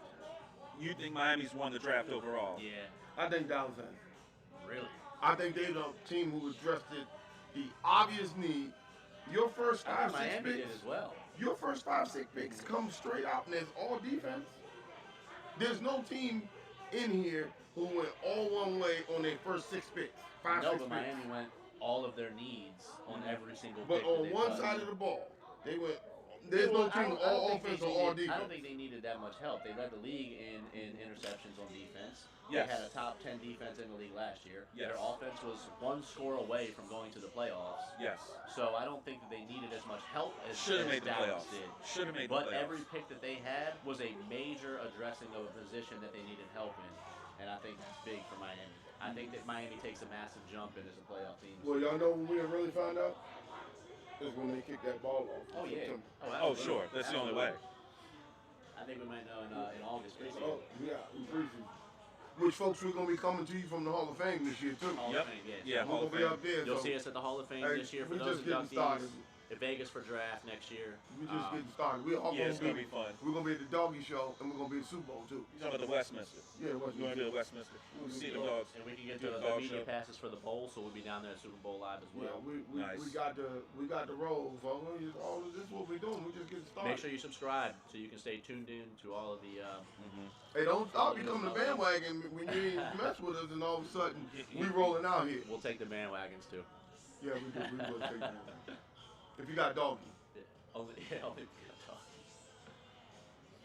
You think Miami's won the draft overall? Yeah. I think Dallas has. Really? I think they're the team who addressed the obvious need. Your first I five, think 6 Miami picks. did as well. Your first 5, 6 picks come straight out and it's all defense. There's no team in here who went all one way on their first 6 picks. 5, No, 6 but picks. Miami went all of their needs on every single But pick. that on they one touched. side of the ball, they went. There's no Well, I team don't- I don't all think they offense or all needed- I don't defense. think they needed that much help. They led the league in interceptions on defense. Yes. They had a top 10 defense in the league last year. Yes. Their offense was one score away from going to the playoffs. Yes. So I don't think that they needed as much help as, Should have as made the Dallas playoffs. did. Should have made the But playoffs. every pick that they had was a major addressing of a position that they needed help in. And I think that's big for Miami. I think that Miami takes a massive jump in as a playoff team. Well, y'all know when we really found out is when they kicked that ball off. Oh, yeah. September. Oh, absolutely. sure. That's the only way. I think we might know in August. Basically. Oh, yeah, in preseason. Which folks we're gonna be coming to you from the Hall of Fame this year too. Hall Yep. of Fame, yes. Yeah, We're Hall gonna of be Fame. up there. You'll so, see us at the Hall of Fame hey, this year for we those just getting inductees. started. in Vegas for draft next year. We just getting started. We all Yeah, it's gonna gonna be fun. We're gonna be at the doggy show, and we're gonna be at the Super Bowl too. You talking about the Westminster? Yeah, what You want to do the Westminster? We'll See do the the dogs. And we can get Do the the dog media show. passes for the bowl, so we'll be down there at Super Bowl Live as Yeah, well. Nice. we got the roles. So all of this is what we're doing. We just getting started. Make sure you subscribe so you can stay tuned in to all of the. Hey, don't stop becoming the bandwagon when you ain't mess with us, and all of a sudden we rolling out here. We'll take the bandwagons too. Yeah, we do. We will take that. If you got doggy, Only we can talk.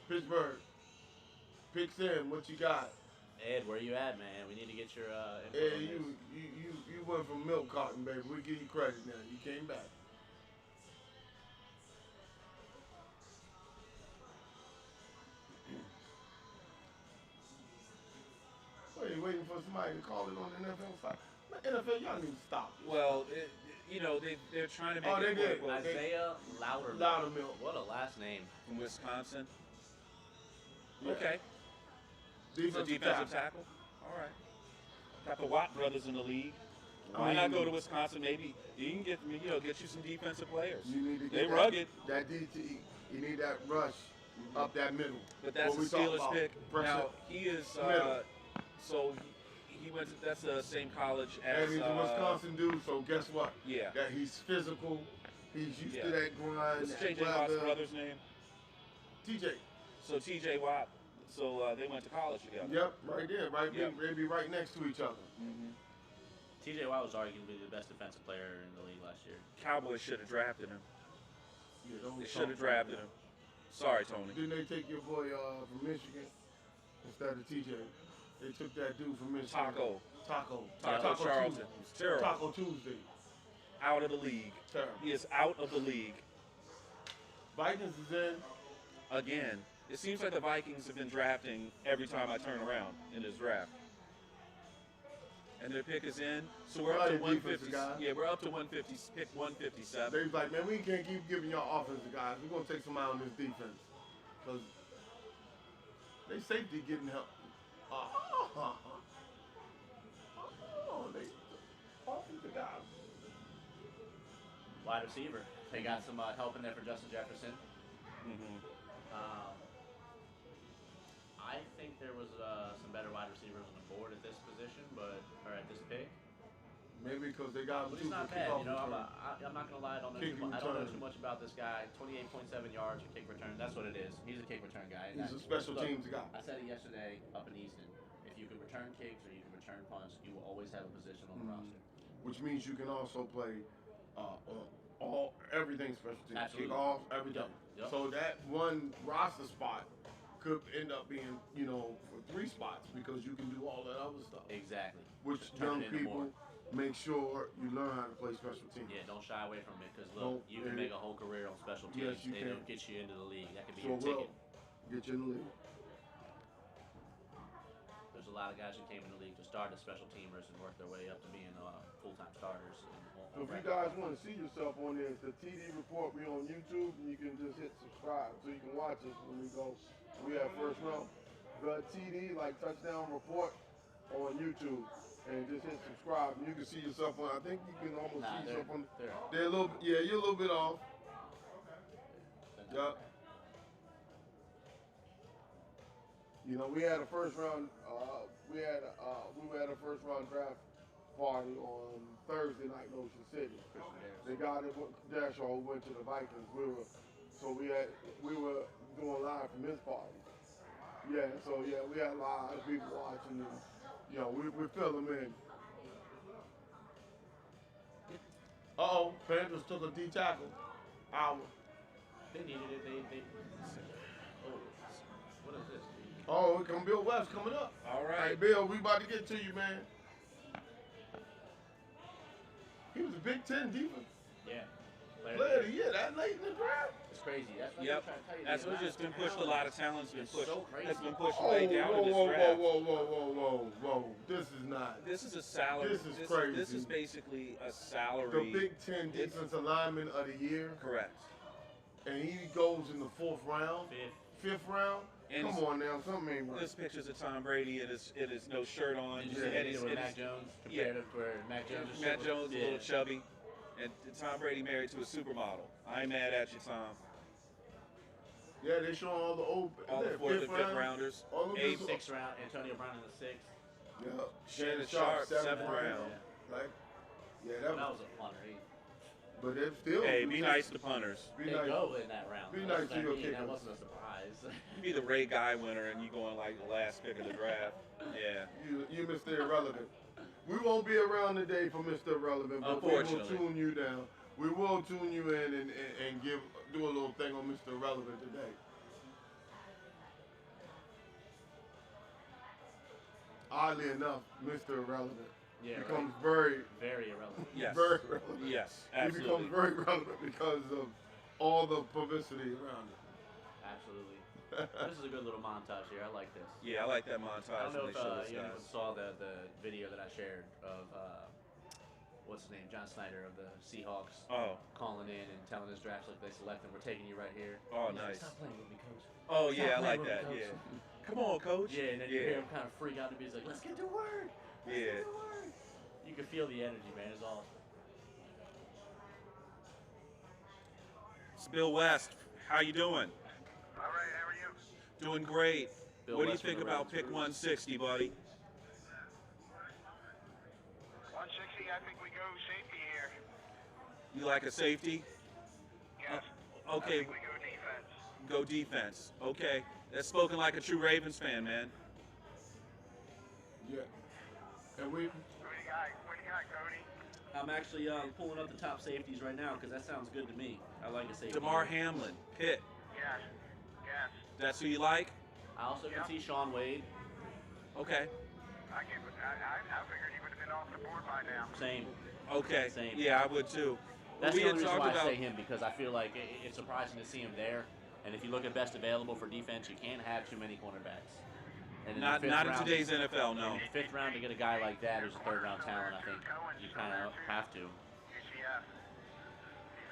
Pittsburgh, picks in. What you got? Ed, where you at, man? We need to get your info Hey, on this. you went from milk carton, baby. We give you credit now. You came back. Waiting for somebody to call it on the NFL side. Man, NFL, y'all need to stop. Well, they're trying to make Oh, they it did. work. Well, Isaiah Loudermilk. Loudermilk. What a last name. from Wisconsin. Yeah. Okay. He's a defensive tackle. All right. Got the Watt brothers in the league. Why not go to Wisconsin? Maybe you can get you some defensive players. You need to They get rugged. that DT. You need that rush up that middle. But that's What the we talking Steelers about. pick. Press Now it. he is Middle. so he went to that's the same college as And he's a Wisconsin dude, so guess what? Yeah. That he's physical. He's used to Yeah. that grind. What's that J.J. Watt's weather. brother's name? TJ. So T.J. Watt. So they went to college together. Yep, right there. Right, Yep. they be right next to each other. TJ Watt was arguably the best defensive player in the league last year. Cowboys should have drafted him. Yeah, don't They talk should have about drafted that. him. Sorry, Tony. Didn't they take your boy from Michigan instead of TJ? They took that dude from Michigan. Taco Taco Charlton. Tuesday. It's terrible. Taco Tuesday. Out of the league. Terrible. He is out of the league Vikings is in. again. It seems like the Vikings have been drafting every time I turn around in this draft. And their pick is in, so we're up to Probably defensive 150. guy. Yeah, we're up to 150. Pick 157. They was like, man, we can't keep giving y'all offensive guys. We're gonna take some out on this defense because they safety getting help. They offensive guys. Wide receiver. They got some help in there for Justin Jefferson. Mm-hmm. I think there was some better wide receivers on the board at this position, or at this pick. Maybe because they got But him he's too not for bad. kickoff You know, return. I'm not gonna lie. I don't know. Kick I don't know return. too much about this guy. 28.7 yards for kick return. That's what it is. He's a kick return guy. And He's a special look, teams guy. I said it yesterday up in Easton. If you can return kicks or you can return punts, you will always have a position on the roster. Which means you can also play on everything special teams. Absolutely. Kickoff, everything. Yep. So that one roster spot could end up being, for 3 spots because you can do all that other stuff. Exactly. Which Just turn young it into people more. make sure you learn how to play special teams. Yeah, don't shy away from it because Don't- look, you can make a whole career on special teams. Yes, you They can. don't get you into the league. That could be So your ticket. get you in the league. There's a lot of guys who came in the league to start as special teamers and work their way up to being full-time starters. So if you guys want to see yourself on there, it's the TD Report. We on YouTube, and you can just hit subscribe so you can watch us when we go. We have first round. The TD, like Touchdown Report, on YouTube, and just hit subscribe, and you can see yourself on. I think you can almost Nah, see yourself on. they're They're a little, yeah, you're a little bit off. Yup. We had a first round. We had a first round draft party on Thursday night in Ocean City. The guy that Dashaw went to the Vikings. We were doing live from his party. Yeah, so we had a lot of people watching, and we fill them in. Panthers took a D tackle. They needed it. They. Oh, what is this? Oh, it come Bill West coming up. All Hey, right. Bill, we about to get to you, man. He was a Big Ten defense Yeah. player of the year that late in the draft. It's crazy. That's what Yep. I'm trying to tell you. That's The what's amount just been of pushed. A talent lot of talent's been is pushed. so crazy. Has been pushed Oh, way down in this whoa, draft. whoa. This is not. This is a salary. This is crazy. This is basically a The salary. Big Ten defensive lineman of the year, Correct. and he goes in the 4th round, Fifth. 5th round. And Come on now, something ain't right. This picture's of Tom Brady. It is no shirt on. Did you and see it's, it with it Mac is- Jones yeah. compared to where Mac Jones is Matt Jones, a little chubby. And Tom Brady married to a supermodel. I ain't mad at you, Tom. Yeah, they showing all the old, All the that fourth and fifth fifth round? rounders. All of Eighth, this- Sixth round, Antonio Brown in the sixth. Yeah. Shannon Sharp, seventh round. Yeah. Like, yeah, That that was was. a punter. But it's still. Hey, be nice to punters. Be They nice. go in that round. Be That's nice what to I your mean. kickers. That wasn't a surprise. You be the Ray Guy winner and you going like the last pick of the draft. Yeah. You Mr. Irrelevant. We won't be around today for Mr. Irrelevant, but we will Unfortunately. tune you down. We will tune you in and do a little thing on Mr. Irrelevant today. Oddly enough, Mr. Irrelevant Yeah, becomes very, Very irrelevant. Yes. very relevant. Yes, He absolutely. becomes very relevant because of all the publicity around it. Absolutely. This is a good little montage here. I like this. Yeah, I like that I montage don't know when if they show those anyone guys. saw the video that I shared of what's his name, John Snyder of the Seahawks, Oh, calling in and telling his draft like they select him. We're taking you right here. Oh, He's like, nice. Stop playing with me, coach. oh Stop yeah, I playing like with that. me, Yeah. coach. Come on, coach. Yeah, and then you hear him kind of freak out and be like, let's get to work. Let's Yeah. get to work. You can feel the energy, man. It's awesome. It's Bill West. How you doing? All right, how are you? Doing great. Bill What do you West from think the about Ravens. pick 160, buddy? 160, I think we go safety here. You like a safety? Yes. okay. I think we go defense. Go defense. Okay. That's spoken like a true Ravens fan, man. Yeah. And we, What do you got, Cody? I'm actually pulling up the top safeties right now because that sounds good to me. I like a safety. DeMar Hamlin, Pitt. Yes. Yes. That's who you like? I also can Yeah. see Sean Wade. Okay. I figured he would have been off the board by now. Same. Okay. Same. Yeah, I would too. That's we the had only reason talked why about I say him because I feel like it's surprising to see him there. And if you look at best available for defense, you can't have too many cornerbacks. And in the not fifth in round- today's NFL, no. In the fifth round to get a guy like that who's a third round talent, I think you kind of have to. UCF.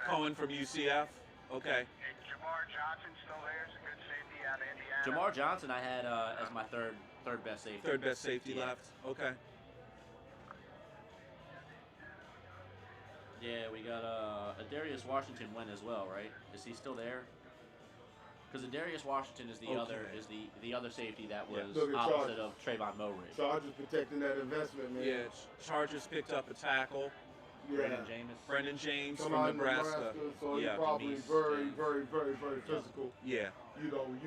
Cohen from UCF. Okay. And Jamar Johnson still there. Is a good safety out of Indiana. Jamar Johnson, I had as my third best safety. Third best safety Yeah. left. Okay. Yeah, we got Darius Washington went as well, right? Is he still there? Because Darius Washington is the Okay. other safety that Yeah. was Look at opposite Chargers. of Trayvon Mulray. Chargers protecting that investment, man. Yeah. Chargers picked up a tackle. Yeah. Brandon James. Brendan James Come from out of Nebraska. so Yeah. he's probably James, very, James. very, very, very physical. Yeah. You know,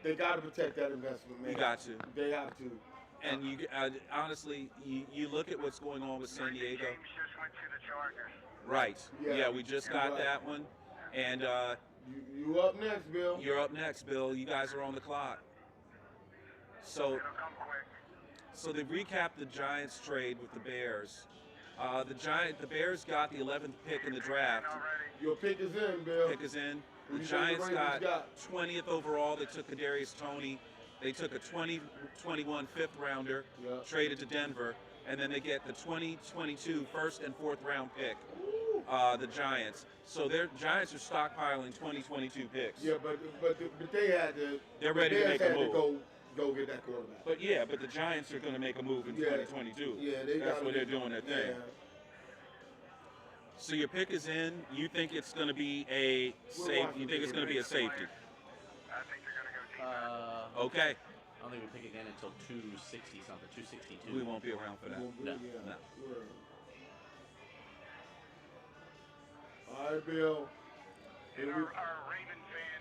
they got to protect that investment, man. You got to. They have to. And you honestly, you look at what's going on with San Diego. James just went to the Chargers. Right. Yeah. Yeah, we just got Right. that one. And You up next, Bill? you're up next, Bill. You guys are on the clock. So It'll come quick. So they recapped the Giants trade with the Bears. The Bears got the 11th pick in the draft. Already. Your pick is in, Bill. Pick is in. Who The you think the Giants Ravens got got? 20th overall. They took Kadarius Toney. They took a 2021 fifth rounder, Yeah. traded to Denver, and then they get the 2022 first and fourth round pick. The Giants. So their Giants are stockpiling 2022 picks. Yeah, but they had to. They're the ready to Bears make a had move. Go get that quarterback. But the Giants are going to make a move in Yeah. 2022. Yeah, That's gotta what they're be- doing their thing. Yeah. So your pick is in. You think it's going to be a safe? You think it's going to be a safety? I think they're going to go defense. Okay. I don't think we pick again until 260 something, 262. We won't be around for that. No. Yeah. No. Word. All right, Bill. And our Raven fan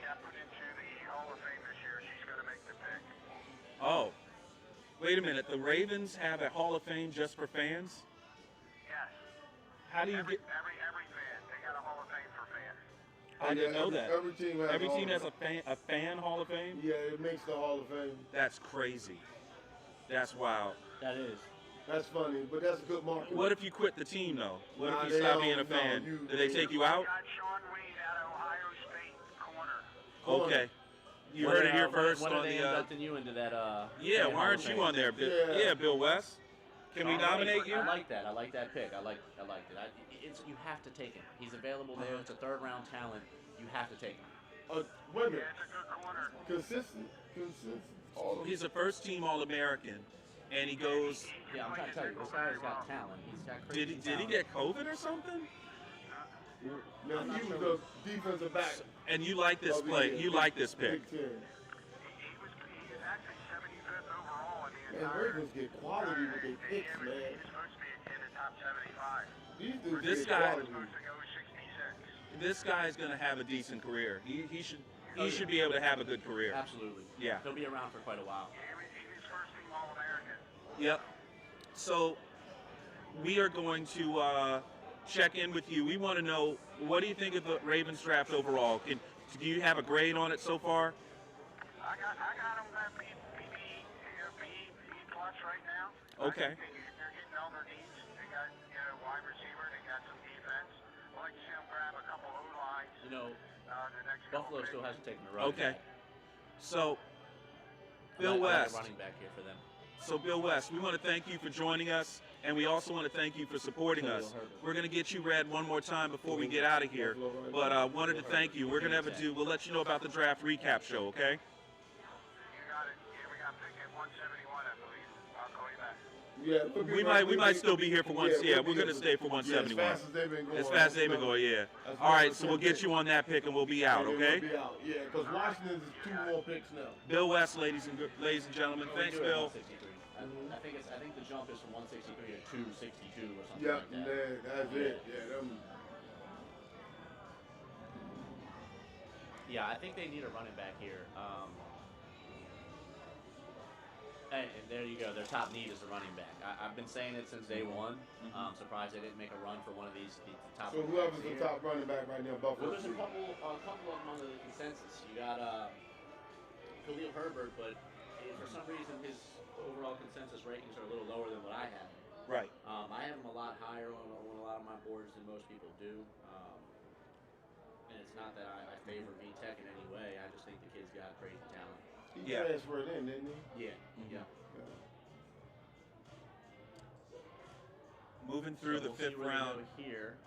got put into the Hall of Fame this year. She's going to make the pick. Oh, wait a minute. The Ravens have a Hall of Fame just for fans. Yes. How do you Every get? fan. They got a Hall of Fame for fans. I didn't know that. Every team has. Every Hall team of has a fan Hall of Fame. Yeah, it makes the Hall of Fame. That's crazy. That's wild. That is. That's funny, but that's a good market. What if you quit the team though? What Nah, if they you stop don't- being a no, fan? you- Do they take you out? Got Sean Wade out of Ohio State corner. Okay. You When heard did, it here when- first when on did they the. inducting you into that? Yeah, fan why Hall aren't of you Fame? on there? Yeah. Yeah, Bill West. Can we I nominate you? I like that. I like that pick. I liked it. You have to take him. He's available there. It's a third round talent. You have to take him. Wait a Yeah, minute. it's a good corner. Consistent. All of He's a first team All American. and he goes. Yeah, I'm trying to tell you, this guy's got talent. He's got Did crazy he talent. get COVID or something? Now, I'm not he was sure. a defensive back. And you like this of the play? You like this pick? Big Ten. He is actually 75th overall in the Man, entire. Ravens get quality with their picks, man. He's supposed to be in the top 75. These dudes This get guy- quality. Supposed to go 66. This guy's gonna have a decent career. He should be able to have a good career. Absolutely. Yeah. He'll be around for quite a while. He was first team All-American. Yep. So we are going to check in with you. We want to know, what do you think of the Ravens draft overall? Do you have a grade on it so far? I got him at B plus right now. Okay. I think they're getting all their needs. They got wide receiver. They got some defense. I'd like to see them grab a couple O lines. You know, The next couple Buffalo still picks. hasn't taken a running Okay. back. So, I Bill like a West. running back here for them. So, Bill West, we want to thank you for joining us, and we also want to thank you for supporting us. We're going to get you read one more time before we get out of here, but wanted to thank you. We're going to we'll let you know about the draft recap show, okay? You got it. Yeah, we got pick at 171, I believe. I'll call you back. Yeah, we'll be We right- might still be here for one. Yeah, we'll we're be going to here stay for 171. Yeah, as fast as they've been going. As fast as they've been going, yeah. As All right, fast so as we'll they've get you on that pick, and we'll be out, been. okay? We'll be out. Yeah, because Washington's is 2 more picks now. Bill West, ladies and gentlemen. We Thanks, do it at Bill. 163. I think the jump is from 163 to 262 or something Yeah, like that. that's it. Yeah, them. Yeah, I think they need a running back here. And there you go. Their top need is a running back. I've been saying it since day one. Surprised they didn't make a run for one of these the top. So running whoever's backs the here. top running back right now, Well, Buffalo. there's a couple of them under the consensus. You got Khalil Herbert, but for some reason his overall consensus rankings are a little lower than what I have. Right. I have him a lot higher on a lot of my boards than most people do. And it's not that I favor VTech in any way. I just think the kid's got crazy talent. He Yeah. transferred in, didn't he? Yeah, yeah. Moving through the So we'll see fifth where they round. go here.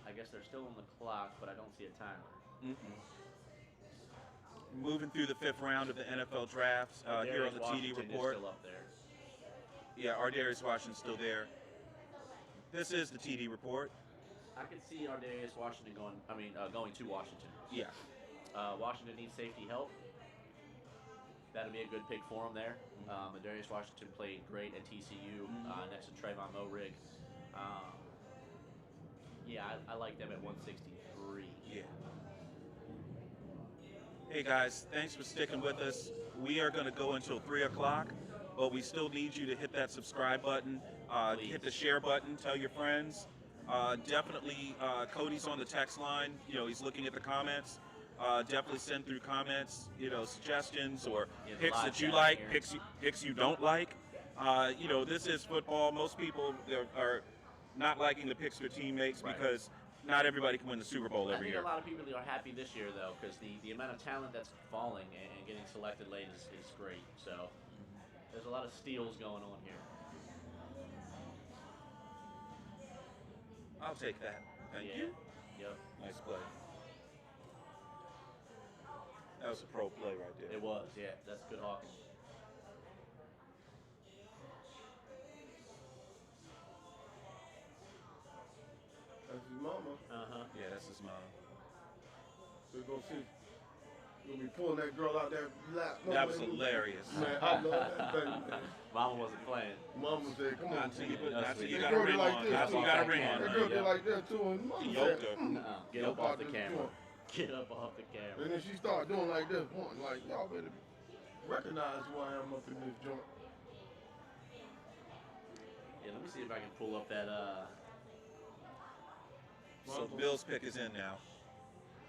I guess they're still on the clock, but I don't see a timer. Moving through the fifth round of the NFL drafts here on the Darius TD Washington report. is still up there. Yeah, Darius Washington's still there. This is the TD report. I could see Darius Washington going to Washington. Yeah. Washington needs safety help. That'd be a good pick for him there. Darius Washington played great at TCU next to Trayvon Moehrig. Yeah, I like them at 163. Yeah. Hey guys, thanks for sticking with us. We are going to go until 3 o'clock, but we still need you to hit that subscribe button, hit the share button, tell your friends. Definitely, Cody's on the text line. You know, he's looking at the comments. Definitely send through comments, suggestions or Yeah, the picks live that you chat like, here. picks you don't like. This is football. Most people are not liking the picks their team makes Right. because not everybody can win the Super Bowl I every think year. a lot of people are happy this year, though, because the amount of talent that's falling and getting selected late is great. So there's a lot of steals going on here. I'll take that. Thank Yeah. you. Yep. Nice play. That was a pro play right there. It was, yeah. That's good hawking. That's his mama. Uh-huh. Yeah, that's his mom. We're gonna see. We'll be pulling that girl out that lap. That was hilarious. Man, I love that thing, man. Mama wasn't playing. Mama said, "Come on." Not till you, That's not till you sweet. got a They ring go like on. this. Not till you got a ring on. That Yeah. girl did like that too, and mama Yoked said, her. Get up off the camera. Get up off the camera. And then she started doing like this, pointing like, y'all better recognize who I am up in this joint. Yeah, let me see if I can pull up that. So the Bills pick is in now.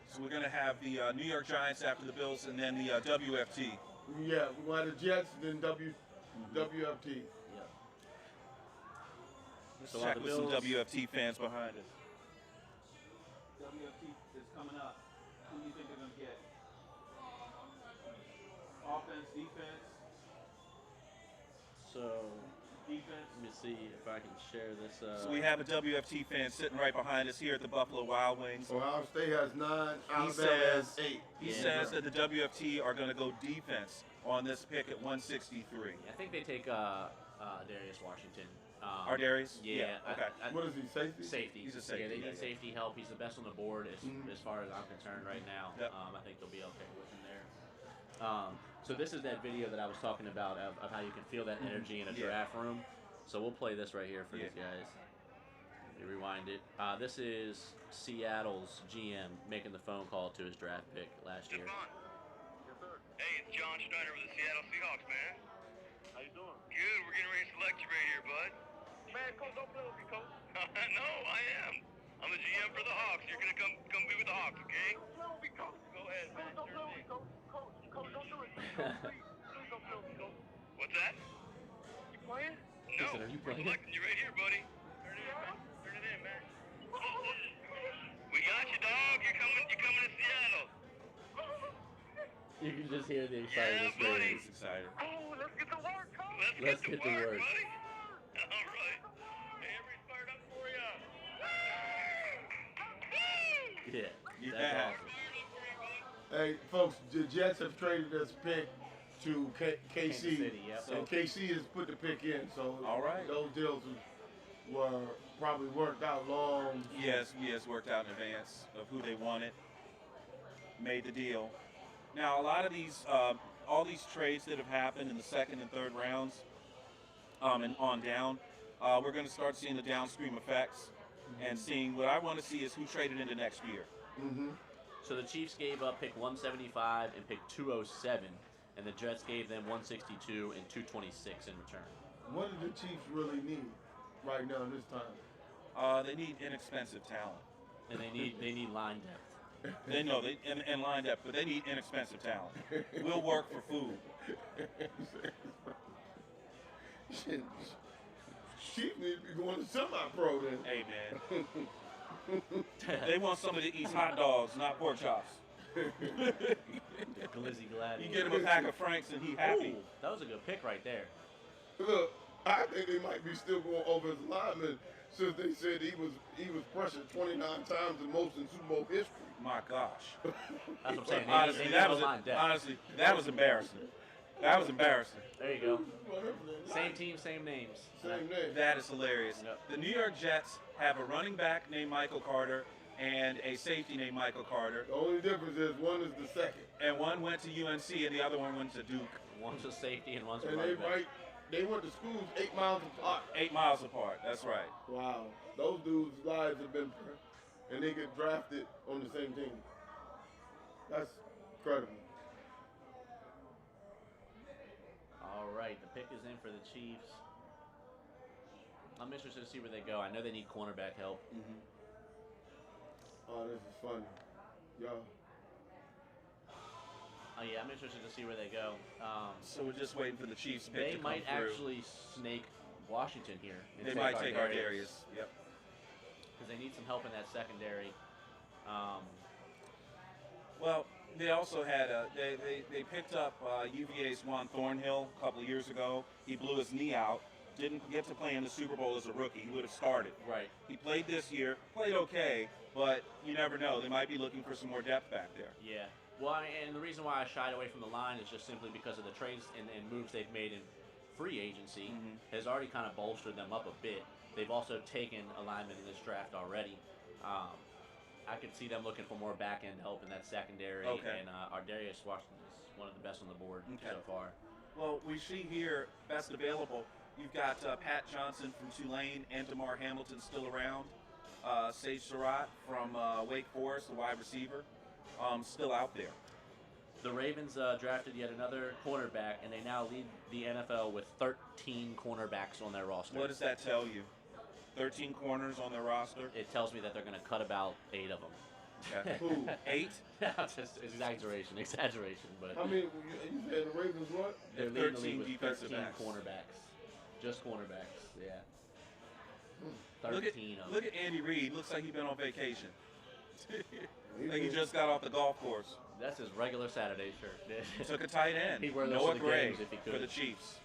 So we're gonna have the New York Giants after the Bills, and then the WFT. Yeah, we wanted the Jets, then WFT. Yep. Let's So check the with some Bills- WFT fans behind us. WFT is coming up. Who do you think they're gonna get? Offense, defense. So defense. Let me see if I can share this. So we have a WFT fan sitting right behind us here at the Buffalo Wild Wings. Ohio State has 9. Alabama says- has 8. He Yeah. says that the WFT are going to go defense on this pick at 163. I think they take Darius Washington. Ardarius? Yeah. Okay. What is he, safety? Safety. He's a safety, Yeah, they yeah, need yeah. safety help. He's the best on the board as far as I'm concerned right now. Yep. I think they'll be okay with him there. So this is that video that I was talking about of how you can feel that energy in a Yeah. draft room. So we'll play this right here for Yeah. these guys. Let me rewind it. This is Seattle's GM making the phone call to his draft pick last year. Hey, it's John Schneider with the Seattle Seahawks, man. How you doing? Good. We're getting ready to select you right here, bud. Man, coach, don't play with me, coach. No, I am. I'm the GM for the Hawks. You're gonna come be with the Hawks, okay? Don't play with me, coach. Go ahead, man. Don't play with me, coach. Coach, don't do it. Please don't play with me, coach. What's that? You playing? No. said, "Are you We're playing?" selecting you right here, buddy. Turn it in, man. Turn it in, man. We got you, dog. You're coming to Seattle. You can just hear the Yeah, excitement. buddy. He's excited. Oh, let's get to work, coach. Let's get to work. buddy. All right. Hey, everybody's fired up for you. Yeah. Yeah. That's awesome. Hey, folks, the Jets have traded this pick to KC. Kansas City, yep. And KC has put the pick in, so All right. those deals were probably worked out long. Yes, worked out in advance of who they wanted. Made the deal. Now, a lot of these, all these trades that have happened in the second and third rounds, and on down, we're going to start seeing the downstream effects, and seeing what I want to see is who traded into next year. Mm-hmm. So the Chiefs gave up pick 175 and pick 207, and the Jets gave them 162 and 226 in return. What do the Chiefs really need right now this time? They need inexpensive talent. And they need line depth. They know they and line depth, but they need inexpensive talent. We'll work for food. Shit. Chiefs need to be going to semi-pro then. Hey man, they want somebody that eats hot dogs, not pork chops. Glizzy Gladiator. You get him a pack of Franks and he happy. Ooh, that was a good pick right there. Look, I think they might be still going over his lineman since they said he was pressured 29 times the most in Super Bowl history. My gosh. That's what I'm saying. Honestly, They that need was line depth. honestly that was embarrassing. That was embarrassing. There you go. Whatever. Same team, same names. Same name. That is hilarious. Yep. The New York Jets have a running back named Michael Carter and a safety named Michael Carter, The only difference is one is the second. and one went to UNC and the other one went to Duke. One's a safety and one's a And running back. they went to schools 8 miles apart. 8 miles apart. That's right. Wow. Those dudes' lives have been, and they get drafted on the same team. That's incredible. All right, the pick is in for the Chiefs. I'm interested to see where they go. I know they need cornerback help. Oh, this is funny. Yo. Oh yeah, I'm interested to see where they go. So we're just waiting for the Chiefs pick They to come might through. actually snake Washington here. and They might take our Darius. Yep. because they need some help in that secondary. Well, they also had they picked up UVA's Juan Thornhill a couple of years ago. He blew his knee out. Didn't get to play in the Super Bowl as a rookie. He would have started. Right. He played this year, played okay, but you never know. They might be looking for some more depth back there. Yeah. Well, and the reason why I shied away from the line is just simply because of the trades and moves they've made in free agency has already kind of bolstered them up a bit. They've also taken a lineman in this draft already. I could see them looking for more back-end help in that secondary. Okay. And Ardarius Washington is one of the best on the board Okay. so far. Well, we see here, best available, you've got Pat Johnson from Tulane and DeMar Hamilton still around. Sage Surratt from Wake Forest, the wide receiver, still out there. The Ravens drafted yet another cornerback, and they now lead the NFL with 13 cornerbacks on their roster. What does that tell you? 13 corners on their roster? It tells me that they're going to cut about 8 of them. Okay. Who? 8? Just exaggeration, but I mean, you said the Ravens what? they're leading the 13 league with defensive 13 backs. cornerbacks. Just cornerbacks, yeah. Look 13 of them. at Andy Reid. Looks like he's been on vacation. Like he just got off the golf course. That's his regular Saturday shirt. Took a tight end. He'd wear those Noah to the Gray games if he for could. the Chiefs.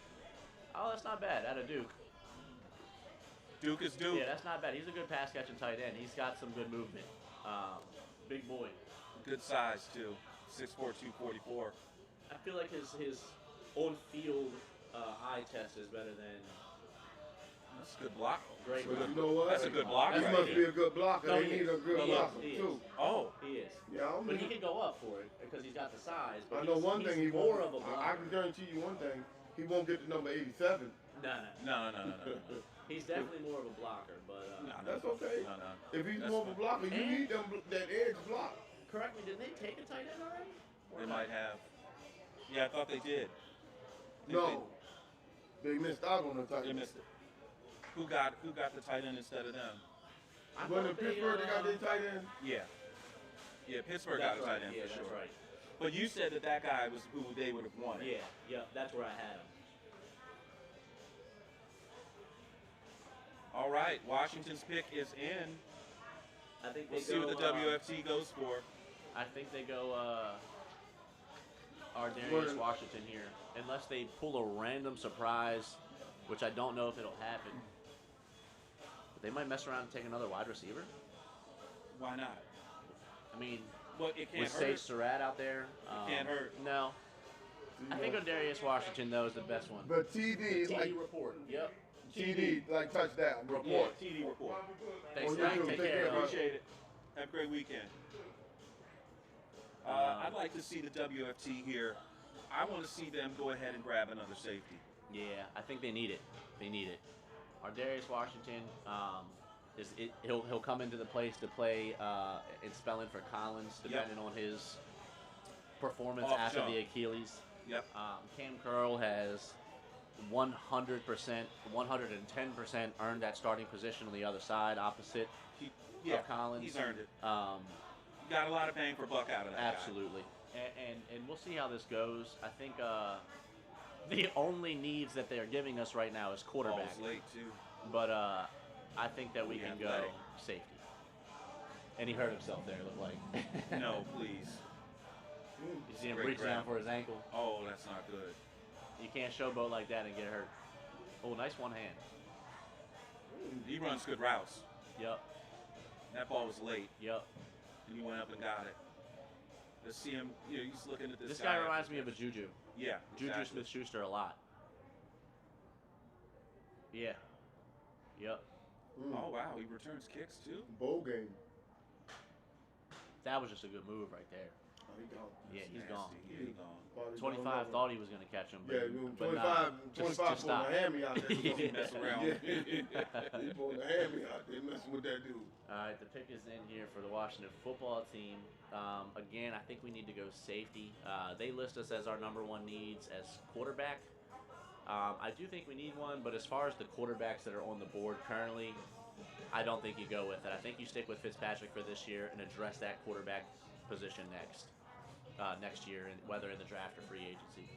Oh, that's not bad. Out of Duke. Duke is Duke. Yeah, that's not bad. He's a good pass catching tight end. He's got some good movement. Big boy. Good size too. 6'4", 244. I feel like his on-field eye test is better than That's a good block. Greg But Brown. you know what? That's a good block He right must there. be a good blocker. No, They he need is. a good He is. blocker He is. too. Oh, He is. Yeah, I But mean, he can go up for it because he's got the size. But I know he's, one he's thing he more won't. of a I blocker. can guarantee you one thing. He won't get to number 87. No. no. He's definitely more of a blocker, but No, no. That's okay. No. If he's That's more of a fine. blocker, you And- need that edge block. correct me, didn't they take a tight end already? Or They not? might have. Yeah, I thought they did. No. They missed out on the tight They end. missed it. Who got the tight end instead of them? I When in thought Pittsburgh, they got their tight end. Yeah. Yeah, Pittsburgh That's got a right. tight end Yeah, for that's sure. right. But you said that guy was who they would have wanted. Yeah, that's where I had him. All right, Washington's pick is in. I think they We'll see go, what the WFT goes for. I think they go Ardarius Word. Washington here, unless they pull a random surprise, which I don't know if it'll happen. But they might mess around and take another wide receiver. Why not? I mean, Well, it can't with Sage hurt. Surratt out there, can't hurt. No, I think Ardarius Washington though is the best one. But TD, TD like report. Yep. TD, like touchdown Yeah, report. TD report. Thanks, On Zach. YouTube, Take take care. care, bud. Appreciate it. Have a great weekend. I'd like to see the WFT here. I want to see them go ahead and grab another safety. Yeah, I think they need it. They need it. Ardarius Washington, he'll come into the place to play in spelling for Collins, depending on his performance Off after jump. the Achilles. Yep. Cam Curl has 100%, 110% earned that starting position on the other side, opposite Yeah, of Collins. he's earned it. Um, You got a lot of bang for buck out of that Absolutely. And we'll see how this goes. I think the only needs that they're giving us right now is guy. quarterback. Ball's late too. But I think that we Yeah, can go athletic. safety. And he hurt himself there, it looked like. No, please. You see him Great reach down grab. for his ankle. Oh, that's not good. You can't showboat like that and get hurt. Oh, nice one hand. He runs good routes. Yup. That ball was late, Yup. and he went up and got it. Let's see him. You know, he's looking at this. This guy reminds me of a Juju. Yeah. Juju exactly. Smith-Schuster a lot. Yeah. Yup. Oh wow, he returns kicks too. Bowl game. That was just a good move right there. Oh, he gone. Yeah, That's he's nasty. gone. Yeah, he's gone. Probably 25 gone over. thought he was going to catch him. But, Yeah, but 25, nah, 25 just pulling stop. a hammy out there. He mess around. Yeah. He pulling a hammy out there messing with that dude. All right, the pick is in here for the Washington football team. Again, I think we need to go safety. They list us as our number one needs as quarterback. I do think we need one, but as far as the quarterbacks that are on the board currently, I don't think you go with it. I think you stick with Fitzpatrick for this year and address that quarterback position next year, and whether in the draft or free agency.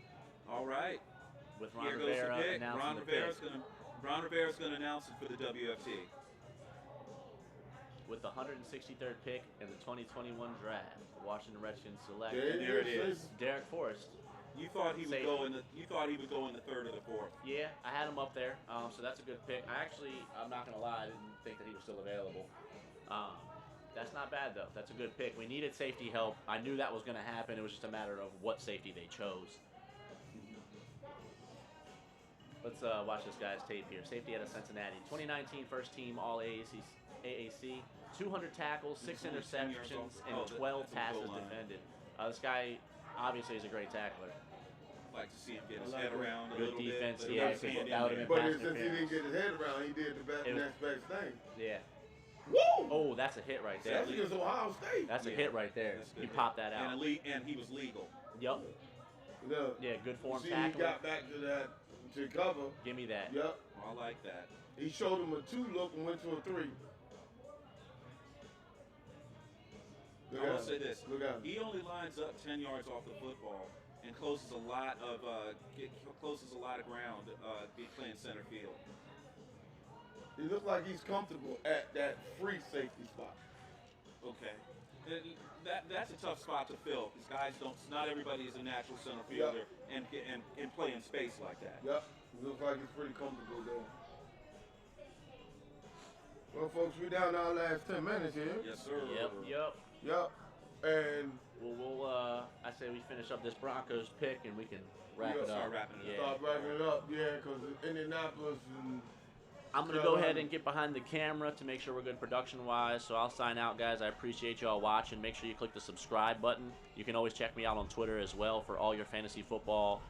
All right. With Ron Here goes Rivera the pick. announcing Ron the Rivera's pick. Ron Rivera's gonna announce it for the WFT. With the 163rd pick in the 2021 draft, the Washington Redskins select There it is. Derek Forrest. You thought he would Safety. go in the. You thought he would go in the third or the fourth. Yeah, I had him up there, so that's a good pick. I'm not gonna lie, I didn't think that he was still available. That's not bad though. That's a good pick. We needed safety help. I knew that was gonna happen. It was just a matter of what safety they chose. Let's watch this guy's tape here. Safety out of Cincinnati, 2019 first team All AAC, 200 tackles, 6 He's only 10 years old. interceptions, and Oh, 12 that's a goal passes line. defended. This guy obviously is a great tackler. Like to see him get I his like head it. around a Good little defense, bit. yeah, But because hand that in would've there. been But pass since he interference. didn't get his head around, he did the It was- next best thing. Yeah. Woo! Oh, that's a hit right there. That's against Ohio State. That's a Yeah, hit right there. that's good You hit. popped that out. And he was legal. Yup. Look, Yeah, good you form see, he tackling. got back to that to cover. Give me that. Yep. I like that. He showed him a 2 look and went to a 3. Look I will at say him. this: Look at him. he only lines up 10 yards off the football and closes a lot of ground playing center field. He looks like he's comfortable at that free safety spot. Okay. That's a tough spot to fill because guys don't. Not everybody is a natural center fielder and play in space like that. Yep. He looks like he's pretty comfortable there. Well, folks, we down to our last 10 minutes here. Yes, sir. Yep. Yup. And We'll I say we finish up this Broncos pick and we can wrap Yeah, it up. start wrapping it up. Yeah. start wrapping it up, yeah, because Indianapolis and I'm going to go ahead and get behind the camera to make sure we're good production-wise, so I'll sign out, guys. I appreciate y'all watching. Make sure you click the subscribe button. You can always check me out on Twitter as well for all your fantasy football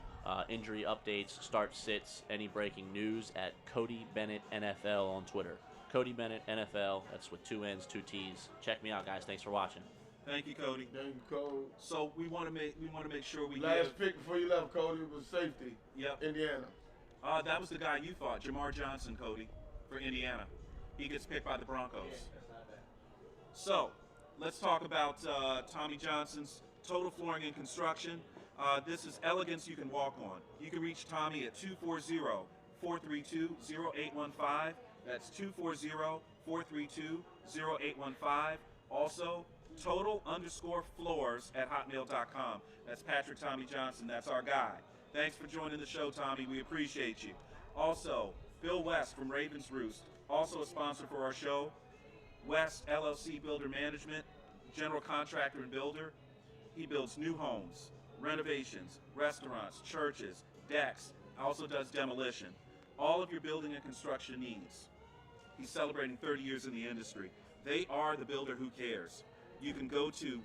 injury updates, start sits, any breaking news at Cody Bennett NFL on Twitter. Cody Bennett NFL. That's with 2 N's, 2 T's. Check me out, guys. Thanks for watching. Thank you, Cody. then you Cody. So we want to make sure we Last pick before you left, Cody, was safety. Yep. Indiana. That was the guy you thought, Jamar Johnson, Cody, for Indiana. He gets picked by the Broncos. So let's talk about Tommy Johnson's Total Flooring and Construction. This is elegance you can walk on. You can reach Tommy at 240-432-0815. That's 240-432-0815. Also, total_floors at hotmail.com. That's Patrick Tommy Johnson. That's our guy. Thanks for joining the show, Tommy. We appreciate you. Also, Bill West from Ravens Roost, also a sponsor for our show. West LLC Builder Management, general contractor and builder. He builds new homes, renovations, restaurants, churches, decks. Also does demolition. All of your building and construction needs. He's celebrating 30 years in the industry. They are the builder who cares. You can go to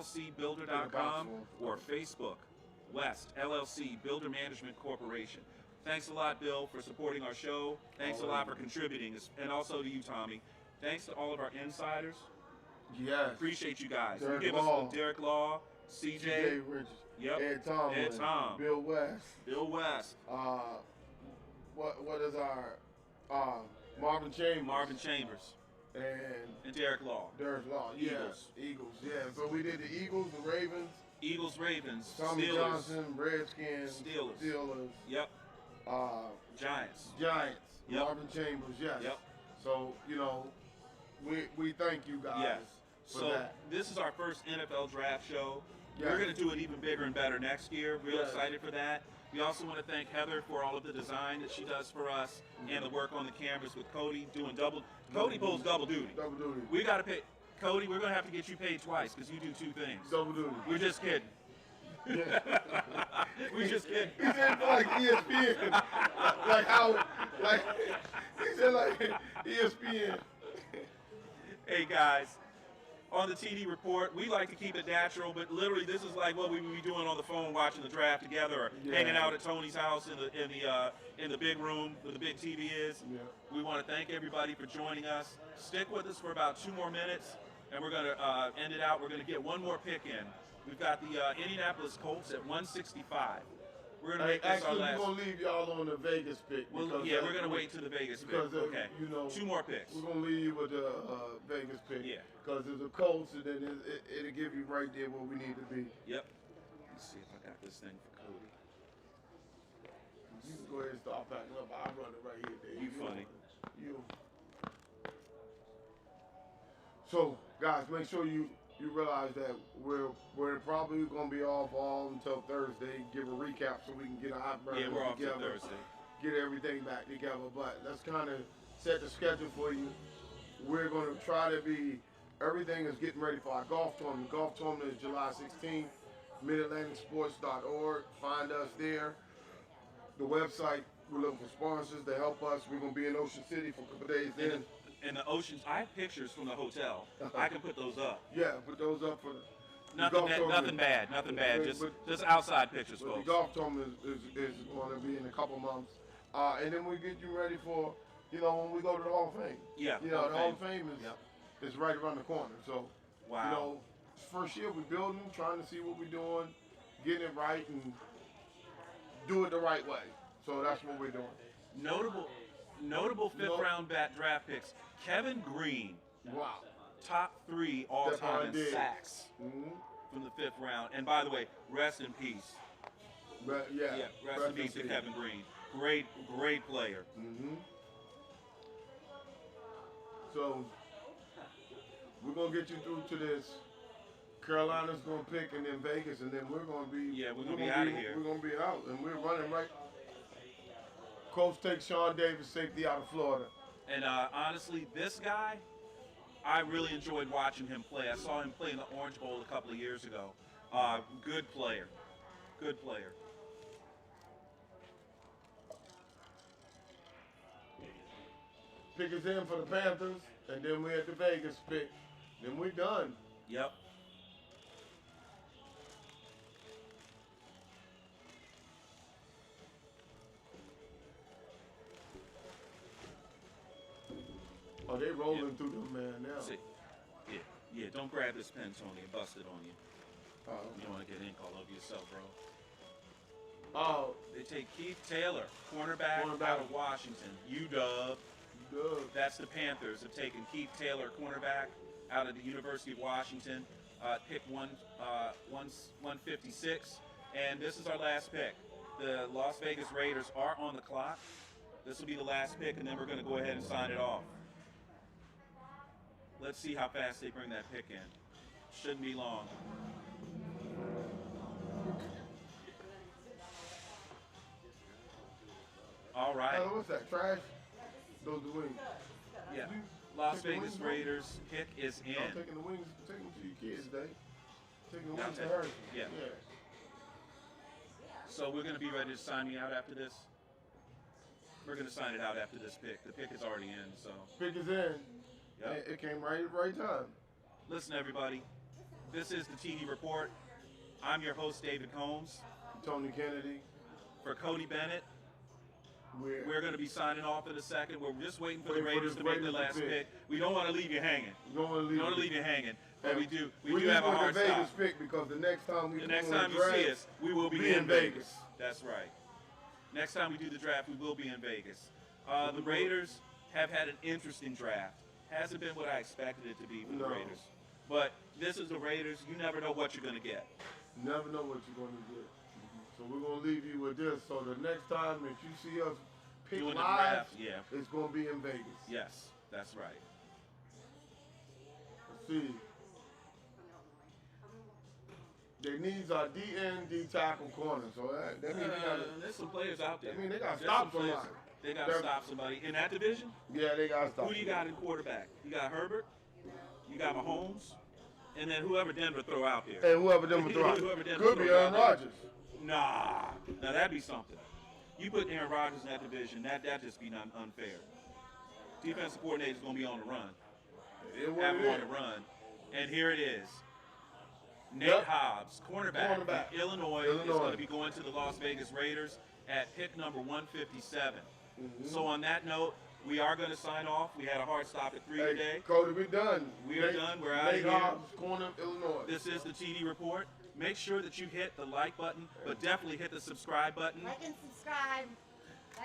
westllcbuilder.com or Facebook, West LLC Builder Management Corporation. Thanks a lot, Bill, for supporting our show. Thanks a lot for contributing, and also to you, Tommy. Thanks to all of our insiders. Yes. Appreciate you guys. Derek You give Law. us Derek Law, CJ, J. Rich. Yep. Ed Tom. Ed Tom. Bill West. Bill West, What is our Marvin Chambers. Marvin Chambers, and Derek Law. Derek Law. Yeah. Eagles. Yeah. So we did the Eagles, the Ravens, Eagles, Ravens, Tommy Steelers. Johnson, Redskins, Steelers. Yep. Giants. Giants, Yep. Marvin Chambers. Yes. Yep. So we thank you guys Yes. for So that. this is our first NFL draft show. Yeah. We're going to do it even bigger and better next year. Real Yes. excited for that. We also want to thank Heather for all of the design that she does for us and the work on the cameras with Cody doing double. Cody pulls double duty. Double duty. We got to pay. Cody, we're going to have to get you paid twice because you do 2 things. Double duty. We're just kidding. We just kidding. He said like ESPN. Like how, like, he said like ESPN. Hey guys, on the TD Report, we like to keep it natural, but literally this is like what we would be doing on the phone watching the draft together, or Yeah. hanging out at Tony's house in the big room where the big TV is. Yeah. We want to thank everybody for joining us. Stick with us for about 2 more minutes, and we're going to end it out. We're going to get one more pick in. We've got the Indianapolis Colts at 165. We're going to make this our Actually, we're last. gonna leave y'all on the Vegas pick. Well, because yeah, we're going to wait to the Vegas pick. because Okay. 2 more picks. We're gonna leave you with the Vegas pick. Yeah. Because there's a Colts, and then it'll give you right there where we need to be. Yep. Let's see if I got this thing for Cody. You can go ahead and start packing up. I'll run it right here, Dave. You funny. You. So, guys, make sure you realize that we're probably gonna be off all until Thursday. Give a recap so we can get a hot burner Yeah, we're off till together, Thursday. get everything back together. But let's kind of set the schedule for you. We're gonna try to be. Everything is getting ready for our golf tournament. Golf tournament is July 16th. MidAtlanticSports.org. Find us there. The website. We're looking for sponsors to help us. We're gonna be in Ocean City for a couple days. Then. And the oceans, I have pictures from the hotel. I can put those up. Yeah, put those up for the Nothing golf tournament. nothing bad. But- Just outside pictures, But the folks. golf tournament is going to be in a couple months. And then we get you ready for, when we go to the Hall of Fame. Yeah, The Hall of Fame is, Yep. is right around the corner. So, Wow. first year we're building, trying to see what we're doing, getting it right, and do it the right way. So that's what we're doing. Notable fifth round draft picks. Kevin Green, Wow. top 3 all time in Stephon Diggs. sacks Mm-hmm. from the 5th round. And by the way, rest in peace. But, Yeah, rest in peace to Kevin Green. Great player. Mm-hmm. So we're gonna get you through to this. Carolina's gonna pick, and then Vegas, and then we're gonna be. Yeah, we're gonna be outta here. We're gonna be out, and we're running right. Colts take Sean Davis, safety out of Florida. And honestly, this guy, I really enjoyed watching him play. I saw him play in the Orange Bowl a couple of years ago. Good player. Good player. Pick us in for the Panthers, and then we at the Vegas pick. Then we done. Yep. Oh, they rolling through them, man, now. See. Yeah. Don't grab this pen, Tony, and bust it on you. Oh, You don't want to get ink all over yourself, bro. oh, They take Keith Taylor, cornerback out of Washington. UW. good. That's the Panthers have taken Keith Taylor, cornerback out of the University of Washington. Pick 156. And this is our last pick. The Las Vegas Raiders are on the clock. This will be the last pick, and then we're going to go ahead and sign it off. Let's see how fast they bring that pick in. Shouldn't be long. All right. Hey, what's that? Trash? Those are the wings. Yeah. Las Take the Vegas wings, bro. Raiders pick is I'm in. taking the wings. Taking them to your kids, Dave. Taking the Yeah, wings to I'll her. take- yeah. So we're going to be ready to sign me out after this. We're going to sign it out after this pick. The pick is already in. So Pick us in. Yep. It came right at the right time. listen, everybody. This is the TD Report. I'm your host, David Combs. Tony Kennedy. For Cody Bennett, We're we're going to be signing off in a second. We're just waiting for the Waiting for Raiders the to make their Raiders to last pick. pick. We don't want to leave you hanging. going to We leave. don't want to leave you hanging. But we do We have a leave hard with the stop. Vegas pick because the next time we The do next the time you draft, see us, we will be be in Vegas. That's right. Next time we do the draft, we will be in Vegas. The Raiders have had an interesting draft. Hasn't been what I expected it to be for the No. Raiders. But this is the Raiders. You never know what you're going to get. Never know what you're going to get. So we're going to leave you with this. So the next time that you see us pick Doing the live, draft, yeah. it's going to be in Vegas. Yes, that's right. Let's see. They needs our D tackle corner. So that means they got There's some players out there. I mean, they gotta There's stop some players. somebody. They got to They're- stop somebody. In that division, yeah, they got to stop. who do you got in quarterback? You got Herbert, you got Mahomes, and then whoever Denver throw out there. And whoever them would throw. Whoever Denver Could be throws Aaron out there. Rodgers. Nah, now that'd be something. You put Aaron Rodgers in that division, that just be unfair. Defensive coordinator's gonna be on the run, It what have it him on is. the run, and here it is. Nate Yep. Hobbs, cornerback, Cornerback. from Illinois, is Illinois. going to be going to the Las Vegas Raiders at pick number 157. Mhm. So on that note, we are going to sign off. We had a hard stop at 3 Hey, today. Cody, we done. We are done. We're outta Nate here. Hobbs, corner, Illinois. This is the TD Report. Make sure that you hit the like button, but definitely hit the subscribe button. Like and subscribe.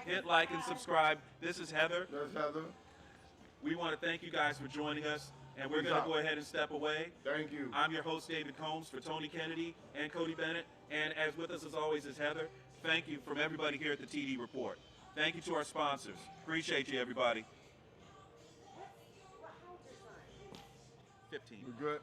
Hit like and subscribe. This is Heather. That's Heather. We want to thank you guys for joining us, and we're Peace going to out. go ahead and step away. Thank you. I'm your host, David Combs, for Tony Kennedy and Cody Bennett. And as with us as always is Heather. Thank you from everybody here at the TD Report. Thank you to our sponsors. Appreciate you, everybody. 15. We good?